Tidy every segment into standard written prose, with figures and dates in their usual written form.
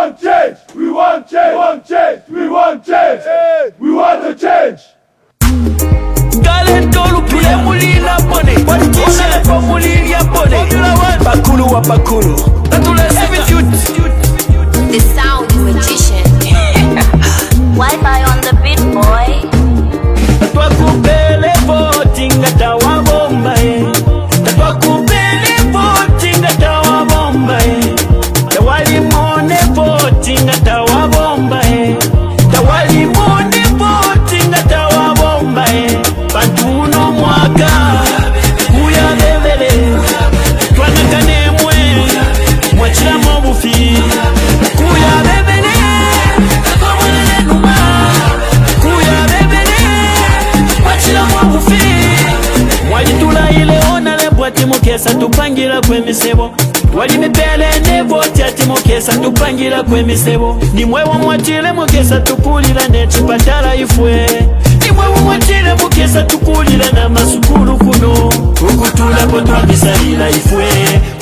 want change. We want change. We want change. We want change. We want a change. The sound magician. Wi-Fi on the beat, boy. Twakupele voting atawa bomba Twakupele voting atawa bomba Tawali mone voting atawa bomba Tawali mone voting atawa bomba Pantuno mwaka Kuya bebele Twanakane mwe Mwachila mobufi Kuya bebele Takwamwele numa Kuya bebele Mwachila mobufi Mwajitula ile ona lebwa timukesa tupangira kwemisebo Wali mipele ne voti atimukesa tupangira kwemisebo Nimwewo mwachile mukesa tukulila ne chipatala ifwe Nimwewo mwachile mukesa tukulila na masukulu kuno Ukutula potwa misalila ifwe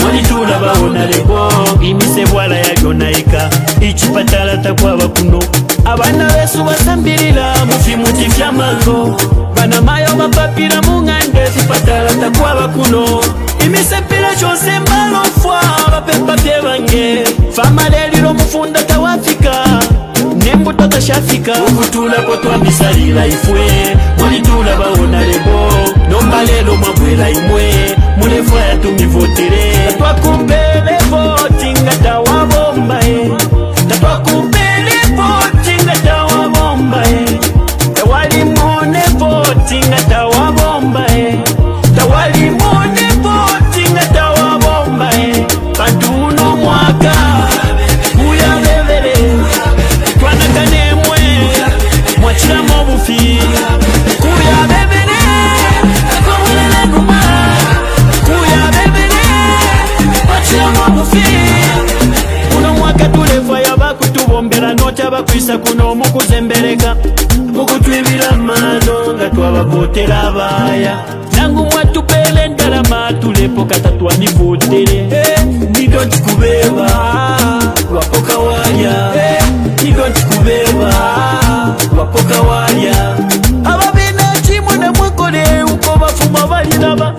Mwalitula baona lebo Imisebo ala ya jonaika Ichipatala takwaba kuno Abana besu basambilila mufi mutifya mango Bana mayo mapapira mungande Zipatala takwaba kuno Imisepila chose malofwa Bapepa pyebange Fama lelilo mufunda tawafika Nembu tota shafika Ukutula potwa misalila ifwe Mwalitula baona lebo Nomba lelo mabwela imwe Mulefwa ya tumivotere Twakupele voting atawa bomba Twakupele voting atawa bomba Tawali mone voting atawa bomba Tawali mone voting atawa bomba Pantuno mwaka Kuya bebele Twanakane mwe Mwachila mobufi Kuya bebele Takwamwele numa Kuya bebele Mwachila mobufi Kuno mwaka tulefa yaba kutubombera Nota bakwisa kuno mukuzembereka Mukutwibila mano nga twabavotera abaya Nangu mwatupele ndalama tulepo kata twanivotere Nidonti kubeba wapoka walya Nidonti kubeba wapoka walya Ababina chimwe na mwekole uko bafuma balilaba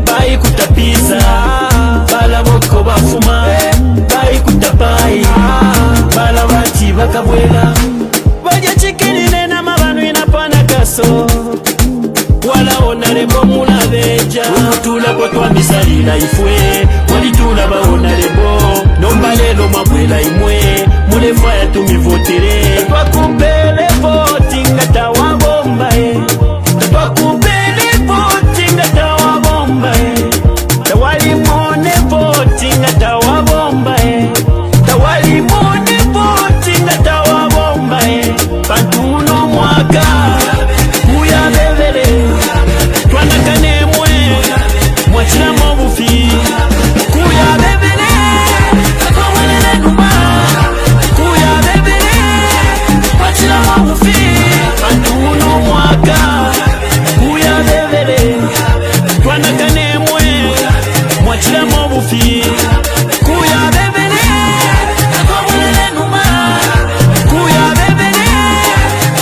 Bayi kutapisa bala boko bafuma Bayi kutapai bala bati bakabwela Baja chikinine na mabanu inapana kaso Wala onarebo mulabeja Ukutula potwa misalila ifwe Walitula baonarebo Nomba lelo mabwela imwe Mulefwa ya tumivotere Twakupele voting atawa bomba Twakupele voting atawa bomba Tawali mone voting atawa bomba Tawali mone voting atawa bomba Pantuno mwaka Kuya bebele Twanakane mwe Mwachila mobufi Kuya bebele Takwamwele numa Kuya bebele Mwachila mobufi Pantuno mwaka Kuya bebele Twanakane mwe Mwachila mobufi Kuya bebele Takwamwele numa Kuya bebele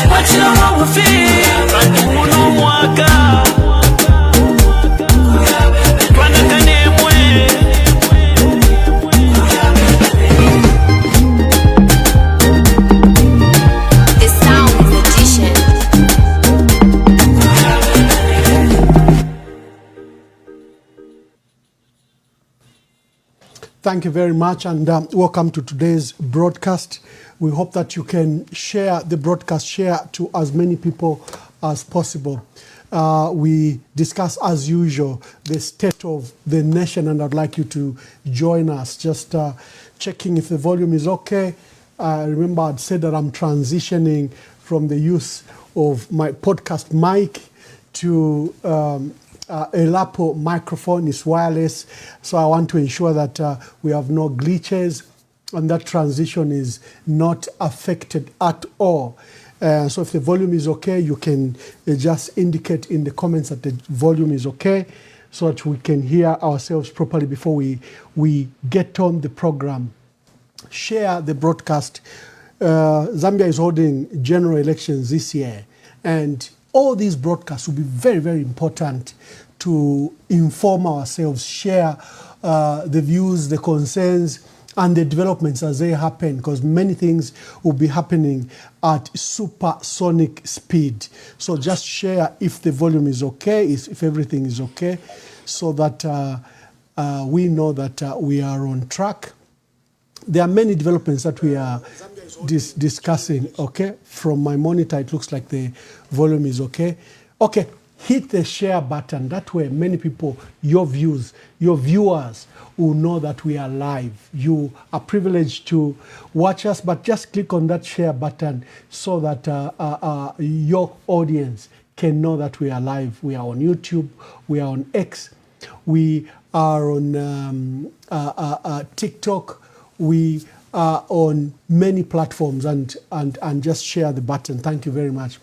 Mwachila mobufi Pantuno mwaka Twanakane mwe The sound magician. Thank you very much, and welcome to today's broadcast. We hope that you can share the broadcast, share to as many people as possible. We discuss, as usual, the state of the nation, and I'd like you to join us. Just checking if the volume is okay. Remember, I'd said that I'm transitioning from the use of my podcast mic to a lapel microphone. Is wireless, so I want to ensure that we have no glitches and that transition is not affected at all. So if the volume is okay, you can just indicate in the comments that the volume is okay so that we can hear ourselves properly before we get on the program. share the broadcast. Zambia is holding general elections this year, and all these broadcasts will be very, very important to inform ourselves, share the views, the concerns, and the developments as they happen, because many things will be happening at supersonic speed. So just share if the volume is okay, if everything is okay, so that we know that we are on track. There are many developments that we are discussing, okay? From my monitor, it looks like the volume is okay. Okay, hit the share button. That way, many people, your viewers will know that we are live. You are privileged to watch us, but just click on that share button so that your audience can know that we are live. We are on YouTube, we are on X, we are on TikTok, we are on many platforms, and just share the button. Thank you very much.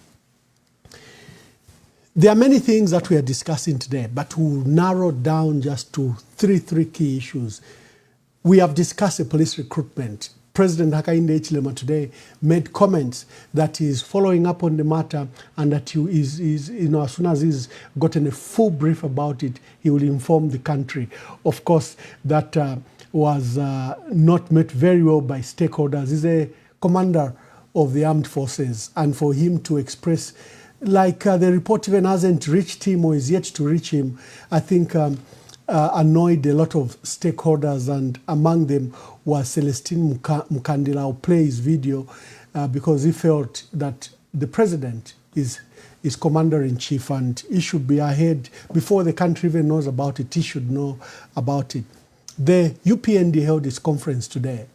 There are many things that we are discussing today, but we'll narrow down just to three key issues. We have discussed the police recruitment. President Hakainde Hichilema today made comments that he is following up on the matter, and that he is as soon as he's gotten a full brief about it, he will inform the country. Of course, that was not met very well by stakeholders. He's a commander of the armed forces, and for him to express, like the report even hasn't reached him or is yet to reach him, I think annoyed a lot of stakeholders, and among them was Celestine Mukandila, who plays his video because he felt that the president is commander-in-chief and he should be ahead before the country even knows about it. He should know about it. The UPND held its conference today.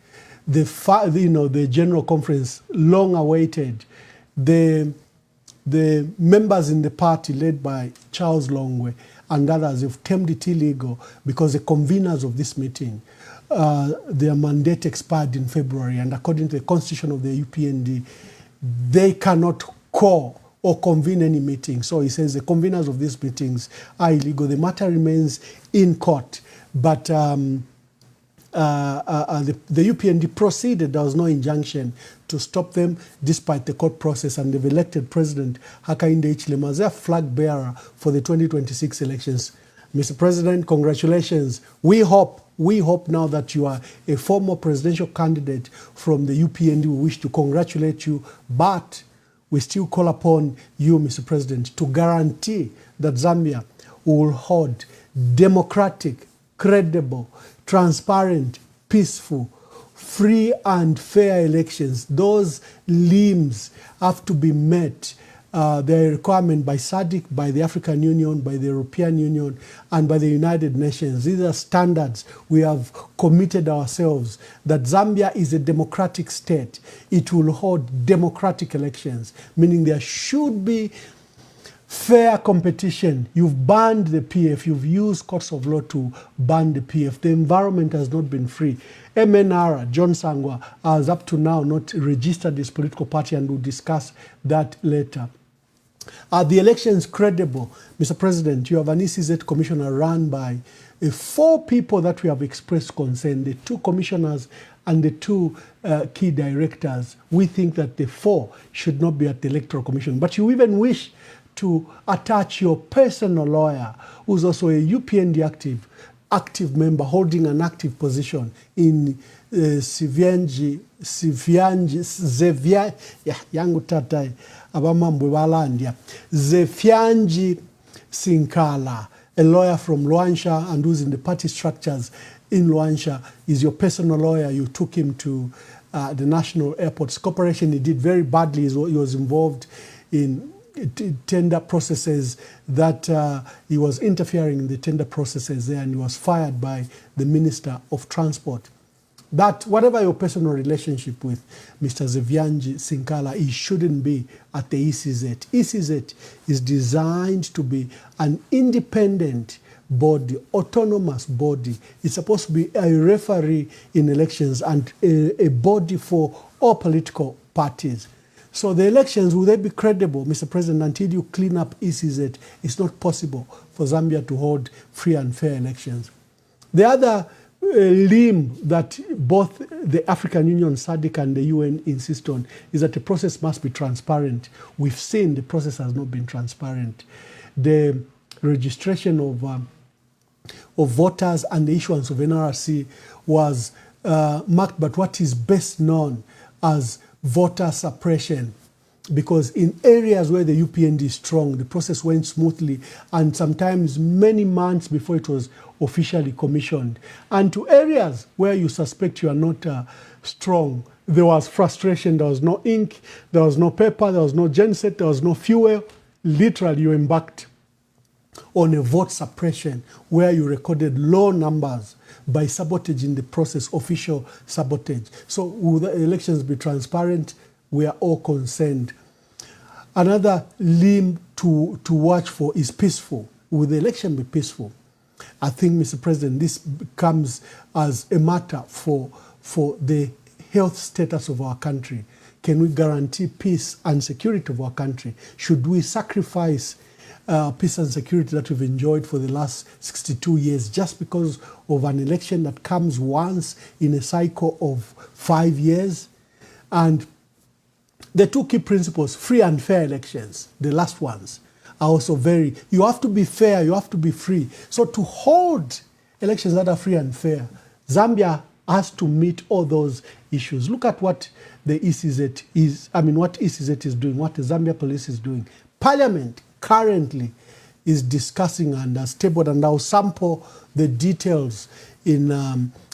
The general conference, long awaited. The members in the party led by Charles Longwe and others have termed it illegal because the conveners of this meeting, their mandate expired in February, and according to the constitution of the UPND, they cannot call or convene any meeting. So he says the conveners of these meetings are illegal. The matter remains in court, but the UPND proceeded. There was no injunction to stop them despite the court process, and they've elected President Hakainde Hichilema as their flag bearer for the 2026 elections. Mr. President, congratulations. We hope now that you are a former presidential candidate from the UPND. We wish to congratulate you, but we still call upon you, Mr. President, to guarantee that Zambia will hold democratic, credible, transparent, peaceful, free and fair elections. Those limbs have to be met. They're a requirement by SADC, by the African Union, by the European Union, and by the United Nations. These are standards we have committed ourselves, that Zambia is a democratic state. It will hold democratic elections, meaning there should be fair competition. You've banned the PF. You've used courts of law to ban the PF. The environment has not been free. MNR, John Sangwa, has up to now not registered his political party, and we'll discuss that later. Are the elections credible? Mr. President, you have an ECZ commissioner run by 4 people that we have expressed concern, the 2 commissioners and the 2 key directors. We think that the 4 should not be at the Electoral Commission. But you even wish to attach your personal lawyer, who's also a UPND active member holding an active position in Zevyanji Sinkala, a lawyer from Luanshya and who's in the party structures in Luanshya, is your personal lawyer. You took him to the National Airports Corporation. He did very badly. He was involved in tender processes that he was interfering in the tender processes there, and he was fired by the Minister of Transport. That whatever your personal relationship with Mr. Zevyanji Sinkala, he shouldn't be at the ECZ. ECZ is designed to be an independent body, autonomous body. It's supposed to be a referee in elections and a body for all political parties. So the elections, will they be credible, Mr. President, until you clean up ECZ? It's not possible for Zambia to hold free and fair elections. The other limb that both the African Union, SADC, and the UN insist on is that the process must be transparent. We've seen the process has not been transparent. The registration of voters and the issuance of NRC was marked by what is best known as voter suppression, because in areas where the UPND is strong, the process went smoothly and sometimes many months before it was officially commissioned. And to areas where you suspect you are not strong, there was frustration, there was no ink, there was no paper, there was no genset, there was no fuel. Literally, you embarked on a vote suppression where you recorded low numbers by sabotaging the process, official sabotage. So will the elections be transparent? We are all concerned. Another limb to watch for is peaceful. Will the election be peaceful? I think, Mr. President, this comes as a matter for the health status of our country. Can we guarantee peace and security of our country? Should we sacrifice peace and security that we've enjoyed for the last 62 years just because of an election that comes once in a cycle of 5 years? And the two key principles, free and fair elections, the last ones, are also you have to be fair, you have to be free. So to hold elections that are free and fair, Zambia has to meet all those issues. Look at what the ECZ what ECZ is doing, what the Zambia police is doing. Parliament currently is discussing and has tabled, and I'll sample the details in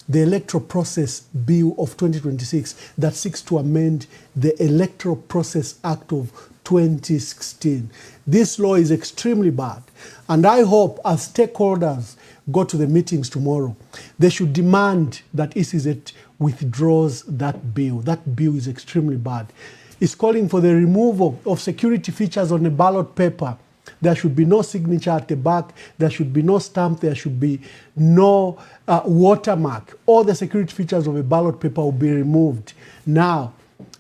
the Electoral Process Bill of 2026 that seeks to amend the Electoral Process Act of 2016. This law is extremely bad, and I hope as stakeholders go to the meetings tomorrow, they should demand that ECZ withdraws that bill. That bill is extremely bad. It's calling for the removal of security features on the ballot paper. There should be no signature at the back. There should be no stamp. There should be no watermark. All the security features of a ballot paper will be removed. Now,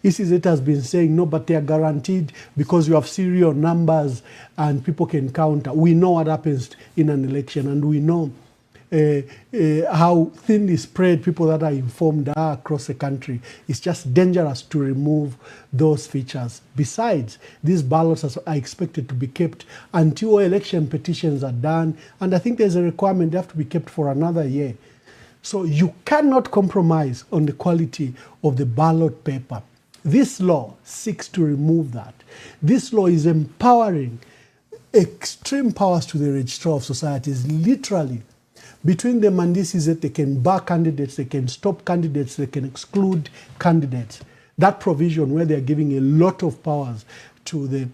ECZ has been saying, no, but they are guaranteed because you have serial numbers and people can counter. We know what happens in an election, and we know how thinly spread people that are informed are across the country. It's just dangerous to remove those features. Besides, these ballots are expected to be kept until election petitions are done, and I think there's a requirement they have to be kept for another year. So you cannot compromise on the quality of the ballot paper. This law seeks to remove that. This law is empowering extreme powers to the Registrar of Societies, literally. Between them and this is that they can bar candidates, they can stop candidates, they can exclude candidates. That provision where they are giving a lot of powers to the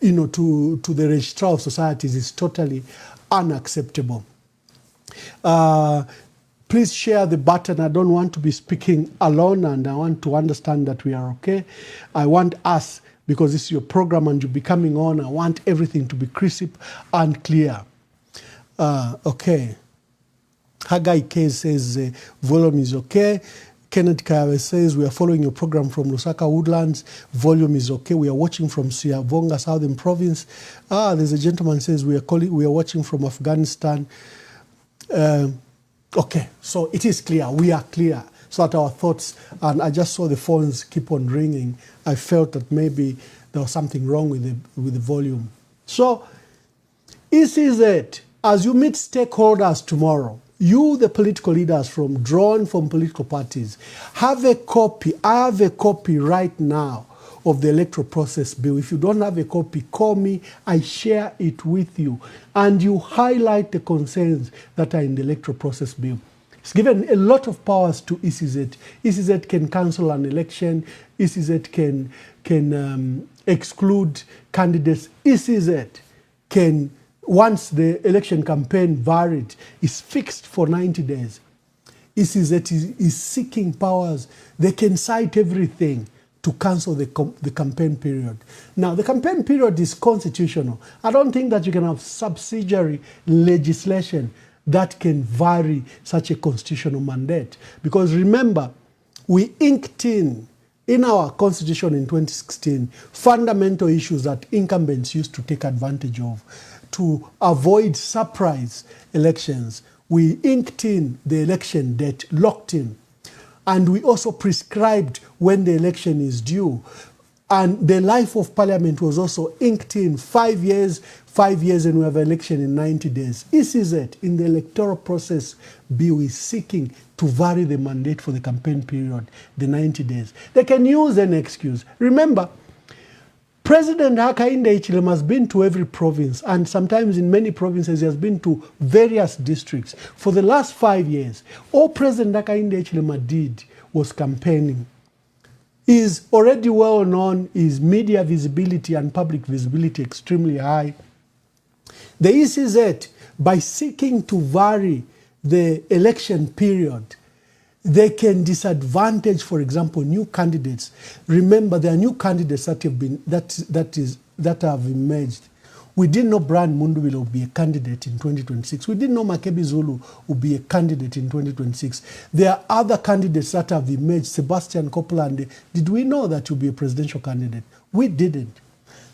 to the Registrar of Societies is totally unacceptable. Please share the button. I don't want to be speaking alone, and I want to understand that we are okay. I want us, because this is your program and you'll be coming on, I want everything to be crisp and clear. Okay. Haggai K says volume is okay. Kenneth Kawe says we are following your program from Lusaka Woodlands. Volume is okay. We are watching from Siavonga, Southern Province. There's a gentleman says we are watching from Afghanistan. Okay, so it is clear. We are clear. So that our thoughts, and I just saw the phones keep on ringing. I felt that maybe there was something wrong with the volume. So this is it. As you meet stakeholders tomorrow, you, the political leaders drawn from political parties, have a copy. I have a copy right now of the Electoral Process Bill. If you don't have a copy, call me. I share it with you. And you highlight the concerns that are in the Electoral Process Bill. It's given a lot of powers to ECZ. ECZ can cancel an election. ECZ can exclude candidates. ECZ can, once the election campaign varied, is fixed for 90 days. ECZ is seeking powers. They can cite everything to cancel the campaign period. Now, the campaign period is constitutional. I don't think that you can have subsidiary legislation that can vary such a constitutional mandate. Because remember, we inked in our constitution in 2016 fundamental issues that incumbents used to take advantage of to avoid surprise elections, we inked in the election date, locked in. And we also prescribed when the election is due. And the life of Parliament was also inked in 5 years, and we have an election in 90 days. ECZ, in the electoral process bill, is seeking to vary the mandate for the campaign period, the 90 days. They can use an excuse. Remember, President Hakainde Hichilema has been to every province, and sometimes in many provinces he has been to various districts. For the last 5 years, all President Hakainde Hichilema did was campaigning. He is already well known, his media visibility and public visibility extremely high. The ECZ, by seeking to vary the election period, they can disadvantage, for example, new candidates. Remember, there are new candidates that have been that have emerged. We didn't know Brian Mundubile will be a candidate in 2026. We didn't know Makebi Zulu will be a candidate in 2026. There are other candidates that have emerged. Sebastian Copeland, did we know that he'll be a presidential candidate? We didn't.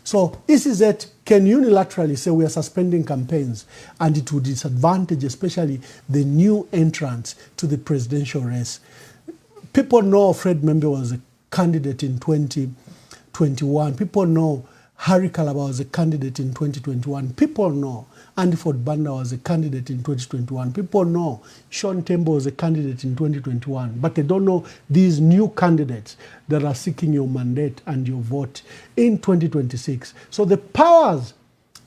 So ECZ can unilaterally say we are suspending campaigns, and it would disadvantage especially the new entrants to the presidential race. People know Fred Membe was a candidate in 2021. People know Harry Calabar was a candidate in 2021. People know Andy Ford Banda was a candidate in 2021. People know Sean Tembo was a candidate in 2021. But they don't know these new candidates that are seeking your mandate and your vote in 2026. So the powers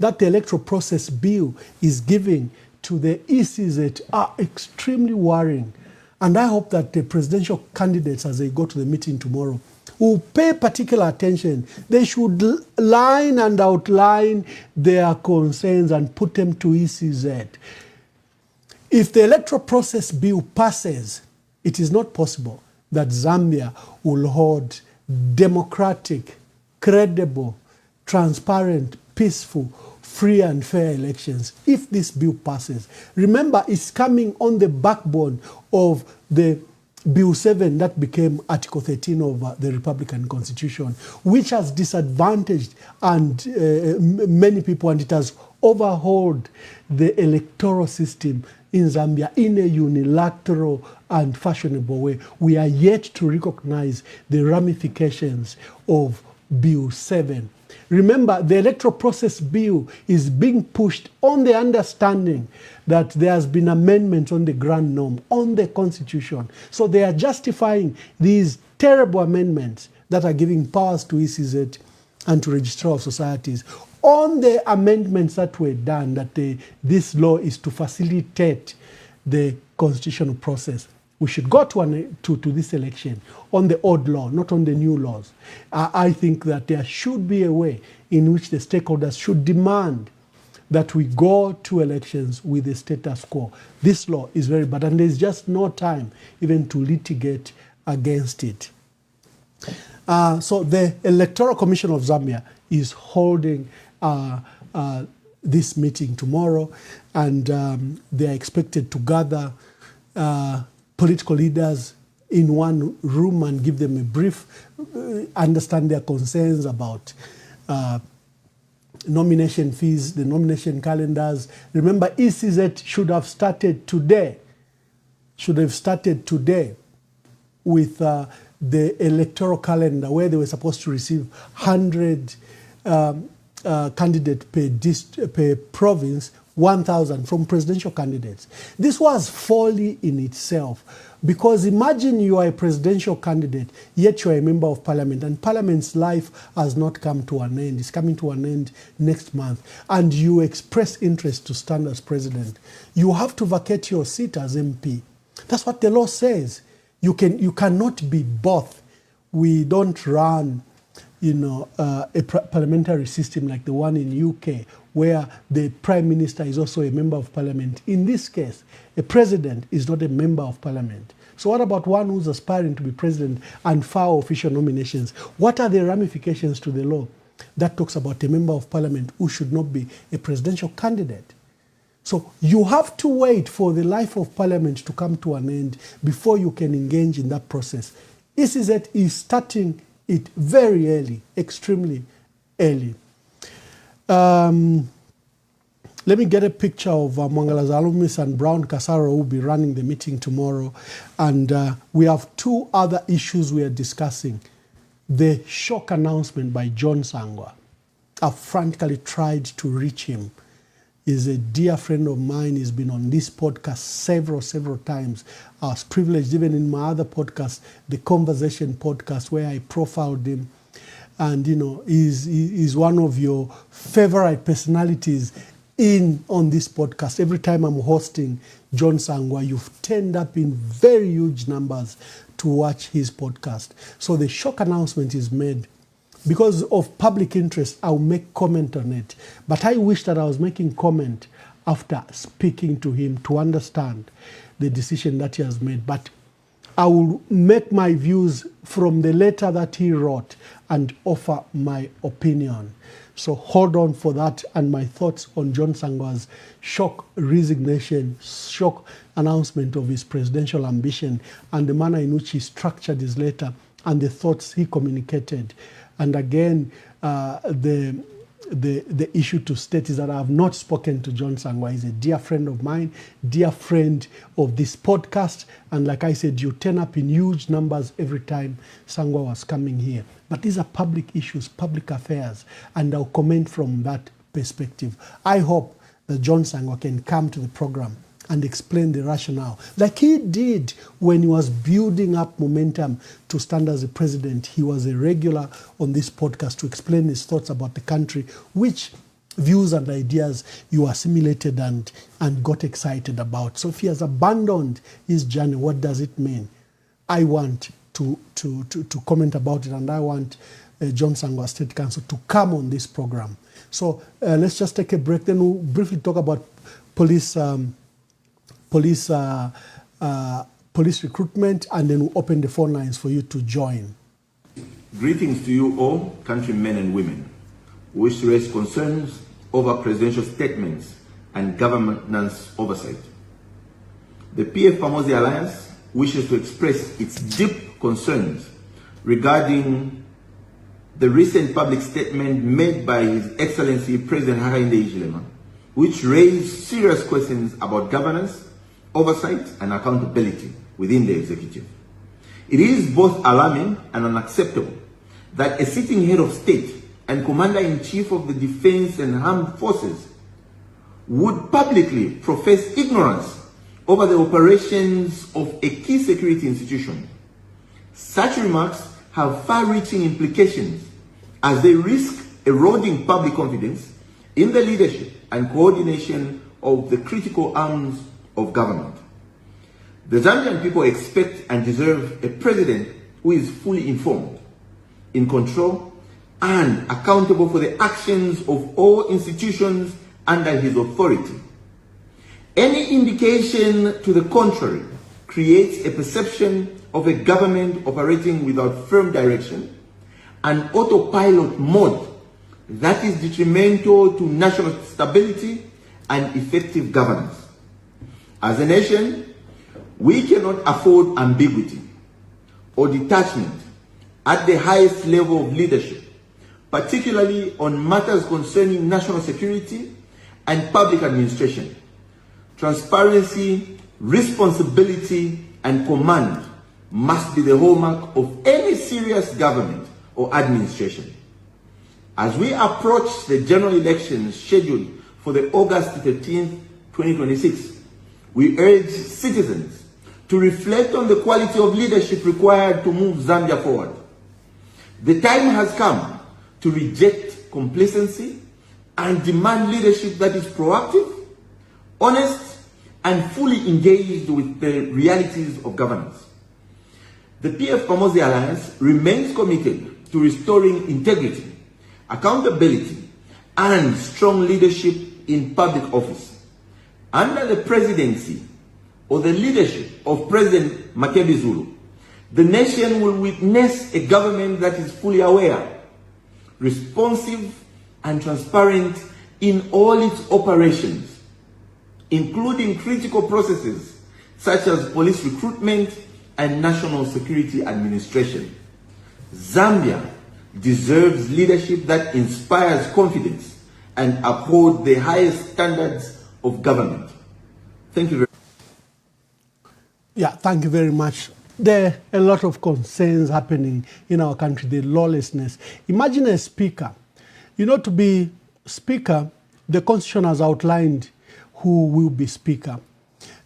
that the electoral process bill is giving to the ECZ are extremely worrying. And I hope that the presidential candidates, as they go to the meeting tomorrow, will pay particular attention. They should line and outline their concerns and put them to ECZ. If the electoral process bill passes, it is not possible that Zambia will hold democratic, credible, transparent, peaceful, free and fair elections if this bill passes. Remember, it's coming on the backbone of the Bill 7 that became Article 13 of the Republican Constitution, which has disadvantaged and many people, and it has overhauled the electoral system in Zambia in a unilateral and fashionable way. We are yet to recognize the ramifications of Bill 7. Remember, the electoral process bill is being pushed on the understanding that there has been amendments on the grand norm, on the constitution. So they are justifying these terrible amendments that are giving powers to ECZ and to Registrar of Societies on the amendments that were done, that this law is to facilitate the constitutional process. We should go to this election on the old law, not on the new laws. I think that there should be a way in which the stakeholders should demand that we go to elections with the status quo. This law is very bad, and there's just no time even to litigate against it. So the Electoral Commission of Zambia is holding this meeting tomorrow, and they are expected to gather political leaders in one room and give them a brief, understand their concerns about nomination fees, the nomination calendars. Remember, ECZ should have started today with the electoral calendar, where they were supposed to receive 100 candidates per province, 1,000 from presidential candidates. This was folly in itself, because imagine you are a presidential candidate, yet you are a member of parliament, and parliament's life has not come to an end. It's coming to an end next month, and you express interest to stand as president. You have to vacate your seat as MP. That's what the law says. You cannot be both. We don't run a parliamentary system like the one in UK, where the Prime Minister is also a member of Parliament. In this case, a president is not a member of Parliament. So what about one who's aspiring to be president and file official nominations? What are the ramifications to the law that talks about a member of Parliament who should not be a presidential candidate? So you have to wait for the life of Parliament to come to an end before you can engage in that process. ECZ is starting it very early, extremely early. let me get a picture of Mwangala Zalumis and Brown Kasaro, who will be running the meeting tomorrow. And we have two other issues we are discussing. The shock announcement by John Sangwa. I've frankly tried to reach him. He's a dear friend of mine. He's been on this podcast several times. I was privileged, even in my other podcast, the Conversation podcast, where I profiled him. And, you know, he's one of your favorite personalities on this podcast. Every time I'm hosting John Sangwa, you've turned up in very huge numbers to watch his podcast. So the shock announcement is made. Because of public interest, I'll make comment on it. But I wish that I was making comment after speaking to him to understand the decision that he has made. But I will make my views from the letter that he wrote and offer my opinion. So hold on for that and my thoughts on John Sangwa's shock resignation, shock announcement of his presidential ambition, and the manner in which he structured his letter and the thoughts he communicated. And again, the issue to state is that I have not spoken to John Sangwa. He's a dear friend of mine, dear friend of this podcast. And like I said, you turn up in huge numbers every time Sangwa was coming here. But these are public issues, public affairs, and I'll comment from that perspective. I hope that John Sangwa can come to the program and explain the rationale, like he did when he was building up momentum to stand as a president. He was a regular on this podcast to explain his thoughts about the country, which views and ideas you assimilated and got excited about. So if he has abandoned his journey, what does it mean? I want to comment about it, and I want John Sangwa State Council to come on this program. So let's just take a break, then we'll briefly talk about police recruitment, and then we'll open the phone lines for you to join. Greetings to you all, countrymen and women who wish to raise concerns over presidential statements and governance oversight. The PF Pamosi Alliance wishes to express its deep concerns regarding the recent public statement made by His Excellency President Hakainde Hichilema, which raised serious questions about governance, oversight and accountability within the executive. It is both alarming and unacceptable that a sitting head of state and commander-in-chief of the defense and armed forces would publicly profess ignorance over the operations of a key security institution. Such remarks have far-reaching implications as they risk eroding public confidence in the leadership and coordination of the critical arms of government. The Zambian people expect and deserve a president who is fully informed, in control, and accountable for the actions of all institutions under his authority. Any indication to the contrary creates a perception of a government operating without firm direction, an autopilot mode that is detrimental to national stability and effective governance. As a nation, we cannot afford ambiguity or detachment at the highest level of leadership, particularly on matters concerning national security and public administration. Transparency, responsibility, and command must be the hallmark of any serious government or administration. As we approach the general elections scheduled for the August 13th, 2026, we urge citizens to reflect on the quality of leadership required to move Zambia forward. The time has come to reject complacency and demand leadership that is proactive, honest, and fully engaged with the realities of governance. The PF Pamosi Alliance remains committed to restoring integrity, accountability, and strong leadership in public office. Under the presidency or the leadership of President Makebi Zulu, the nation will witness a government that is fully aware, responsive, and transparent in all its operations, including critical processes such as police recruitment and national security administration. Zambia deserves leadership that inspires confidence and uphold the highest standards of government. Thank you very much. Yeah, thank you very much. There are a lot of concerns happening in our country, the lawlessness. Imagine a speaker. You know, to be speaker, the constitution has outlined who will be speaker.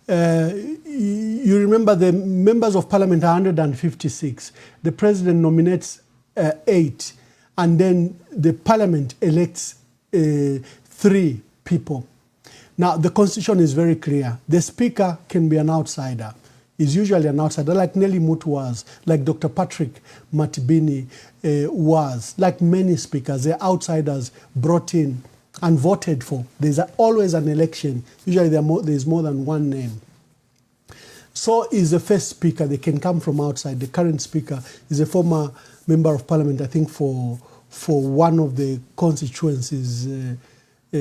You remember the members of parliament are 156. The president nominates 8, and then the parliament elects 3 people. Now, the constitution is very clear. The speaker can be an outsider. Is usually an outsider, like Nelly Mutu was, like Dr. Patrick Matibini was, like many speakers. They're outsiders brought in and voted for. There's always an election. Usually there's more than one name. So is the first speaker. They can come from outside. The current speaker is a former member of parliament, I think, for one of the constituencies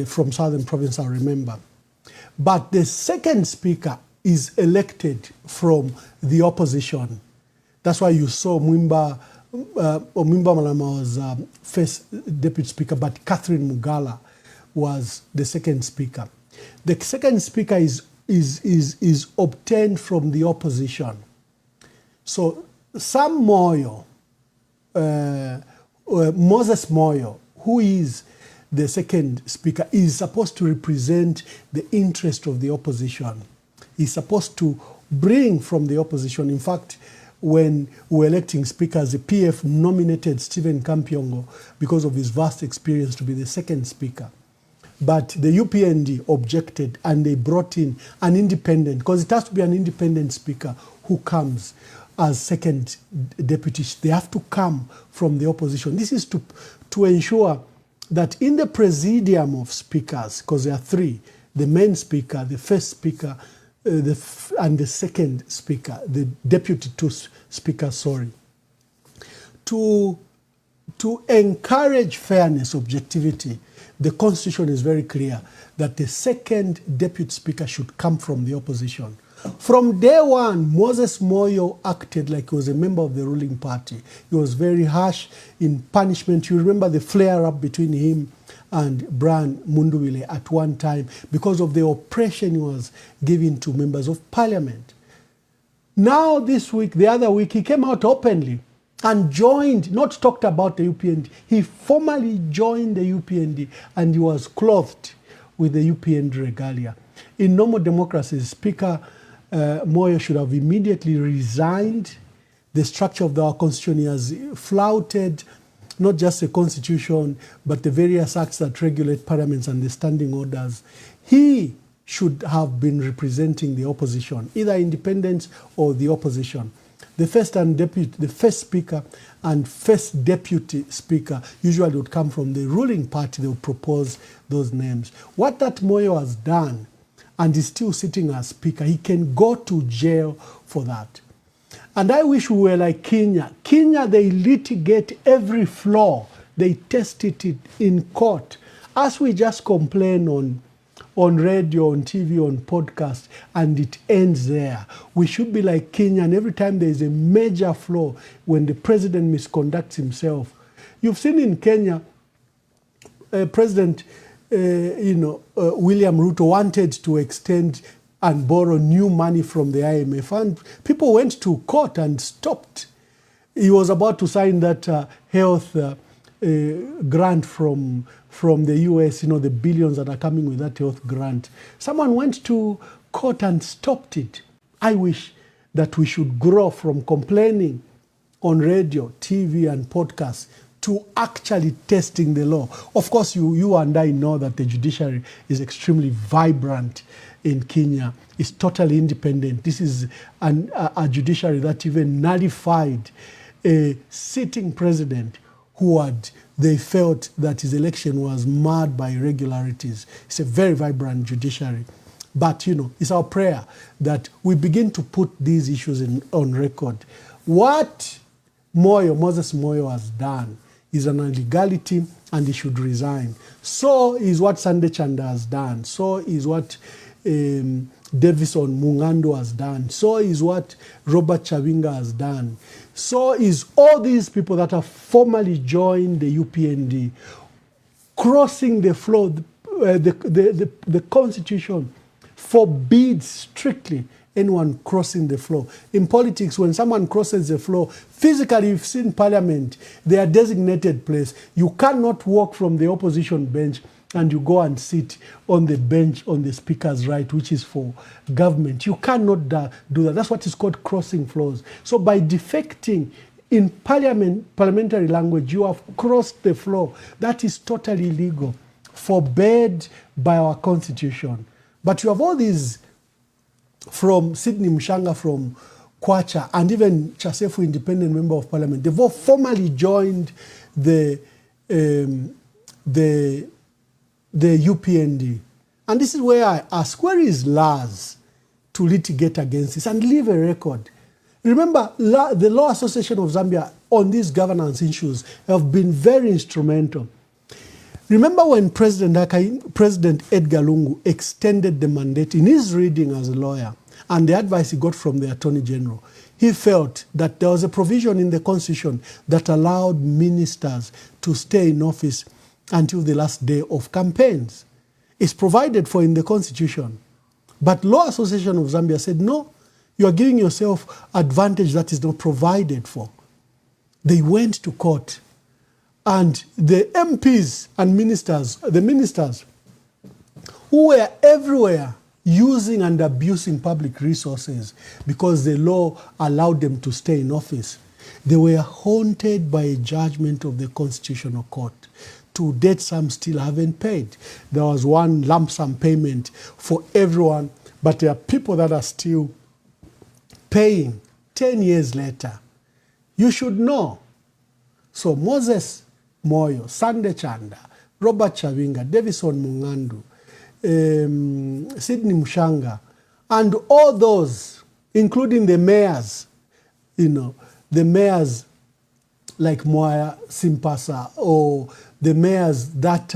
from Southern Province, I remember. But the second speaker is elected from the opposition. That's why you saw Mwimba Malama was first deputy speaker, but Catherine Mugala was the second speaker. The second speaker is obtained from the opposition. So Sam Moyo, Moses Moyo, who is the second speaker, is supposed to represent the interest of the opposition. He's supposed to bring from the opposition. In fact, when we were electing speakers, the PF nominated Stephen Kampiongo because of his vast experience to be the second speaker. But the UPND objected, and they brought in an independent, because it has to be an independent speaker who comes as second deputy. They have to come from the opposition. This is to ensure that in the presidium of speakers, because there are 3, the main speaker, the first speaker, and the second speaker, the deputy 2 speaker, sorry. To encourage fairness, objectivity, the constitution is very clear that the second deputy speaker should come from the opposition. From day one, Moses Moyo acted like he was a member of the ruling party. He was very harsh in punishment. You remember the flare-up between him and Brian Munduwile at one time because of the oppression he was giving to members of parliament. Now this week, the other week, he came out openly and joined, not talked about the UPND. He formally joined the UPND, and he was clothed with the UPND regalia. In normal democracies, Speaker Moyo should have immediately resigned. The structure of our constitution has flouted not just the constitution, but the various acts that regulate parliaments and the standing orders. He should have been representing the opposition, either independents or the opposition. The first speaker and first deputy speaker usually would come from the ruling party. They would propose those names. What that Moyo has done, and is still sitting as speaker, he can go to jail for that. And I wish we were like Kenya. Kenya, they litigate every flaw. They test it in court. As we just complain on radio, on TV, on podcast, and it ends there. We should be like Kenya, and every time there is a major flaw, when the president misconducts himself. You've seen in Kenya, President William Ruto wanted to extend and borrow new money from the IMF, and people went to court and stopped. He was about to sign that health grant from the US, the billions that are coming with that health grant. Someone went to court and stopped it. I wish that we should grow from complaining on radio, TV, and podcasts to actually testing the law. Of course, you and I know that the judiciary is extremely vibrant in Kenya. It's totally independent. This is a judiciary that even nullified a sitting president they felt that his election was marred by irregularities. It's a very vibrant judiciary. But, it's our prayer that we begin to put these issues on record. What Moses Moyo has done is an illegality, and he should resign. So is what Sunday Chanda has done. So is what Davison Mungando has done. So is what Robert Chavinga has done. So is all these people that have formally joined the UPND. crossing the floor. The Constitution forbids strictly anyone crossing the floor. In politics, when someone crosses the floor, physically, you've seen Parliament, they are designated place. You cannot walk from the opposition bench and you go and sit on the bench on the speaker's right, which is for government. You cannot do that. That's what is called crossing floors. So by defecting in parliamentary language, you have crossed the floor. That is totally illegal, forbade by our Constitution. But you have all these from Sydney Mshanga, from Kwacha, and even Chasefu, independent member of parliament. They've all formally joined the UPND. And this is where I ask, where is Lars to litigate against this and leave a record? Remember, the Law Association of Zambia on these governance issues have been very instrumental. Remember when President Edgar Lungu extended the mandate in his reading as a lawyer and the advice he got from the Attorney General, he felt that there was a provision in the Constitution that allowed ministers to stay in office until the last day of campaigns. It's provided for in the Constitution. But Law Association of Zambia said, no, you are giving yourself advantage that is not provided for. They went to court. And the MPs and the ministers who were everywhere using and abusing public resources because the law allowed them to stay in office, they were haunted by a judgment of the Constitutional Court. To date, some still haven't paid. There was one lump sum payment for everyone, but there are people that are still paying 10 years later. You should know. So Moses Moyo, Sande Chanda, Robert Chavinga, Davison Mungandu, Sydney Mshanga, and all those, including the mayors, the mayors like Moya Simpasa or the mayors that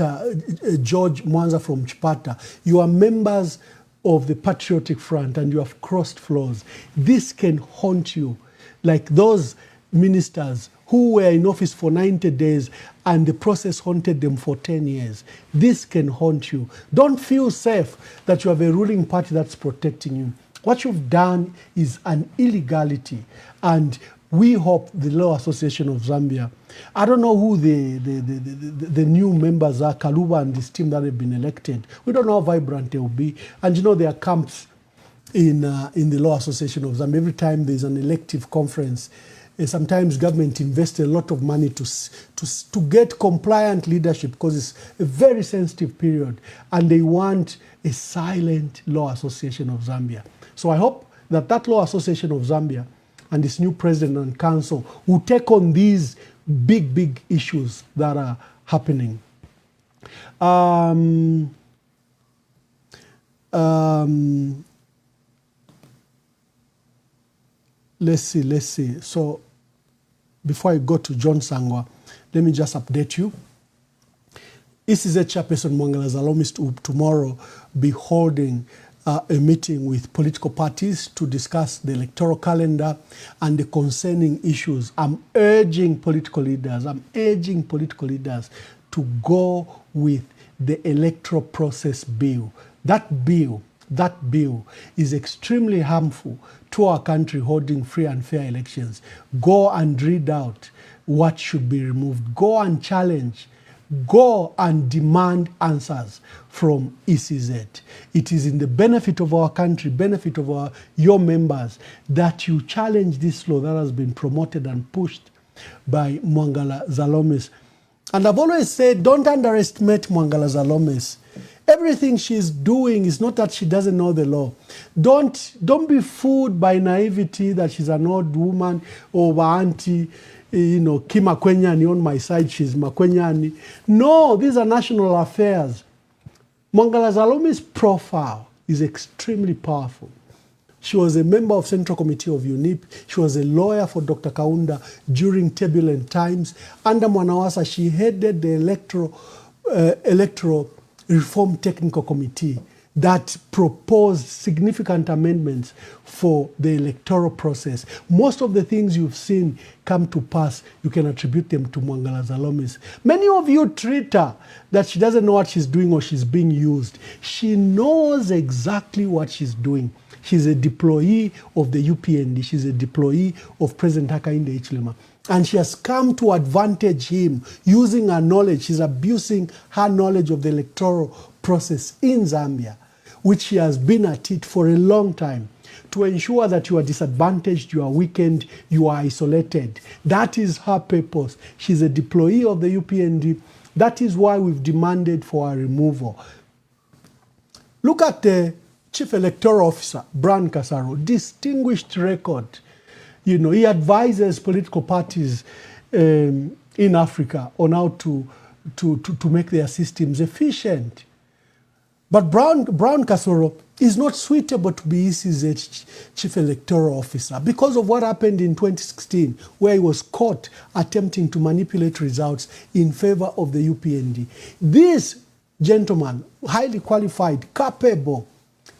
George Mwanza from Chipata, you are members of the Patriotic Front and you have crossed floors. This can haunt you, like those ministers who were in office for 90 days and the process haunted them for 10 years. This can haunt you. Don't feel safe that you have a ruling party that's protecting you. What you've done is an illegality, and we hope the Law Association of Zambia, I don't know who the new members are, Kaluba and this team that have been elected. We don't know how vibrant they will be. And there are camps in the Law Association of Zambia. Every time there's an elective conference, sometimes government invests a lot of money to get compliant leadership because it's a very sensitive period, and they want a silent Law Association of Zambia. So I hope that Law Association of Zambia and this new president and council will take on these big issues that are happening. Let's see. So before I go to John Sangwa, let me just update you. ECZ Chairperson Mwangala Zalomis will tomorrow be holding a meeting with political parties to discuss the electoral calendar and the concerning issues. I'm urging political leaders to go with the electoral process bill. That bill is extremely harmful to our country holding free and fair elections. Go and read out what should be removed. Go and challenge. Go and demand answers from ECZ. It is in the benefit of our country, benefit of your members, that you challenge this law that has been promoted and pushed by Mwangala Zalomis. And I've always said, don't underestimate Mwangala Zalomis. Everything she's doing is not that she doesn't know the law. Don't be fooled by naivety that she's an old woman or auntie, Kim Makwenyani on my side, she's Makwenyani. No, these are national affairs. Mwangala Zalomi's profile is extremely powerful. She was a member of Central Committee of UNIP. She was a lawyer for Dr. Kaunda during turbulent times. Under Mwanawasa, she headed the Electoral Reform Technical Committee that proposed significant amendments for the electoral process. Most of the things you've seen come to pass, you can attribute them to Mwangala Zalomis. Many of you treat her that she doesn't know what she's doing or she's being used. She knows exactly what she's doing. She's a deployee of the UPND. She's a deployee of President Hakainde Hichilema. And she has come to advantage him using her knowledge. She's abusing her knowledge of the electoral process in Zambia, which she has been at it for a long time, to ensure that you are disadvantaged, you are weakened, you are isolated. That is her purpose. She's a deployee of the UPND. That is why we've demanded for her removal. Look at the Chief Electoral Officer, Brian Kasaro, distinguished record. You know, he advises political parties in Africa on how to make their systems efficient. But Brown Kasoro is not suitable to be ECZ Chief Electoral Officer because of what happened in 2016, where he was caught attempting to manipulate results in favor of the UPND. This gentleman, highly qualified, capable,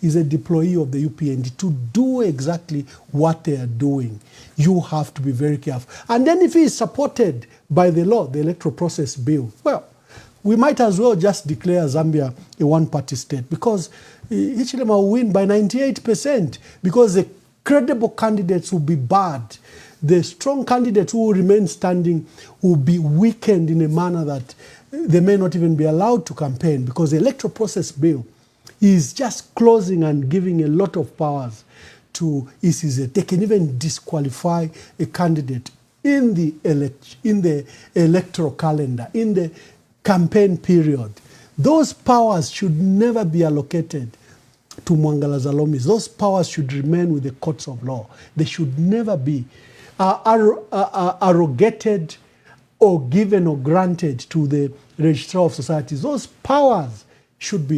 is a deployee of the UPND to do exactly what they are doing. You have to be very careful. And then if he is supported by the law, the electoral process bill, well, we might as well just declare Zambia a one-party state because Hichilema will win by 98% because the credible candidates will be barred. The strong candidates who will remain standing will be weakened in a manner that they may not even be allowed to campaign because the electoral process bill is just closing and giving a lot of powers to ECZ. They can even disqualify a candidate in the electoral calendar, in the campaign period. Those powers should never be allocated to Mwangala Zalomis. Those powers should remain with the courts of law. They should never be arrogated or given or granted to the Registrar of Societies. Those powers should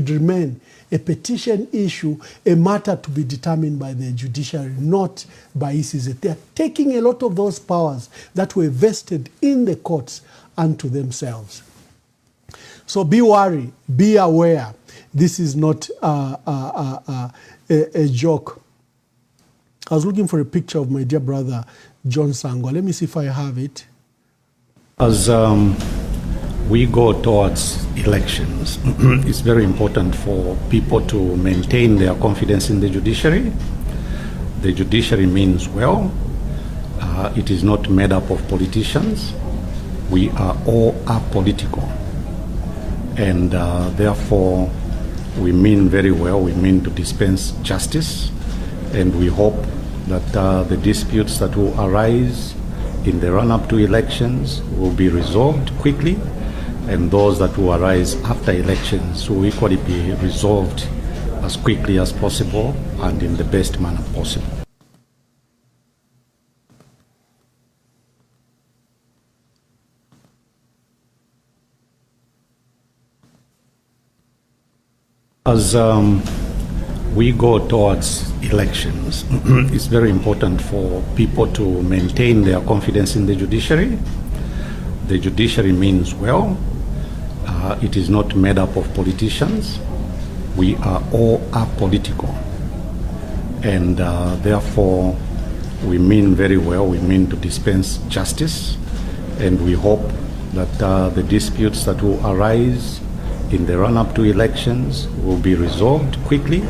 remain a petition issue, a matter to be determined by the Judiciary, not by ECZ. They are taking a lot of those powers that were vested in the courts unto themselves. So be worried, be aware. This is not a joke. I was looking for a picture of my dear brother, John Sangwa. Let me see if I have it. As we go towards elections, it's very important for people to maintain their confidence in the judiciary. The judiciary means well. It is not made up of politicians. We are all apolitical. And therefore, we mean very well. We mean to dispense justice. And we hope that the disputes that will arise in the run-up to elections will be resolved quickly, and those that will arise after elections will equally be resolved as quickly as possible and in the best manner possible. As we go towards elections, it's very important for people to maintain their confidence in the judiciary. The judiciary means well. It is not made up of politicians. We are all apolitical. And therefore, we mean very well. We mean to dispense justice. And we hope that the disputes that will arise in the run-up to elections will be resolved quickly.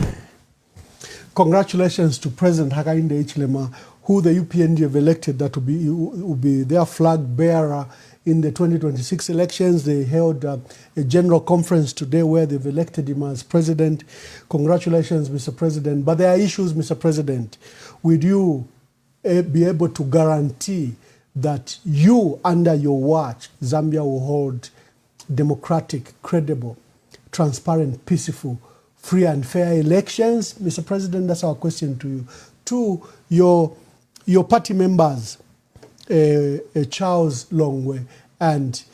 Congratulations to President Hakainde Hichilema, who the UPND have elected that will be their flag bearer in the 2026 elections. They held a general conference today where they've elected him as president. Congratulations, Mr. President. But there are issues, Mr. President. Would you be able to guarantee that you, under your watch, Zambia will hold democratic, credible, transparent, peaceful, free and fair elections? Mr. President, that's our question to you. To your party members, Charles Longwe and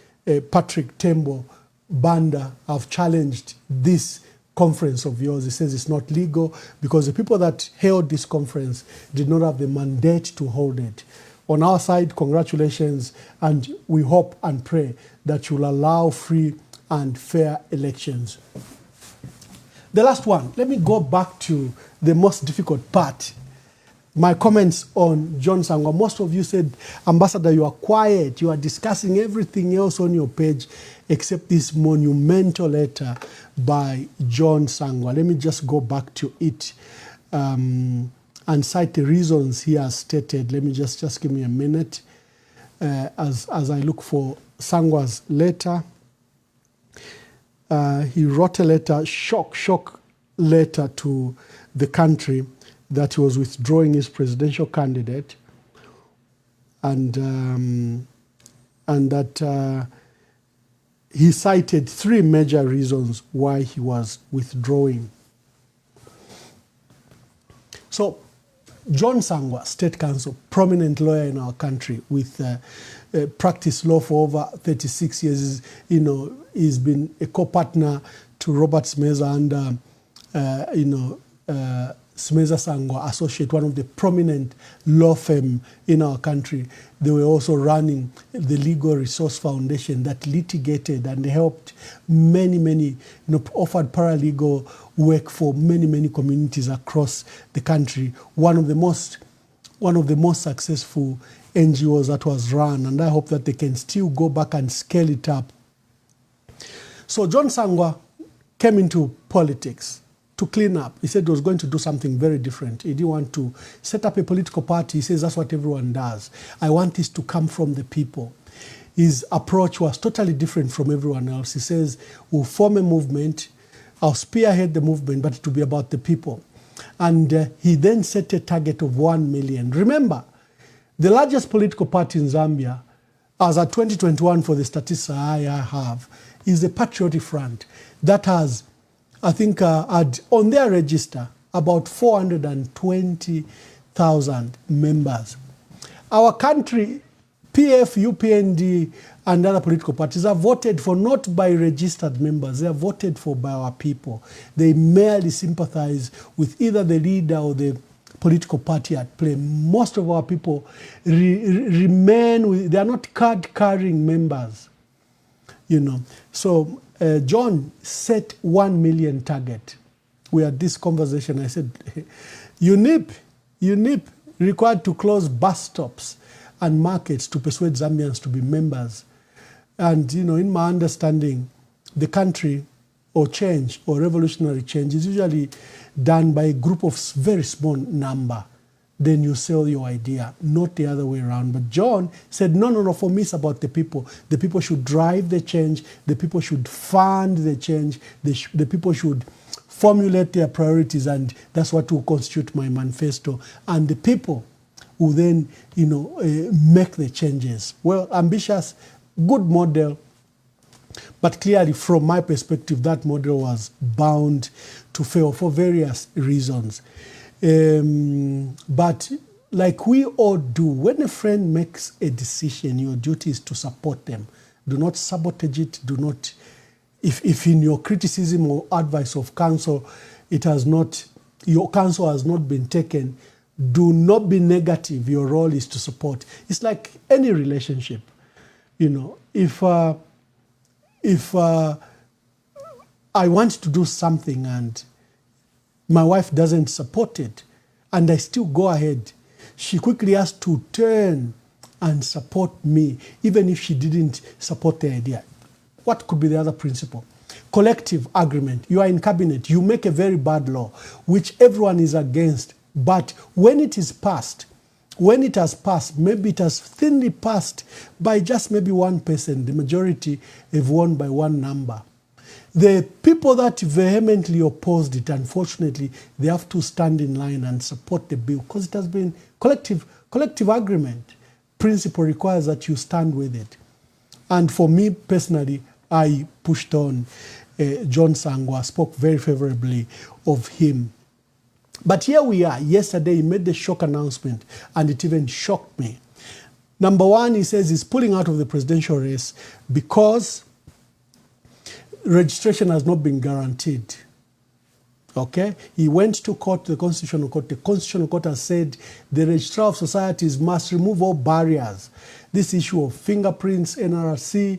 Patrick Tembo Banda have challenged this conference of yours. It says it's not legal because the people that held this conference did not have the mandate to hold it. On our side, congratulations, and we hope and pray that you'll allow free and fair elections. The last one, let me go back to the most difficult part. My comments on John Sangwa. Most of you said, Ambassador, you are quiet. You are discussing everything else on your page except this monumental letter by John Sangwa. Let me just go back to it and cite the reasons he has stated. Let me just give me a minute as I look for Sangwa's letter. He wrote a letter, shock letter to the country that he was withdrawing his presidential candidate, and that he cited 3 major reasons why he was withdrawing. So, John Sangwa, State Counsel, prominent lawyer in our country with practiced law for over 36 years. He's been a co-partner to Robert Smeza and Smeza Sangwa Associate, one of the prominent law firm in our country. They were also running the Legal Resource Foundation that litigated and helped many, offered paralegal work for many communities across the country. One of the most successful NGOs that was run, and I hope that they can still go back and scale it up. So John Sangwa came into politics to clean up. He said he was going to do something very different. He didn't want to set up a political party. He says that's what everyone does. I want this to come from the people. His approach was totally different from everyone else. He says, we'll form a movement, I'll spearhead the movement, but it will be about the people. And he then set a target of 1 million. Remember, the largest political party in Zambia, as at 2021 for the statistics I have, is the Patriotic Front that has, I think, on their register, about 420,000 members. Our country, PF, UPND, and other political parties are voted for not by registered members. They are voted for by our people. They merely sympathize with either the leader or the political party at play. Most of our people remain, they are not card-carrying members, So John set 1 million target. We had this conversation. I said, UNIP required to close bus stops and markets to persuade Zambians to be members. And, in my understanding, the country or change or revolutionary change is usually done by a group of very small number. Then you sell your idea, not the other way around. But John said, no, for me it's about the people. The people should drive the change. The people should fund the change. The people should formulate their priorities, and that's what will constitute my manifesto. And the people will then, make the changes. Well, ambitious, good model, but clearly from my perspective, that model was bound to fail for various reasons. But like we all do, when a friend makes a decision, your duty is to support them. Do not sabotage it. Do not, if in your criticism or advice of counsel, your counsel has not been taken, do not be negative. Your role is to support. It's like any relationship. If I want to do something and my wife doesn't support it, and I still go ahead, she quickly has to turn and support me, even if she didn't support the idea. What could be the other principle? Collective agreement. You are in cabinet. You make a very bad law, which everyone is against. But when it has passed, maybe it has thinly passed by just maybe one person. The majority have won by one number. The people that vehemently opposed it, unfortunately, they have to stand in line and support the bill because it has been collective agreement. Principle requires that you stand with it. And for me personally, I pushed on John Sangwa, spoke very favorably of him. But here we are. Yesterday, he made the shock announcement, and it even shocked me. Number one, he says he's pulling out of the presidential race because registration has not been guaranteed. Okay? He went to court, the Constitutional Court. The Constitutional Court has said the Registrar of Societies must remove all barriers. This issue of fingerprints, NRC,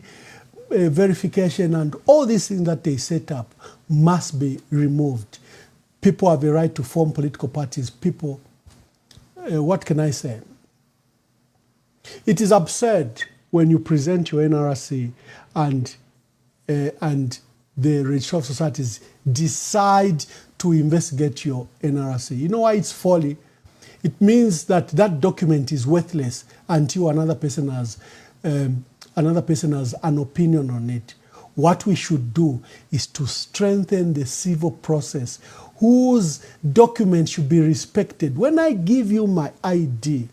verification and all these things that they set up must be removed. People have a right to form political parties. People, what can I say? It is absurd when you present your NRC and the Registrar of Societies decide to investigate your NRC. You know why it's folly? It means that that document is worthless until another person has an opinion on it. What we should do is to strengthen the civil process, whose documents should be respected. When I give you my ID,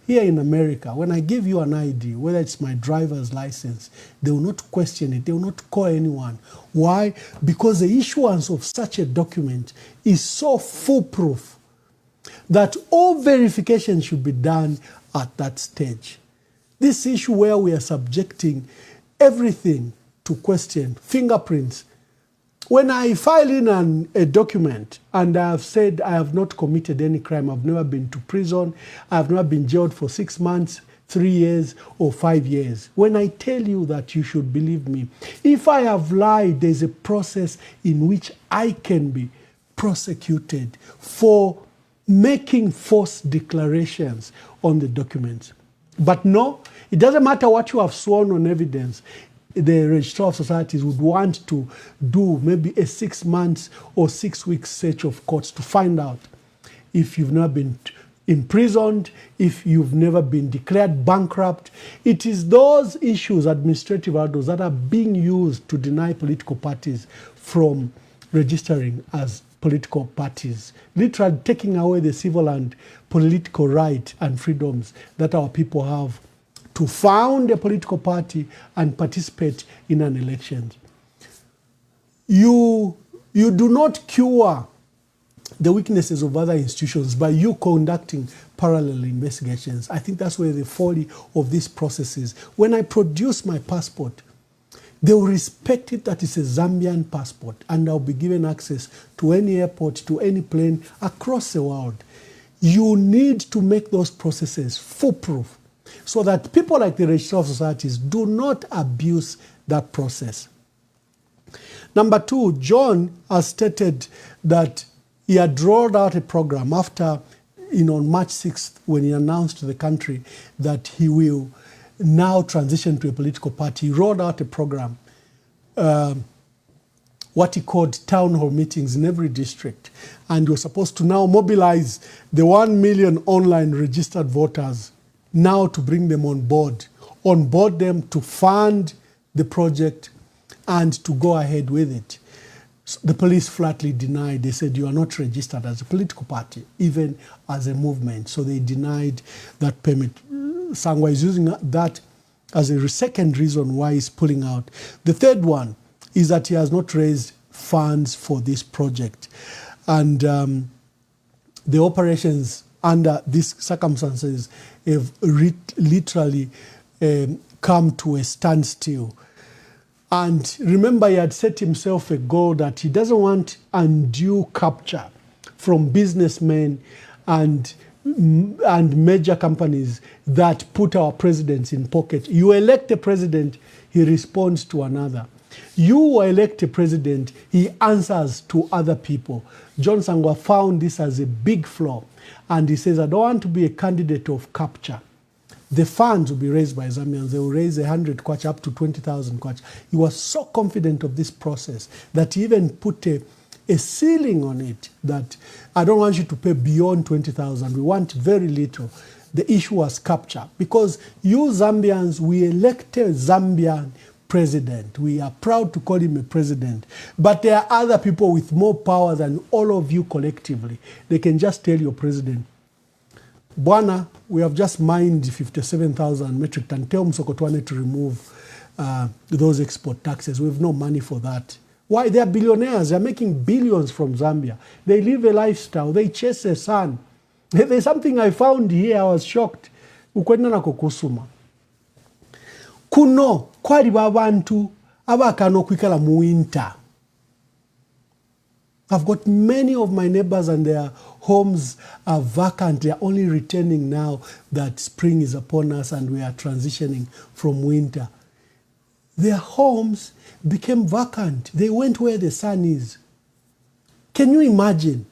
here in America, when I give you an ID, whether it's my driver's license, they will not question it. They will not call anyone. Why? Because the issuance of such a document is so foolproof that all verification should be done at that stage. This issue where we are subjecting everything to question, fingerprints. When I file in a document and I have said I have not committed any crime, I've never been to prison, I have never been jailed for 6 months, 3 years, or 5 years. When I tell you that, you should believe me. If I have lied, there's a process in which I can be prosecuted for making false declarations on the documents. But no, it doesn't matter what you have sworn on evidence. The Registrar of Societies would want to do maybe a 6 months or 6 weeks search of courts to find out if you've never been imprisoned, if you've never been declared bankrupt. It is those issues, administrative hurdles, that are being used to deny political parties from registering as political parties, literally taking away the civil and political right and freedoms that our people have to found a political party and participate in an election. You do not cure the weaknesses of other institutions by you conducting parallel investigations. I think that's where the folly of this process is. When I produce my passport, they will respect it that it's a Zambian passport, and I'll be given access to any airport, to any plane across the world. You need to make those processes foolproof, so that people like the Registrar of Societies do not abuse that process. Number two, John has stated that he had rolled out a program after, on March 6th, when he announced to the country that he will now transition to a political party. He rolled out a program, what he called town hall meetings in every district. And he was supposed to now mobilize the 1 million online registered voters now to bring them on board them to fund the project and to go ahead with it. So the police flatly denied. They said, you are not registered as a political party, even as a movement. So they denied that permit. Sangwa is using that as a second reason why he's pulling out. The third one is that he has not raised funds for this project. And the operations under these circumstances have literally come to a standstill. And remember, he had set himself a goal that he doesn't want undue capture from businessmen and major companies that put our presidents in pocket. You elect a president, he responds to another. You elect a president, he answers to other people. John Sangwa found this as a big flaw. And he says, I don't want to be a candidate of capture. The funds will be raised by Zambians. They will raise 100 kwacha up to 20,000 kwacha. He was so confident of this process that he even put a ceiling on it, that I don't want you to pay beyond 20,000. We want very little. The issue was capture. Because you Zambians, we elected Zambian president. We are proud to call him a president. But there are other people with more power than all of you collectively. They can just tell your president, Bwana, we have just mined 57,000 metric ton. Tell Msokotwane to remove those export taxes. We have no money for that. Why? They are billionaires. They are making billions from Zambia. They live a lifestyle. They chase the sun. There's something I found here. I was shocked. Ukwenda na kokusuma. Kuno kwali babantu abakano kwikala mu winter. I've got many of my neighbors and their homes are vacant. They are only returning now that spring is upon us and we are transitioning from winter. their homes became vacant. They went where the sun is. Can you imagine?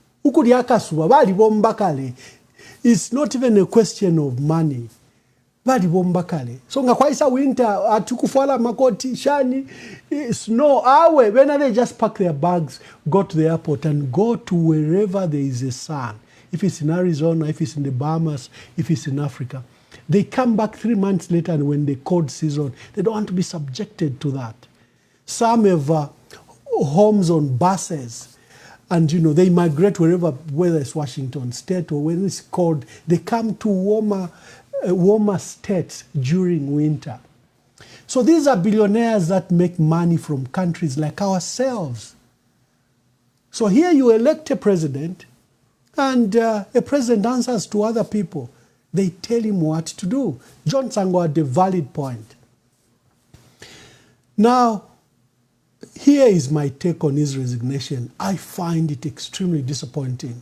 It's not even a question of money. So ngakwaisa winter atukufala makoti shani snow awe when they just pack their bags, go to the airport and go to wherever there is a sun. If it's in Arizona, if it's in the Bahamas, if it's in Africa. They come back 3 months later, and when the cold season, they don't want to be subjected to that. Some have homes on buses, and they migrate wherever, whether it's Washington State or when it's cold, they come to warmer states during winter. So these are billionaires that make money from countries like ourselves. So here you elect a president, and a president answers to other people. They tell him what to do. John Sangwa had a valid point. Now, here is my take on his resignation. I find it extremely disappointing.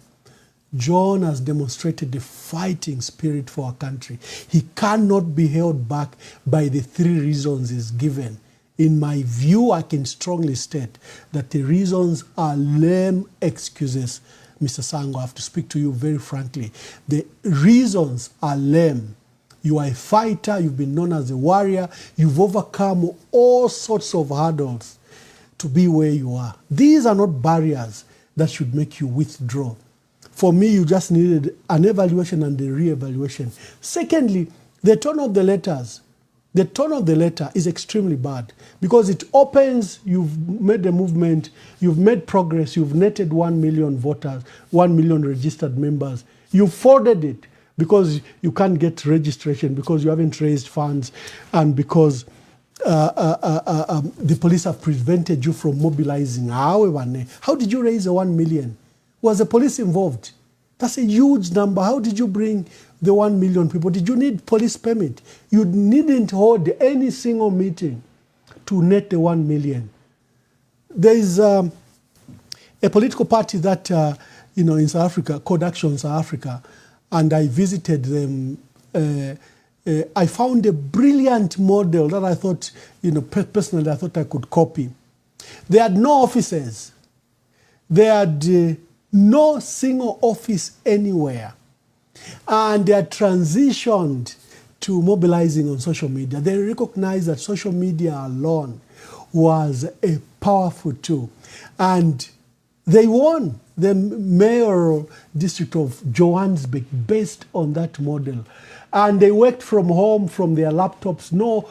John has demonstrated a fighting spirit for our country. He cannot be held back by the 3 reasons he's given. In my view, I can strongly state that the reasons are lame excuses. Mr. Sangwa, I have to speak to you very frankly. The reasons are lame. You are a fighter, you've been known as a warrior, you've overcome all sorts of hurdles to be where you are. These are not barriers that should make you withdraw. For me, you just needed an evaluation and a re-evaluation. Secondly, the tone of the letters. The tone of the letter is extremely bad because it opens, you've made a movement, you've made progress, you've netted 1 million voters, 1 million registered members. You forwarded it because you can't get registration, because you haven't raised funds, and because the police have prevented you from mobilizing. How did you raise the 1 million? Was the police involved? That's a huge number. How did you bring the 1 million people? Did you need police permit? You needn't hold any single meeting to net the 1 million. There is a political party that, in South Africa, called Action South Africa, and I visited them. I found a brilliant model that I thought, personally, I thought I could copy. They had no offices. They had no single office anywhere. And they had transitioned to mobilizing on social media. They recognized that social media alone was a powerful tool. And they won the mayoral district of Johannesburg based on that model. And they worked from home, from their laptops. No,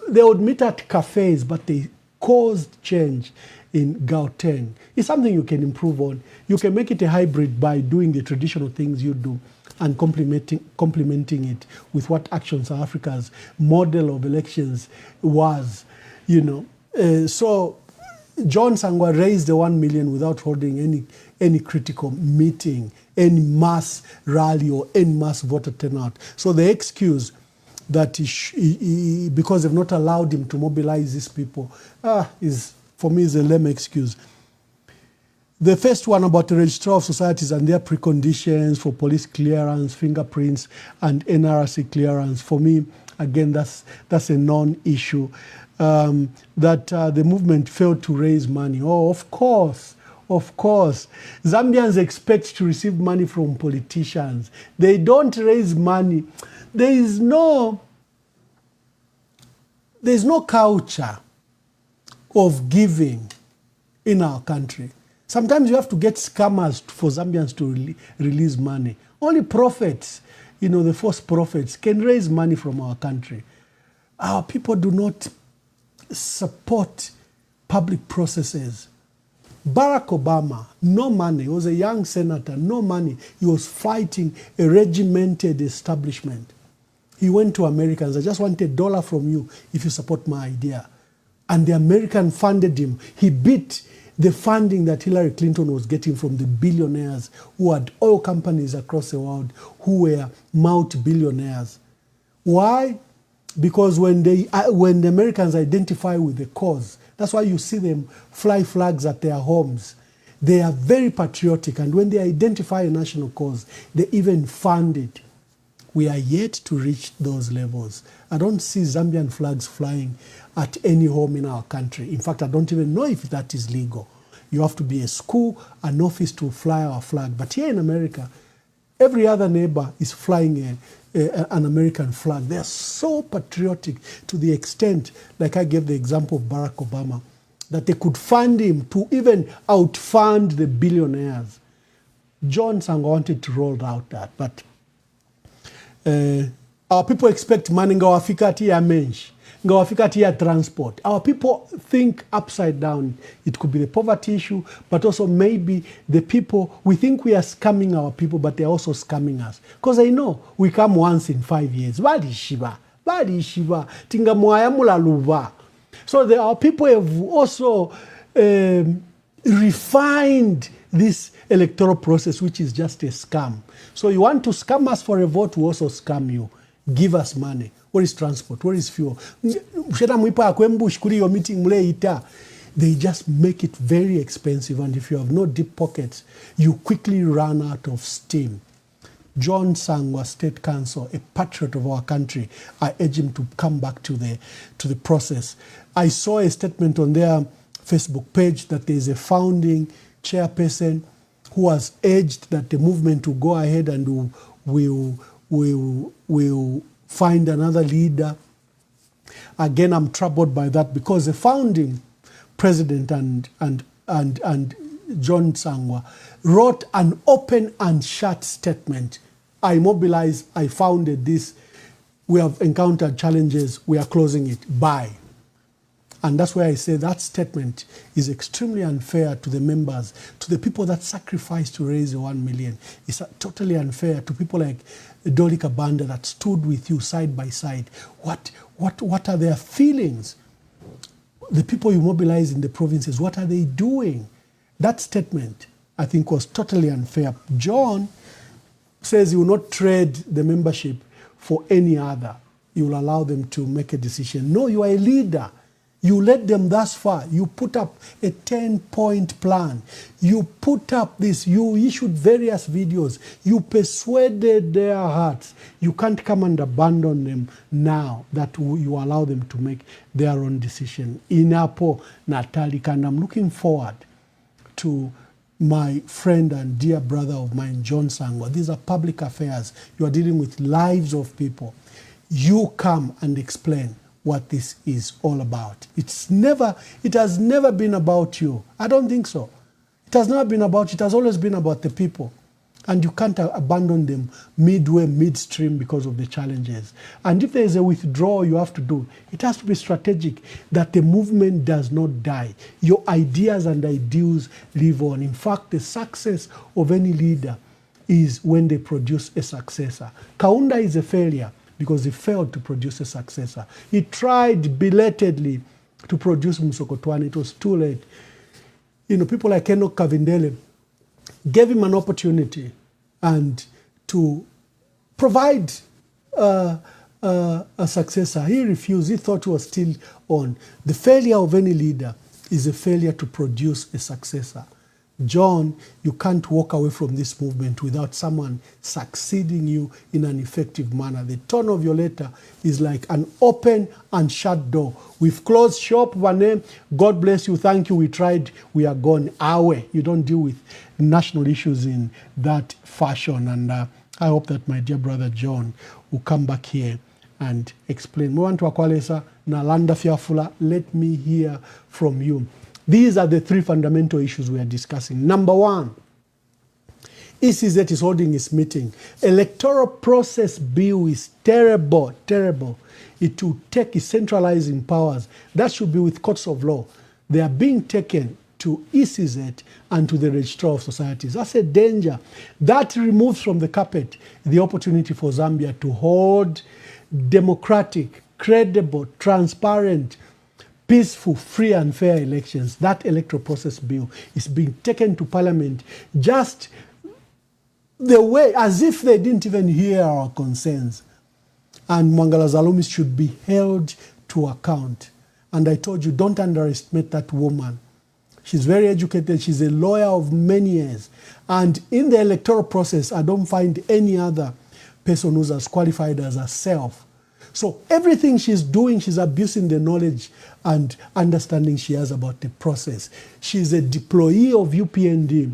they would meet at cafes, but they caused change in Gauteng. It's something you can improve on. You can make it a hybrid by doing the traditional things you do and complementing it with what Action South Africa's model of elections was, So John Sangwa raised the 1 million without holding any critical meeting, any mass rally or any mass voter turnout. So the excuse that because they've not allowed him to mobilize these people for me is a lame excuse. The first one about the registrar of societies and their preconditions for police clearance, fingerprints, and NRC clearance. For me, again, that's a non-issue. That the movement failed to raise money. Oh, of course. Zambians expect to receive money from politicians. They don't raise money. There's no culture of giving in our country. Sometimes you have to get scammers for Zambians to release money. Only prophets, the false prophets, can raise money from our country. Our people do not support public processes. Barack Obama, no money. He was a young senator, no money. He was fighting a regimented establishment. He went to Americans. I just want $1 from you if you support my idea. And the American funded him. He beat the funding that Hillary Clinton was getting from the billionaires who had oil companies across the world, who were multi-billionaires. Why? Because when the Americans identify with the cause, that's why you see them fly flags at their homes. They are very patriotic, and when they identify a national cause, they even fund it. We are yet to reach those levels. I don't see Zambian flags flying at any home in our country. In fact, I don't even know if that is legal. You have to be a school, an office to fly our flag. But here in America, every other neighbor is flying an American flag. They are so patriotic to the extent, like I gave the example of Barack Obama, that they could fund him to even outfund the billionaires. John Sangwa wanted to roll out that, but our people expect money ngawafika ati ya menshi, ngawafika ati ya transport. Our people think upside down. It could be the poverty issue, but also maybe the people, we think we are scamming our people, but they're also scamming us. Because I know we come once in 5 years. Badi shiba, tinga mwaya mula luva. So our people have also refined this electoral process, which is just a scam. So you want to scam us for a vote, we also scam you. Give us money. Where is transport? Where is fuel? They just make it very expensive, and if you have no deep pockets, you quickly run out of steam. John Sangwa, State Council, a patriot of our country, I urge him to come back to the process. I saw a statement on their Facebook page that there is a founding chairperson who has urged that the movement will go ahead and will find another leader. Again, I'm troubled by that because the founding president and John Sangwa wrote an open and shut statement. I mobilized, I founded this. We have encountered challenges. We are closing it. Bye. And that's why I say that statement is extremely unfair to the members, to the people that sacrificed to raise the 1 million. It's totally unfair to people like Dolly Kabanda that stood with you side by side. What are their feelings? The people you mobilize in the provinces, what are they doing? That statement, I think, was totally unfair. John says he will not trade the membership for any other. You will allow them to make a decision. No, you are a leader. You led them thus far. You put up a 10-point plan. You put up this. You issued various videos. You persuaded their hearts. You can't come and abandon them now that you allow them to make their own decision. Inapo Natali, and I'm looking forward to my friend and dear brother of mine, John Sangwa. These are public affairs. You are dealing with lives of people. You come and explain what this is all about. It has never been about you. I don't think so. It has never been about you. It has always been about the people. And you can't abandon them midway, midstream because of the challenges. And if there is a withdrawal you have to do, it has to be strategic, that the movement does not die. Your ideas and ideals live on. In fact, the success of any leader is when they produce a successor. Kaunda is a failure because he failed to produce a successor. He tried belatedly to produce Musokotwane. It was too late. You know, people like Enoch Kavindele gave him an opportunity and to provide a successor. He refused. He thought he was still on. The failure of any leader is a failure to produce a successor. John, you can't walk away from this movement without someone succeeding you in an effective manner. The tone of your letter is like an open and shut door. We've closed shop, Vane. God bless you. Thank you. We tried. We are gone. Our way. You don't deal with national issues in that fashion. And I hope that my dear brother John will come back here and explain. Mwantu wakwalesa na landa fiafula. Let me hear from you. These are the three fundamental issues we are discussing. Number one, ECZ is holding its meeting. Electoral process bill is terrible, terrible. It will take its centralizing powers. That should be with courts of law. They are being taken to ECZ and to the Registrar of Societies. That's a danger. That removes from the carpet the opportunity for Zambia to hold democratic, credible, transparent, peaceful, free and fair elections. That electoral process bill is being taken to Parliament just the way, as if they didn't even hear our concerns. And Mwangala Zalumis should be held to account. And I told you, don't underestimate that woman. She's very educated. She's a lawyer of many years. And in the electoral process, I don't find any other person who's as qualified as herself So everything she's doing, she's abusing the knowledge and understanding she has about the process. She's a deployee of UPND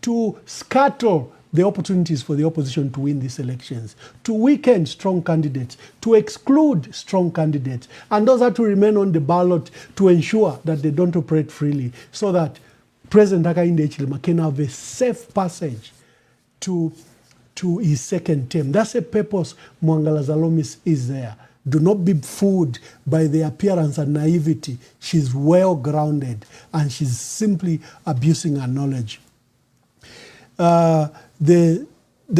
to scuttle the opportunities for the opposition to win these elections, to weaken strong candidates, to exclude strong candidates, and those are to remain on the ballot to ensure that they don't operate freely, so that President Hakainde Hichilema can have a safe passage to his second term. That's the purpose Mwangala Zalomis is there. Do not be fooled by the appearance and naivety. She's well grounded and she's simply abusing her knowledge. The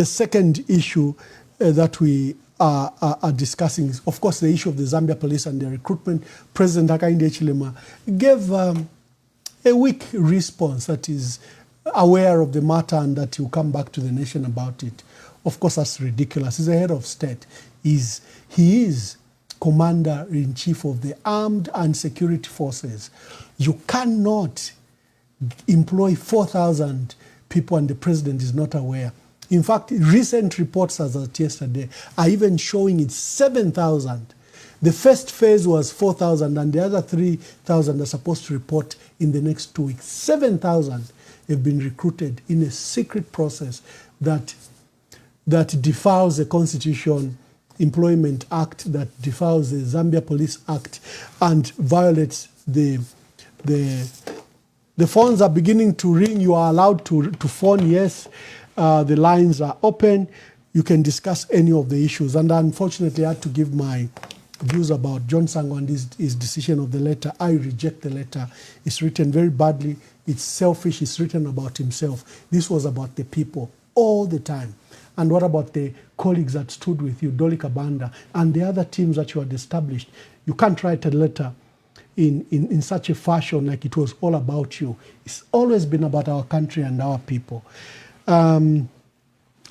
second issue that we are discussing is, of course, the issue of the Zambia police and their recruitment. President Hakainde Hichilema gave a weak response that is aware of the matter and that he'll come back to the nation about it. Of course, that's ridiculous. He's a head of state. He is commander-in-chief of the armed and security forces. You cannot employ 4,000 people and the president is not aware. In fact, recent reports as of yesterday are even showing it's 7,000. The first phase was 4,000 and the other 3,000 are supposed to report in the next 2 weeks. 7,000 have been recruited in a secret process that defiles the Constitution, Employment Act, that defiles the Zambia Police Act and violates the phones are beginning to ring. You are allowed to phone, yes. The lines are open. You can discuss any of the issues. And unfortunately, I had to give my views about John Sangwa and his decision of the letter. I reject the letter. It's written very badly. It's selfish. It's written about himself. This was about the people all the time. And what about the colleagues that stood with you, Dolly Kabanda, and the other teams that you had established? You can't write a letter in such a fashion like it was all about you. It's always been about our country and our people. And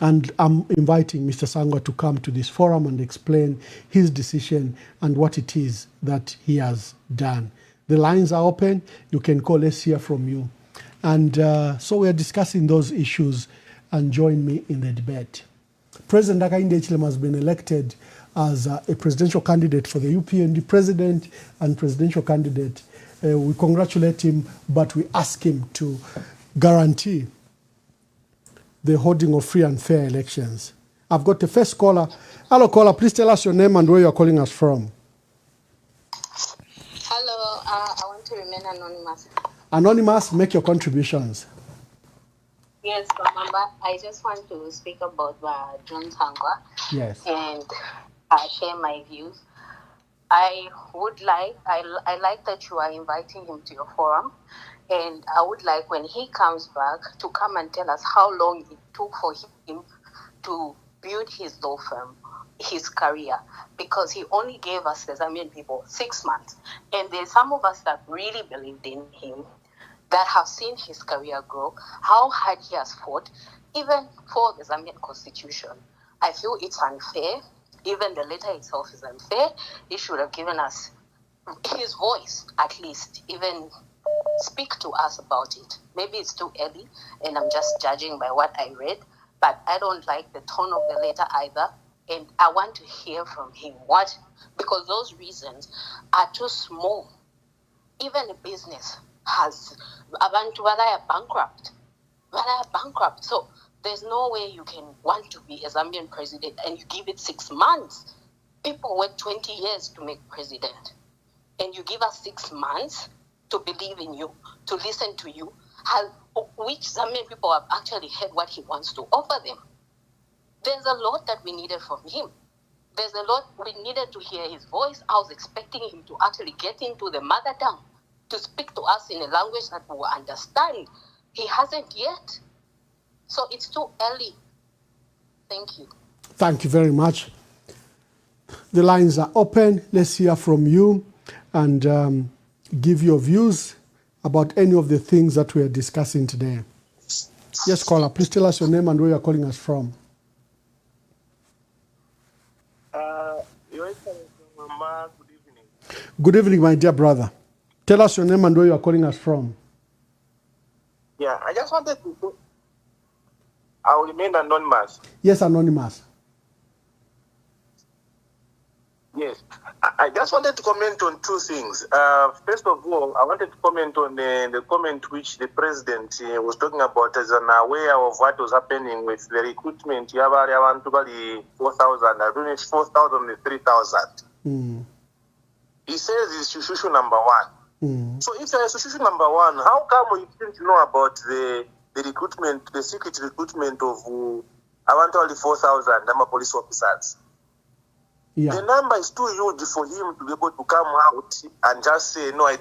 I'm inviting Mr. Sangwa to come to this forum and explain his decision and what it is that he has done. The lines are open. You can call. Let's hear from you. And so we are discussing those issues, and join me in the debate. President Hakainde Hichilema has been elected as a presidential candidate for the UPND president and presidential candidate. We congratulate him, but we ask him to guarantee the holding of free and fair elections. I've got the first caller. Hello, caller. Please tell us your name and where you're calling us from. Hello, I want to remain anonymous. Anonymous, make your contributions. Yes, remember, I just want to speak about John Sangwa. Yes. And share my views. I like that you are inviting him to your forum. And I would like, when he comes back, to come and tell us how long it took for him to build his law firm, his career, because he only gave us, the Zambian people, 6 months. And there's some of us that really believed in him, that have seen his career grow, how hard he has fought, even for the Zambian constitution. I feel it's unfair. Even the letter itself is unfair. He should have given us his voice, at least, even speak to us about it. Maybe it's too early, and I'm just judging by what I read, but I don't like the tone of the letter either, and I want to hear from him because those reasons are too small. Even a business has abantu balaya bankrupt. So there's no way you can want to be a Zambian president and you give it 6 months. People work 20 years to make president, and you give us 6 months to believe in you, to listen to you, which Zambian people have actually heard what he wants to offer them. There's a lot that we needed from him. There's a lot we needed to hear his voice. I was expecting him to actually get into the mother tongue, to speak to us in a language that we will understand. He hasn't yet. So it's too early. Thank you. Thank you very much. The lines are open. Let's hear from you and give your views about any of the things that we are discussing today. Yes, caller, please tell us your name and where you're calling us from. Mama, good evening. Good evening, my dear brother. Tell us your name and where you are calling us from. Yeah, I just wanted to... I will remain anonymous. Yes, anonymous. Yes. I just wanted to comment on two things. First of all, I wanted to comment on the comment which the president was talking about as unaware of what was happening with the recruitment. You have around 4,000, I don't know, it's 4,000 or 3,000. He says it's issue number one. So if there is issue number one, how come we didn't know about the recruitment, the secret recruitment of around 4,000 police officers? Yeah. The number is too huge for him to be able to come out and just say, no, I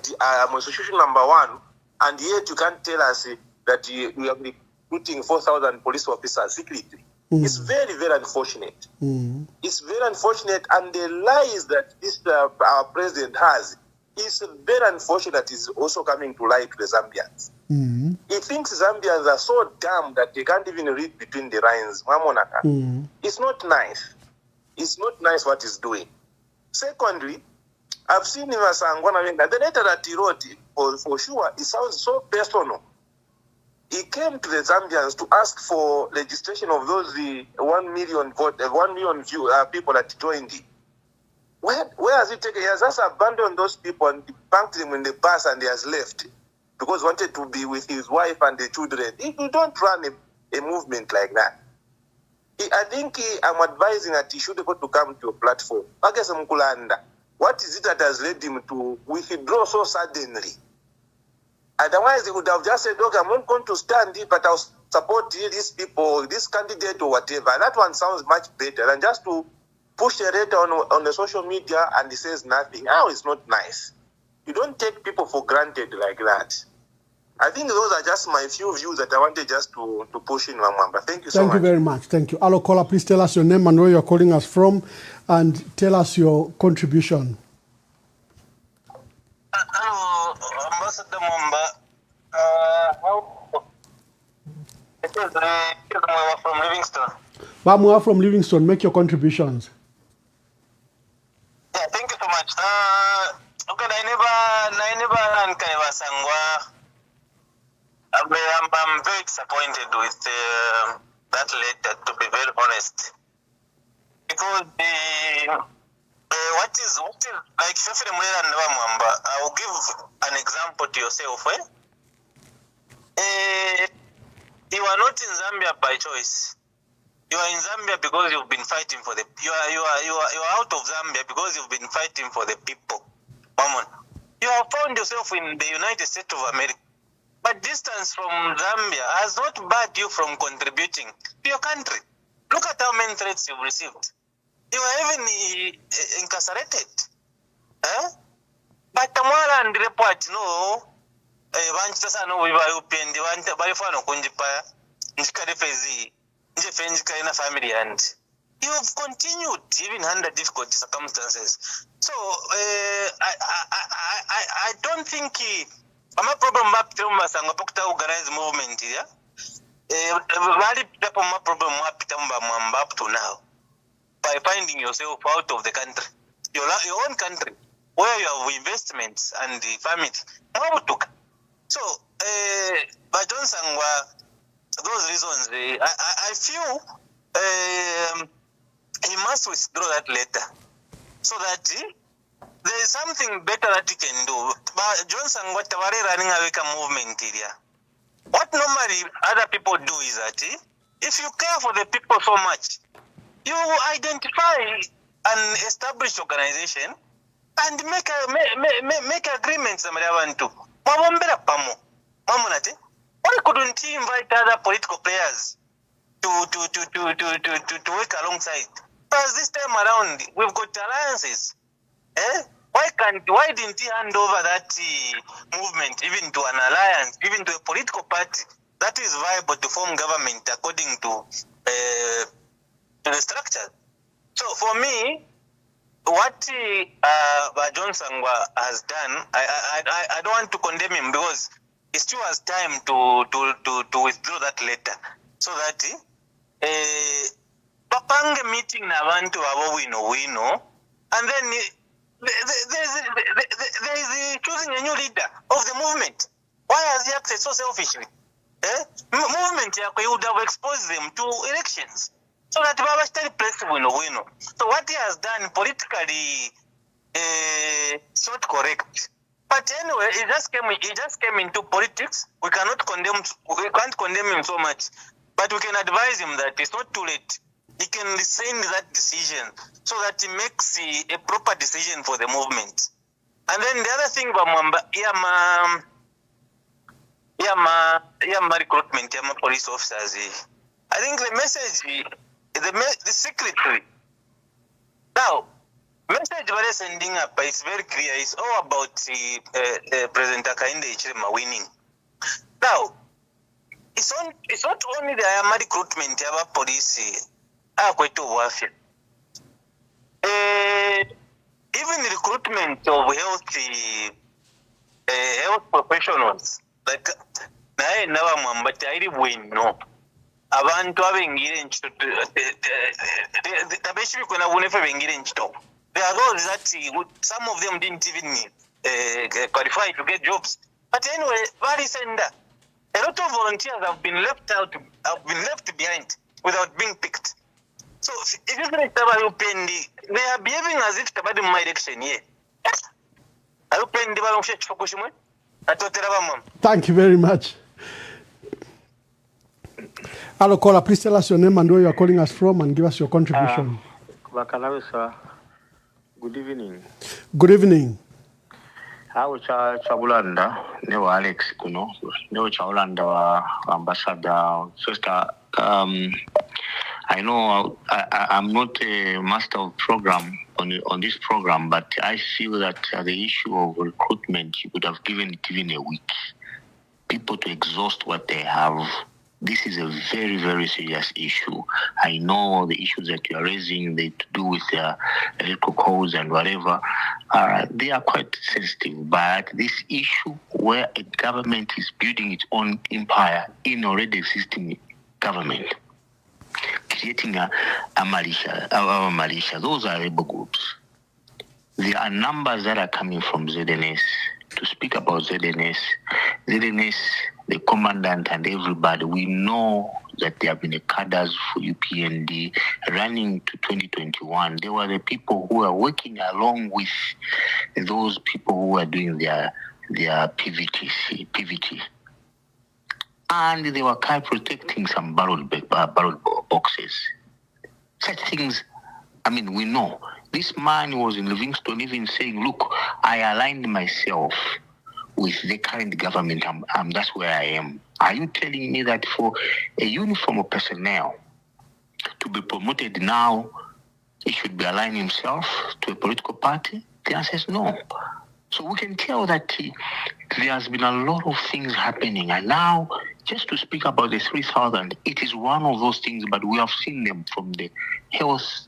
am association number one, and yet you can't tell us that we are recruiting 4,000 police officers secretly. It's very, very unfortunate. It's very unfortunate, and the lies that this our president has is very unfortunate. Is also coming to light to the Zambians. He thinks Zambians are so dumb that they can't even read between the lines. It's not nice. It's not nice what he's doing. Secondly, I've seen him as Sangwa. The letter that he wrote, for sure, it sounds so personal. He came to the Zambians to ask for registration of those 1 million people that joined him. Where has he taken? He has just abandoned those people and banked them in the bus, and he has left because he wanted to be with his wife and the children. If you don't run a movement like that, I think I'm advising that he should be able to come to a platform. What is it that has led him to withdraw so suddenly? Otherwise, he would have just said, okay, I'm not going to stand here, but I'll support these people, this candidate or whatever. That one sounds much better than just to push a letter on the social media and he says nothing. Oh, it's not nice. You don't take people for granted like that. I think those are just my few views that I wanted just to push in, Mwamba. Thank you so much. Thank you very much. Thank you. Hello, caller, please tell us your name and where you're calling us from, and tell us your contribution. Hello, Ambassador Mwamba. It is Mwamba from Livingston. Mwamba from Livingston, make your contributions. Yeah, thank you so much. Okay, I never Sangwa. I'm very disappointed with that letter, to be very honest, because what is like I will give an example to yourself. You are not in Zambia by choice. You are in Zambia because you've been fighting for the. You are out of Zambia because you've been fighting for the people. You have found yourself in the United States of America. But distance from Zambia has not barred you from contributing to your country. Look at how many threats you've received. You are even incarcerated. But Tamara and report, no, family, and you have continued even under difficult circumstances. So I don't think I'm a problem map to organize movement here. Problem up to now by finding yourself out of the country, your own country, where you have investments and the family. So, by John Sangwa, those reasons, I feel he must withdraw that letter so that there is something better that he can do. But John Sangwa running away movement here. What normally other people do is that if you care for the people so much, you identify an established organization and make agreements. Why couldn't he invite other political players to work alongside? Because this time around we've got alliances. Why didn't he hand over that movement even to an alliance, even to a political party that is viable to form government according to the structure? So for me, what John Sangwa has done, I don't want to condemn him because he still has time to withdraw that letter so that papange meeting na abantu abo wino and then there is choosing a new leader of the movement. Why has he acted so selfishly? Movement, you would have exposed them to elections. So that Baba study place wino. So what he has done politically, it's not correct. But anyway, he just came into politics. We can't condemn him so much, but we can advise him that it's not too late. He can rescind that decision so that he makes a proper decision for the movement. And then the other thing about Mwamba, recruitment, police officers. I think the message, the secretary. Now, message we're sending up is very clear. It's all about President Hakainde Hichilema winning. Now, it's not only the recruitment of police. Even the recruitment of health professionals, like now Mwamba I win no. Abantu abengire nchito tabeshiri kuna bunefe bengire nchito. There are those that some of them didn't even qualify to get jobs. But anyway, very sender. A lot of volunteers have been left behind without being picked. So if you can tell you pendi, they are behaving as if tabadi my election here. Are pendi ba mshe chukushimwe? Atotera ba mom. Thank you very much. Hello, caller. Please tell us your name and where you are calling us from and give us your contribution. Bakalawe, sir. Good evening. Good evening. How Chabulanda, Neo Alex Kuno, Neo Chabulanda ambassador. Sister, I know I'm not a master of program on this program, but I feel that the issue of recruitment, you could have given it even a week. People to exhaust what they have. This is a very, very serious issue. I know the issues that you are raising, they to do with electoral codes and whatever, they are quite sensitive. But this issue where a government is building its own empire in already existing government, creating a militia, those are rebel groups. There are numbers that are coming from ZNS. To speak about ZNS, the commandant and everybody, we know that there have been a cadres for UPND running to 2021. They were the people who were working along with those people who were doing their PVT. And they were kind of protecting some barrel boxes. Such things, I mean, we know. This man was in Livingston even saying, look, I aligned myself with the current government. That's where I am. Are you telling me that for a uniform of personnel to be promoted now, he should be aligning himself to a political party? The answer is no. So we can tell that there has been a lot of things happening. And now, just to speak about the 3,000, it is one of those things, but we have seen them from the health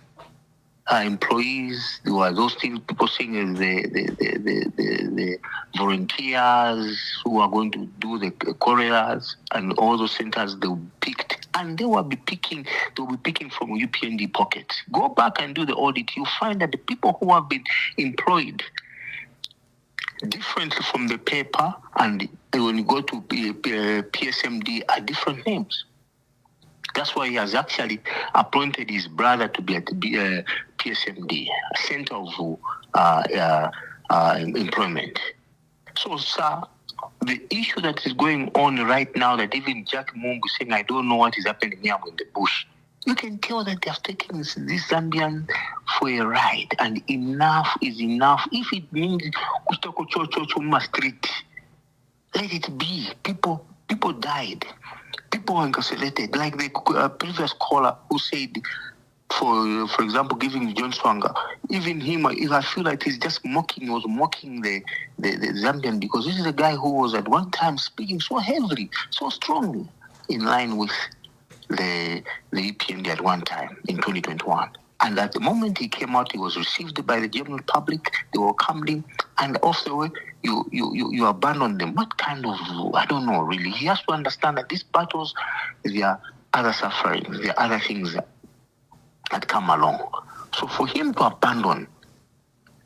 employees. There were those things people saying the volunteers who are going to do the couriers and all those centers they picked, and they will be picking from UPND pockets. Go back and do the audit. You find that the people who have been employed differently from the paper, and when you go to PSMD, are different names. That's why he has actually appointed his brother to be at the PSMD, a center of employment. So, sir, the issue that is going on right now, that even Jack Mungu is saying, I don't know what is happening here in the bush, you can tell that they have taken this Zambian for a ride, and enough is enough. If it means Kustoko Street, let it be. People died. People were incarcerated. Like the previous caller who said, for example, giving John Swanga, even him, if I feel like he's just mocking the Zambian, because this is a guy who was at one time speaking so heavily, so strongly, in line with the EPND at one time in 2021. And at the moment he came out, he was received by the general public. They welcomed him, and off the way, you abandon them. What kind of, I don't know, really. He has to understand that these battles, there are other sufferings, there are other things that come along. So for him to abandon,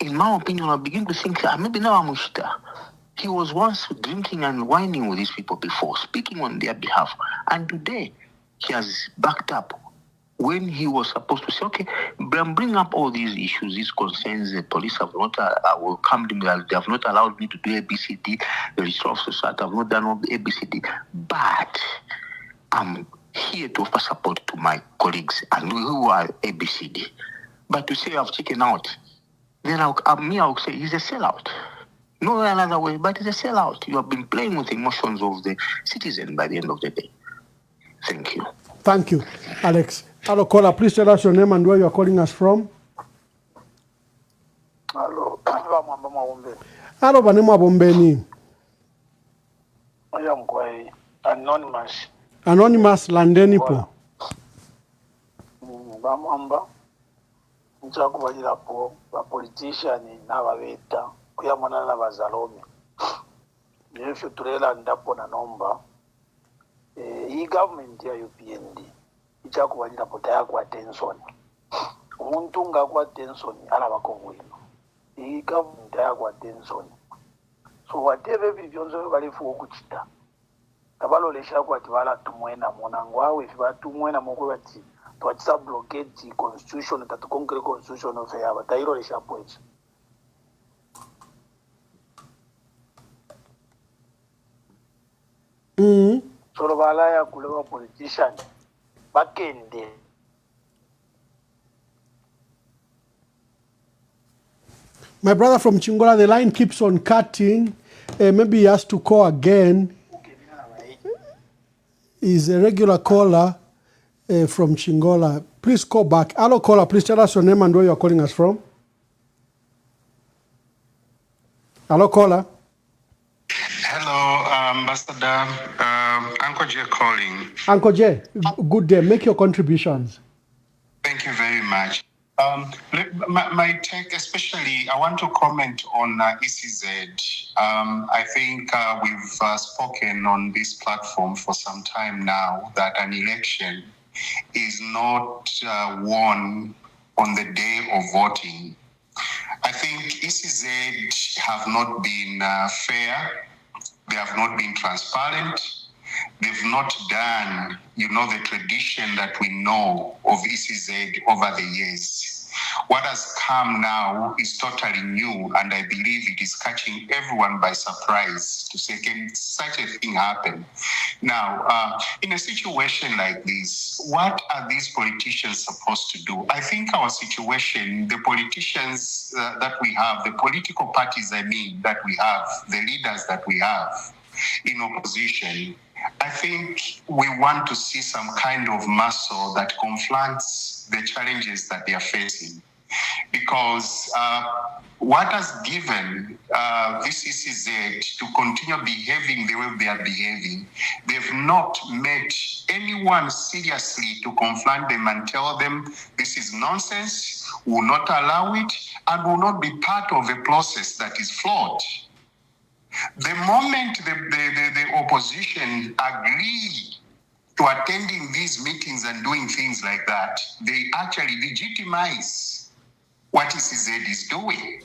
in my opinion, I begin to think, maybe now I'm Mushta. He was once drinking and whining with these people before, speaking on their behalf. And today, he has backed up when he was supposed to say, okay, bring up all these issues, these concerns, the police have not welcomed me, they have not allowed me to do ABCD, the resource society have not done all the ABCD, but I'm here to offer support to my colleagues and who are ABCD. But to say I've taken out, then I'll say he's a sellout. No another way, but it's a sellout. You have been playing with the emotions of the citizen by the end of the day. Thank you. Thank you, Alex. Hello, caller. Please tell us your name and where you are calling us from. Hello, Hello, Banema Bombeni. Anonymous. Anonymous Landenipo. Bamamba. Nchakubalira po ba politician n'ababeta kuyamona n'abazalomi. Yefe turela ndapo na nomba. Iyi government ya UPND ichakubalira po tayakwa attention. Umuntu ngakwa attention alabako bwino. Iyi government tayakwa attention. So whatever bivyonzo balifu okuchita. Kabalolesha kwa tibala tumwena monango awe fibatumwena moko bati twatsa blockade the constitution that concrete constitution of yaba tairolesha poetry. So balaya kulewa politician bakende. My brother from Chingola, the line keeps on cutting. Maybe he has to call again. He's a regular caller from Chingola. Please call back. Hello, caller. Please tell us your name and where you are calling us from. Hello, caller. Hello, Ambassador. Uncle J calling. Uncle J, good day. Make your contributions. Thank you very much. My take, especially, I want to comment on ECZ. I think we've spoken on this platform for some time now that an election is not won on the day of voting. I think ECZ have not been fair. They have not been transparent. They've not done, the tradition that we know of ECZ over the years. What has come now is totally new, and I believe it is catching everyone by surprise to say, can such a thing happen? Now, in a situation like this, what are these politicians supposed to do? I think our situation, the politicians that we have, the political parties, that we have, the leaders that we have in opposition, I think we want to see some kind of muscle that confronts the challenges that they are facing. Because what has given this ECZ to continue behaving the way they are behaving, they've not met anyone seriously to confront them and tell them this is nonsense, will not allow it, and will not be part of a process that is flawed. The moment the opposition agree to attending these meetings and doing things like that, they actually legitimize what ECZ is doing.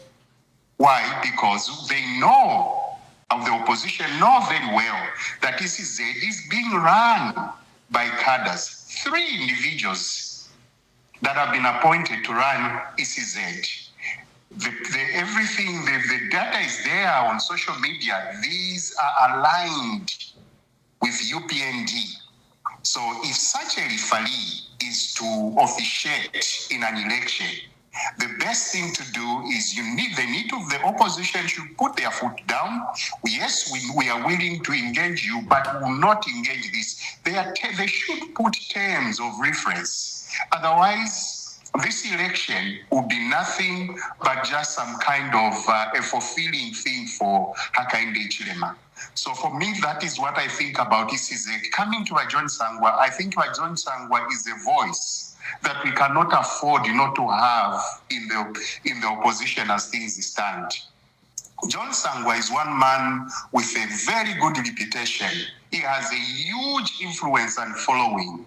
Why? Because they know, the opposition know very well, that ECZ is being run by cadres. 3 individuals that have been appointed to run ECZ. Everything, the data is there on social media. These are aligned with UPND. So if such a referee is to officiate in an election, the best thing to do is the opposition should put their foot down. Yes, we are willing to engage you, but will not engage this. They should put terms of reference. Otherwise, this election will be nothing but just some kind of a fulfilling thing for Hakainde Chilema. So for me, that is what I think about ECZ. Coming to John Sangwa, I think John Sangwa is a voice that we cannot afford not to have in the opposition as things stand. John Sangwa is one man with a very good reputation. He has a huge influence and following.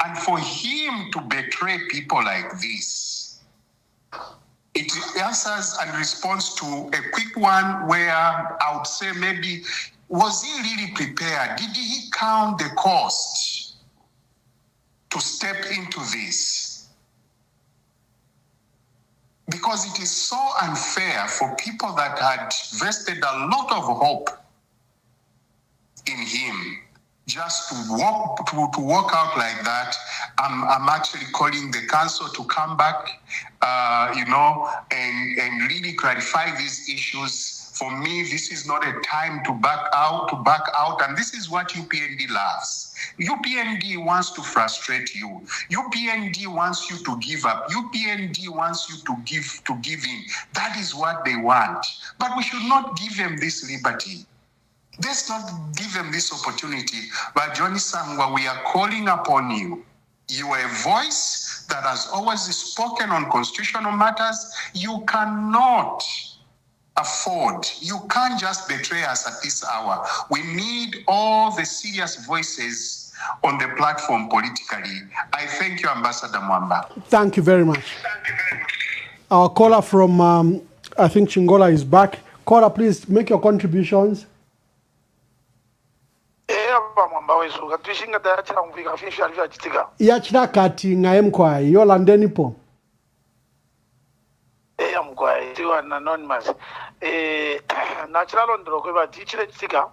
And for him to betray people like this, it answers and responds to a quick one where I would say maybe, was he really prepared? Did he count the cost to step into this, because it is so unfair for people that had vested a lot of hope in him just to walk out like that. I'm actually calling the council to come back, and really clarify these issues. For me, this is not a time to back out, and this is what UPND loves. UPND wants to frustrate you. UPND wants you to give up. UPND wants you to give in. That is what they want. But we should not give them this liberty. Let's not give them this opportunity. But Johnny Sangwa, we are calling upon you. You are a voice that has always spoken on constitutional matters. You cannot afford. You can't just betray us at this hour. We need all the serious voices on the platform politically. I thank you, Ambassador Mwamba. Thank you very much. Our caller from, I think Chingola is back. Caller, please make your contributions. Yachira kati ngaemkwai yolandenipo. Mkwai tiwa anonymous. Natural ondro kwa tichile tsika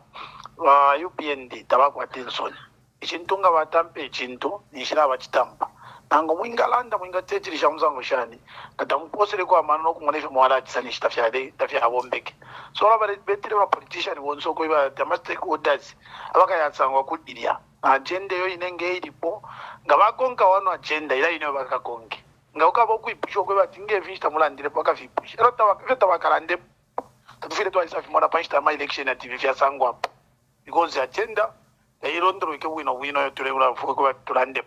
wa UPND tabakwa Tilson. Ichintunga watampe chintu nishira wachitampa. Nango mwingalanda mwingatechiri shamuzango shani. Kata mposele kwa manano kumwanisha mwala chisanishi tafia abombeke. So la betire wa politician wonso kwa stakeholders abaka yatsangwa kudiria. Agenda yo inenge ilipo ngabakonka wano agenda ila ino bakakonke. Ngauka boku ipusho kwa tinge vista mulandire paka vipushi. Ero tawakalande tatufile twaisa fimona panshita ma election ya TV vya Sangwa. Because agenda ya irondro ike wino yo tuleula kwa tulande.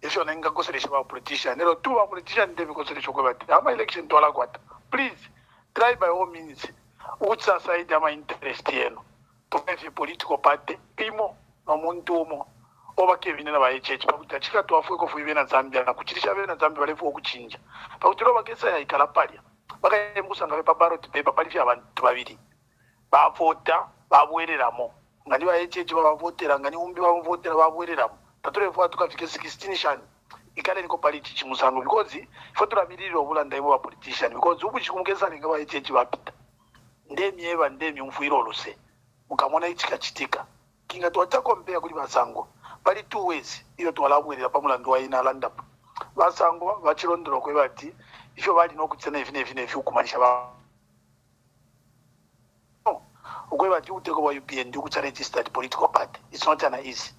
If you're not going to politician, there are two politicians they because I'm election to Alaguata. Please try by all means. What's aside my interest here? To have a political party, Pimo, no Montomo, over Kevin and I church, but the Chica to Africa for even Zambia, Kuchisha and Zambia for Kuchinja. But to over Kesa, Calaparia. But I am Musanga Pabaro to paper Palifia to Bavidi. Bavota, Babueramo. Naniwa HH voted and Ganumbi voted about Bueram. Tatore fwa tukafike 16 shani ikale niko politici musango because fotura miliro obulanda ibo politician because ubuchi kumugeza ninga ba echechi bapita ndemi eba ndemi umfuiro lose mukamona ichika chitika kinga twata compare kuli basango bali two ways iyo twalabwelera pamulando wa ina landa basango bachirondero kwe bati ifyo bali nokutsena ifine ukumanisha ba ukwe bati uteko wa UPND ukutsa registered political party. It's not an easy.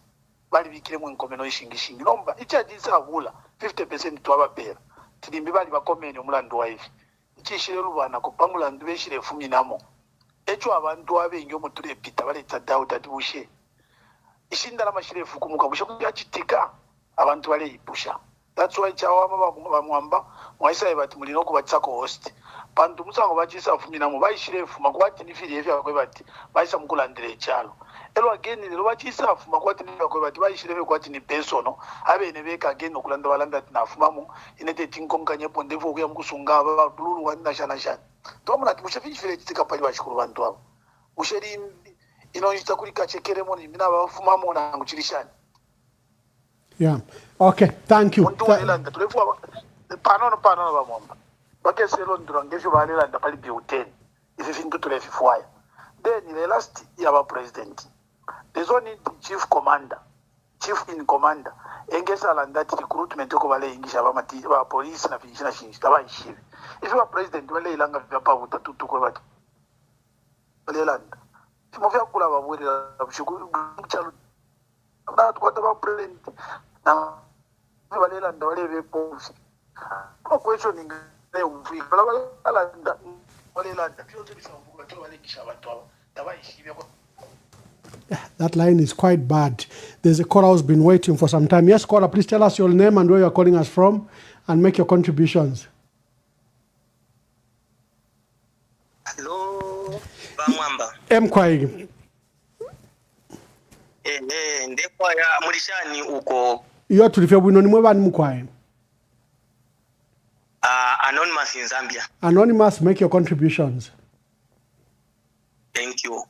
Bali bikire mu nkomeno ishingishingi nomba ichadisa abula 50% twabapera tidimbi bali bakomene omulando wa ifi ichishire rubana ko pamulando beshire 10 echo abantu abenyo mutule pita bali tsadauta tibushe ishindala mashire fukumuka bushe kuyachitika abantu bali ipusha. That's why chawama bamwamba mwaisa ebati mulino kubatsako host pantu musango bachisa 10 bayishire fuma kwati nifiri efya kwebati bayisa mukulandire chalo. Elo again ni lobachisa afuma kwati ni kwebati bayishire kwati ni personal abe nebeka again okulanda balanda tinafumamo inete tinkomkanye pondevo kuya mkusunga baba bululu wanna shana shana to muna timushafishire tika pali bashikuru bantu abo usheri inoita kuri kachekeremo ni mina bafumamo na nguchirishani. Yeah. Okay, thank you. Panono bamomba. Bakese londro ngesho balelanda pali B10. If into to lefifwaya. Then the last year our president. There's only the chief commander. Chief in commander. Engesa landa recruitment ko bale ingisha ba police na fishina shinji taba ishivi. If you are president wale ilanga vyapa utatutu ko bati. Balelanda. Timofia kula babwera bushukuru mchalo. Na tukwata ba president na balela ndole beposi ko questioning le umfi bala balela ndafyo zibisambuka to balekisha abantu aba tabayishibe ko. That line is quite bad. There's a caller who's been waiting for some time. Yes, caller, please tell us your name and where you're calling us from and make your contributions. Hello, Bamwamba. Mkwai. Ndekwa ya mulishani uko. Iyo tulifia bwino ni mwebani Mkwai. Anonymous in Zambia. Anonymous, make your contributions. Thank you.